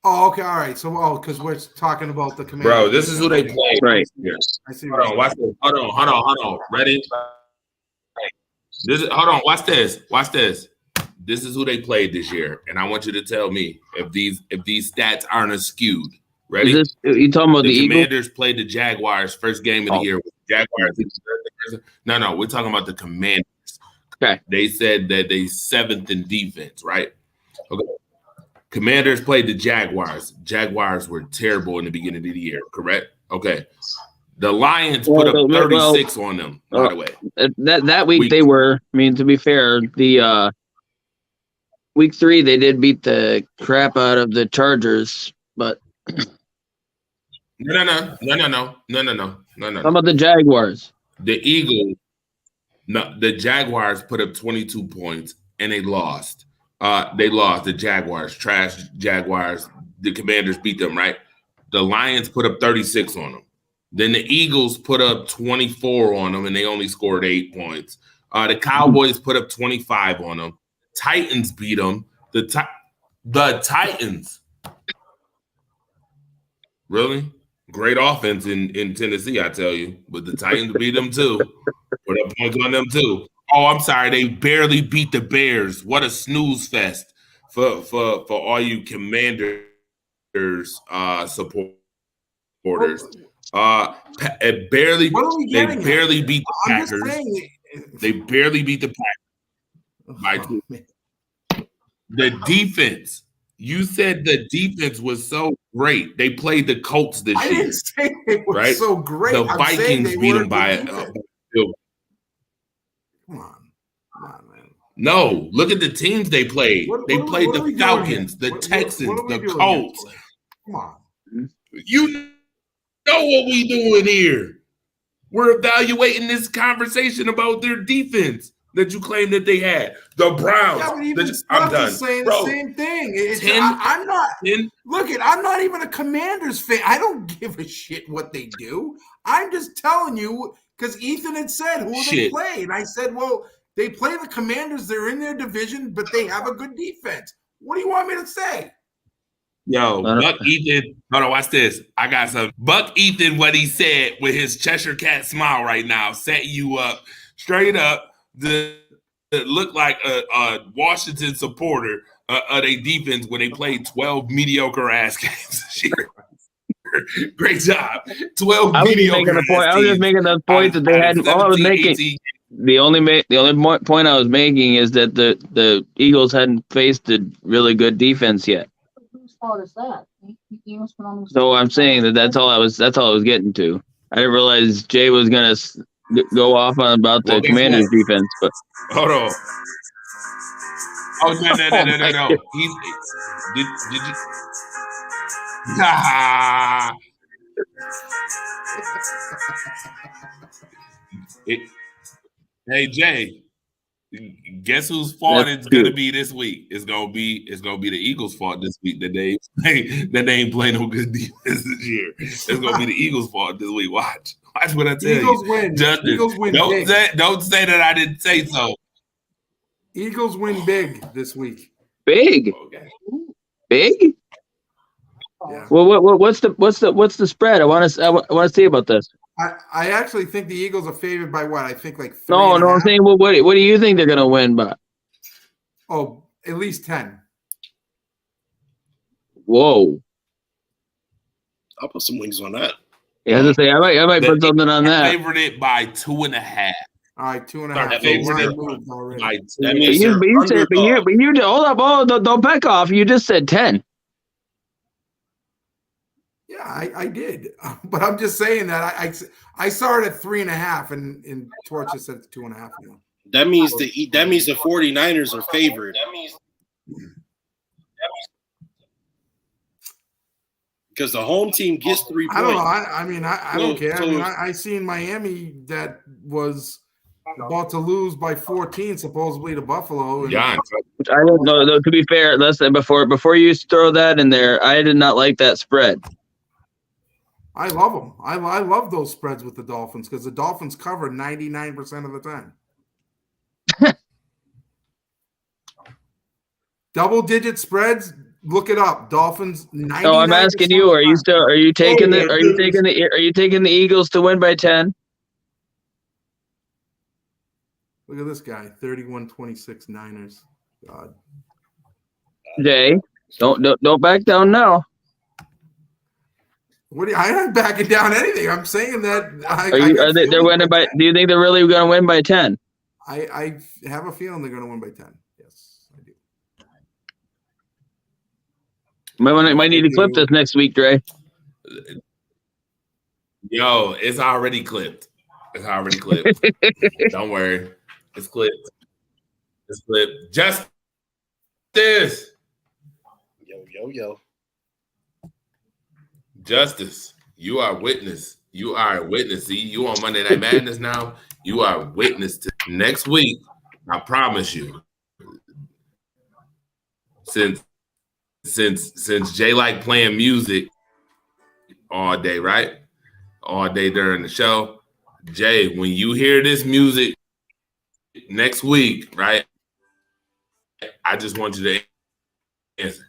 Oh, okay, all right. So, because we're talking about the Commanders.
Bro, this is who they played.
Right.
I see.
Hold on, watch this. Hold on. Ready? Watch this. This is who they played this year, and I want you to tell me if these stats aren't skewed. Ready?
You talking about the
Commanders
Eagles?
played the Jaguars first game of the year. Jaguars. No, we're talking about the Commanders.
Okay.
They said that they 7th in defense, right? Okay. Commanders played the Jaguars. Jaguars were terrible in the beginning of the year, correct? Okay. The Lions put up 36 on them, by the way.
That week they were. I mean, to be fair, the week 3 they did beat the crap out of the Chargers, but
No.
How about the Jaguars?
The Eagles. No, the Jaguars put up 22 points and they lost. They lost. The Jaguars, trash Jaguars. The Commanders beat them, right? The Lions put up 36 on them. Then the Eagles put up 24 on them and they only scored 8 points. The Cowboys put up 25 on them. Titans beat them. The Titans. Really? Great offense in Tennessee, I tell you. But the Titans beat them too. Put up points on them too. Oh, I'm sorry. They barely beat the Bears. What a snooze fest for all you Commanders supporters. They barely beat the Packers. They barely beat the Packers by 2. The defense. You said the defense was so great. They played the Colts this year.
I didn't say they were so great.
The Vikings beat them by a
Come on, man.
No, look at the teams they played. They played the Falcons, the Texans, the Colts.
Come on.
You know what we doing here. We're evaluating this conversation about their defense that you claim that they had. The Browns.
Yeah,
I'm done.
Saying
Bro,
the same thing.
10,
I'm not.
10.
Look, I'm not even a Commanders fan. I don't give a shit what they do. I'm just telling you because Ethan had said who they play, and I said, well, they play the Commanders. They're in their division, but they have a good defense. What do you want me to say?
Yo, Buck Ethan. Hold on, watch this. I got some. Buck Ethan, what he said with his Cheshire Cat smile right now, set you up straight up. Look like a Washington supporter of their defense when they played 12 mediocre ass games this year. Great job. 12
I was just
mediocre
making the point. I was just
teams
making the point that they
out of
hadn't. All I was
17,
making
18.
the only point I was making is that the Eagles hadn't faced a really good defense yet.
Whose fault is that? Eagles went on the-
So I'm saying that's all I was getting to. I didn't realize Jay was gonna go off on about the
Well, guess
Commanders
what?
defense, but
Hold on. Oh, no. Did you? Ah. Hey, Jay. Guess whose fault
That's
it's gonna
cute.
be this week? It's gonna be the Eagles' fault this week that they ain't playing no good defense this year. It's gonna be the Eagles' fault this week. Watch what I tell
Eagles
you.
win.
Justin,
Eagles win big.
don't say that I didn't say so.
Eagles win big this week.
big,
Okay.
big.
Yeah.
Well, what's the spread? I want to see about this.
I actually think the Eagles are favored by what? I think like 3
No,
and a
I'm
half.
saying, well, what do you think they're gonna win by?
Oh, at least 10.
Whoa.
I'll put some wings on that.
Yeah, I was gonna say I might put something on that.
Favored it by 2.5.
All right, 2.5.
That
So
means
line
they're-
moved already.
By
That
But
means
you,
they're
but you said,
underdog.
but you hold up, don't back off. You just said 10.
Yeah, I did, but I'm just saying that I saw it at 3.5, and Torch just said it's 2.5. You know?
That means the 49ers are favored. Because the home team gets 3 points.
I don't know. I mean, I don't care. I mean,
So-
I seen Miami that was about to lose by 14, supposedly to Buffalo. And
John,
I don't know. Though, to be fair, listen, before you throw that in there, I did not like that spread.
I love them. I love those spreads with the Dolphins because the Dolphins cover 99% of the time. Double-digit spreads. Look it up. Dolphins. 99%
So I'm asking you: Are you taking the Eagles to win by 10?
Look at this guy. 31-26 Niners. God.
Jay, don't back down now.
I'm not backing down anything. I'm saying that.
They're winning by? Do you think they're really going to win by 10?
I have a feeling they're going to win by 10. Yes, I do.
Might need to clip this next week, Dre.
yo, it's already clipped. Don't worry. It's clipped. Justice.
Yo.
Justice, you are witness. You are a witness. See, you on Monday Night Madness now. You are a witness to next week. I promise you. Since Jay like playing music all day, right? All day during the show. Jay, when you hear this music next week, right? I just want you to answer.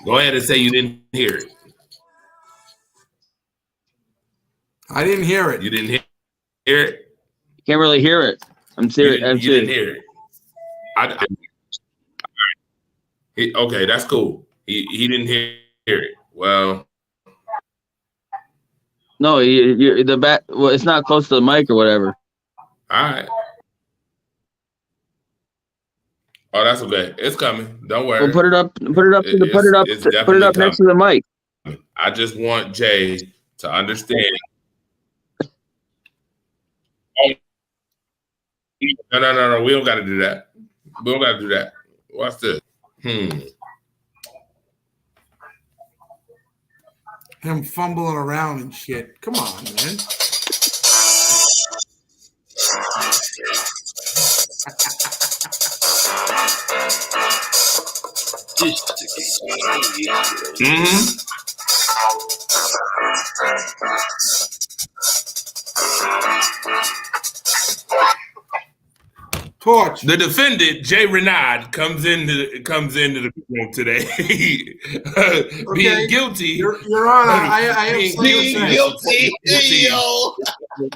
Go ahead and say you didn't hear it.
I didn't hear it.
You didn't hear it?
Can't really hear it. I'm serious.
You didn't hear it. Okay, that's cool. He didn't hear it. Well,
No, it's not close to the mic or whatever.
all right. Oh, that's okay. It's coming. Don't worry.
Well, put it up next to the mic.
I just want Jay to understand. No. We don't got to do that. Watch this.
Him fumbling around and shit. Come on, man. Torch.
The defendant, Jay Renaud, comes into the room today, being guilty.
Your Honor, I have something to say.
Guilty. Yo.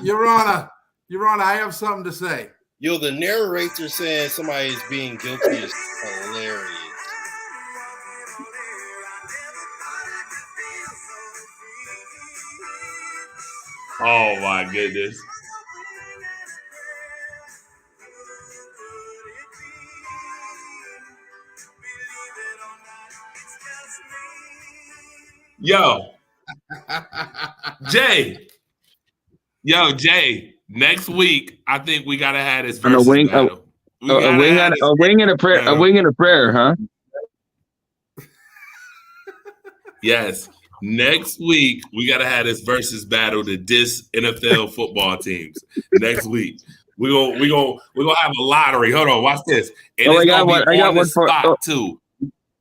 Your Honor, I have something to say.
Yo, the narrator saying somebody is being guilty is hilarious.
Oh my goodness. Yo, Jay. Jay. Next week, I think we gotta have this
And
versus battle.
a wing and a prayer, a wing and a prayer, huh?
Yes. Next week, we gotta have this versus battle to diss NFL football teams. Next week. We're gonna have a lottery. Hold on, watch this. And
Oh,
it's
I got
gonna
one.
be
I got
on the
one for.
spot too.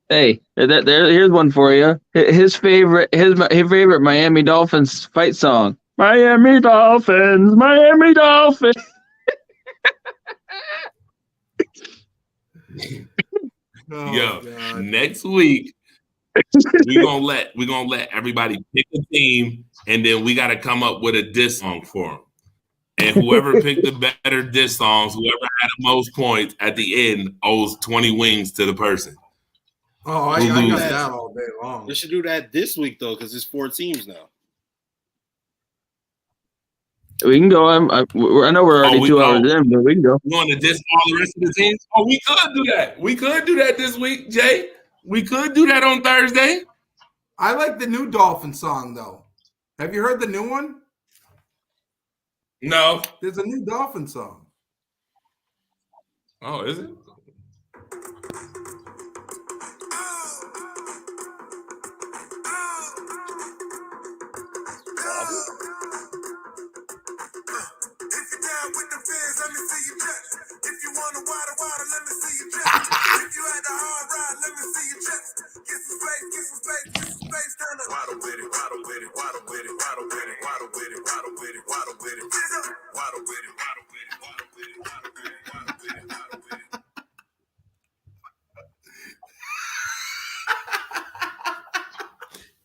Hey, here's one for you. His favorite Miami Dolphins fight song. Miami Dolphins, Miami Dolphins.
Yo,
God.
next week we're gonna let everybody pick a team, and then we gotta come up with a diss song for them. And whoever picked the better diss songs, whoever had the most points at the end owes 20 wings to the person.
Oh, I got that all day long.
They should do that this week though, because it's 4 teams now.
We can go. I know we're already 2 hours in, but we can go.
You want to diss all the rest of the teams? Oh, we could do that. We could do that this week, Jay. We could do that on Thursday.
I like the new Dolphin song though. Have you heard the new one?
No.
There's a new Dolphin song.
Oh, is it?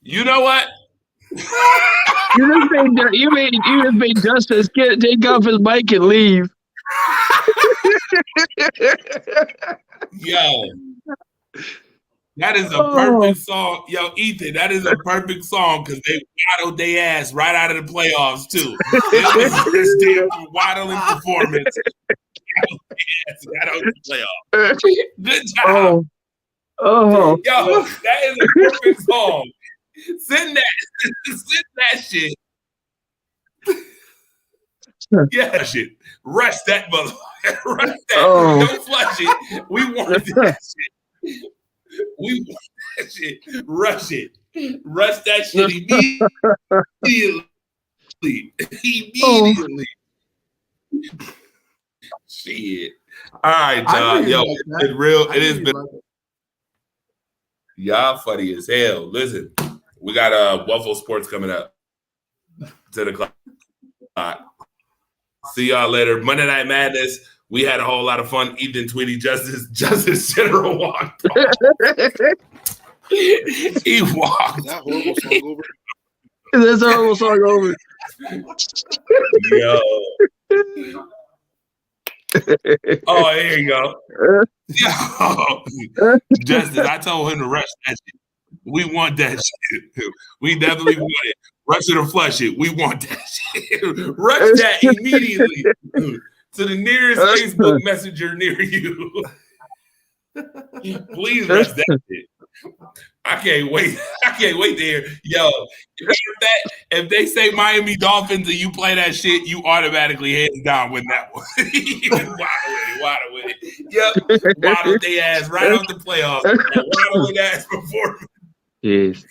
You know what?
You just made Justice take off his mic and leave.
Yo, that is a perfect song. Yo, Ethan, that is a perfect song because they waddled their ass right out of the playoffs too. It was this damn waddling performance. Got out of the playoffs. Good job.
Oh.
Yo, that is a perfect song. Send that shit. Yeah, shit. Rush that motherfucker. Rush that.
Oh.
Don't flush it. We want that shit. We want that shit. Rush it. Rush that shit immediately. Immediately. Shit. All right, y'all. Yo, it's real. It has been. Y'all funny as hell. Listen, we got Waffle Sports coming up. 10 o'clock. See y'all later. Monday Night Madness. We had a whole lot of fun. Ethan Tweety, Justice General walked off. He walked.
Is that horrible song over?
That's a horrible song over.
Yo. Oh, here you go. Yo. Justice, I told him to rush that shit. We want that shit. We definitely want it. Rush it or flush it. We want that shit. Rush that immediately to the nearest Facebook messenger near you. Please rush that shit. I can't wait. I can't wait to hear. Yo, if they say Miami Dolphins and you play that shit, you automatically hands down win that one. Waddle with it. Yep. Waddle their ass right off the playoffs. Waddle with ass performance.
Jeez.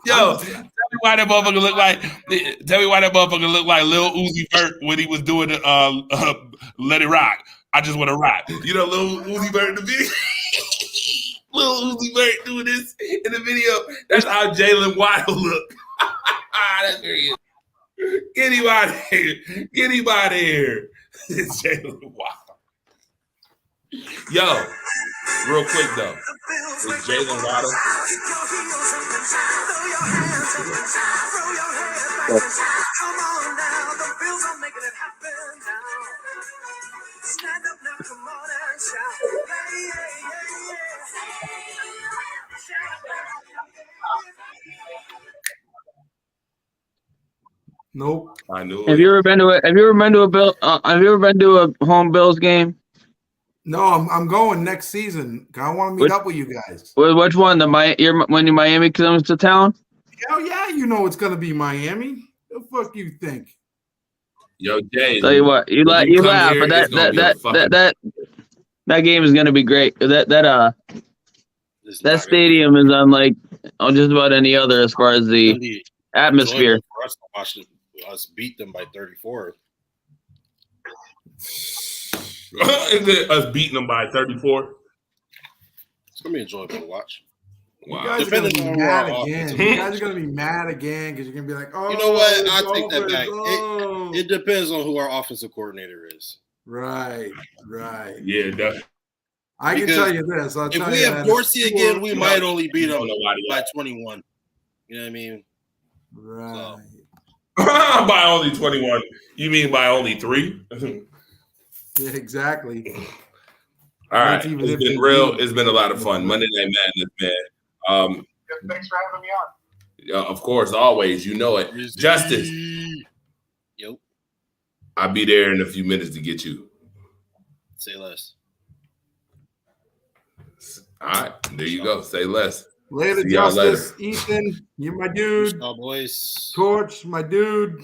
Yo, tell me why that motherfucker look like. Tell me why that motherfucker look like Lil Uzi Vert when he was doing Let It Rock. I just want to rock. You know, Lil Uzi Vert in the video. Lil Uzi Vert doing this in the video. That's how Jalen Waddle look. That's very good. Get him out of here. Get him out of here. It's Jalen Waddle. Yo, real quick though. Is Jalen Waddle?
Nope.
I knew
Have
it.
you ever been to a Have you ever been to a home Bills game?
No, I'm going next season. I want to meet
Which-
up with you guys.
Which one? When Miami comes to town?
Hell yeah, you know it's gonna be Miami. The fuck you think?
Yo, Jay.
Tell you what, you
when
you
come
laugh,
here,
but
it's gonna be a fucking-
that game is gonna be great. That
It's not gonna
stadium is unlike just about any other as far as
be-
the
be
atmosphere.
enjoyable for us to watch us beat them by 34.
Is it us beating them by 34?
It's gonna be enjoyable to watch.
Wow.
You guys are gonna be
Depending on
mad
our
again.
offense.
You guys are gonna be mad again because you're gonna be like, oh,
You know what?
the
I take that
Dolphins,
back.
oh.
It depends on who our offensive coordinator is.
Right.
Yeah, definitely.
I can
Because
tell you this. I'll
If
tell
we
you
have
that
Dorsey
it's
again, we
You
might
know-
only beat
you
them
don't know why they
by
got-
21. You know what I mean?
Right.
By only 21. You mean by only 3?
Yeah, exactly.
All right.
That's even if
It's been
they
real.
do.
It's been a lot of fun. Monday Night Madness, man.
Yeah, thanks for having me on.
Of course, always. You know it. Justice.
Yep.
I'll be there in a few minutes to get you.
Say less.
All right. There you go. Say less.
Later,
See y'all
Justice. Ethan, you're my dude.
Cowboys.
Torch, my dude.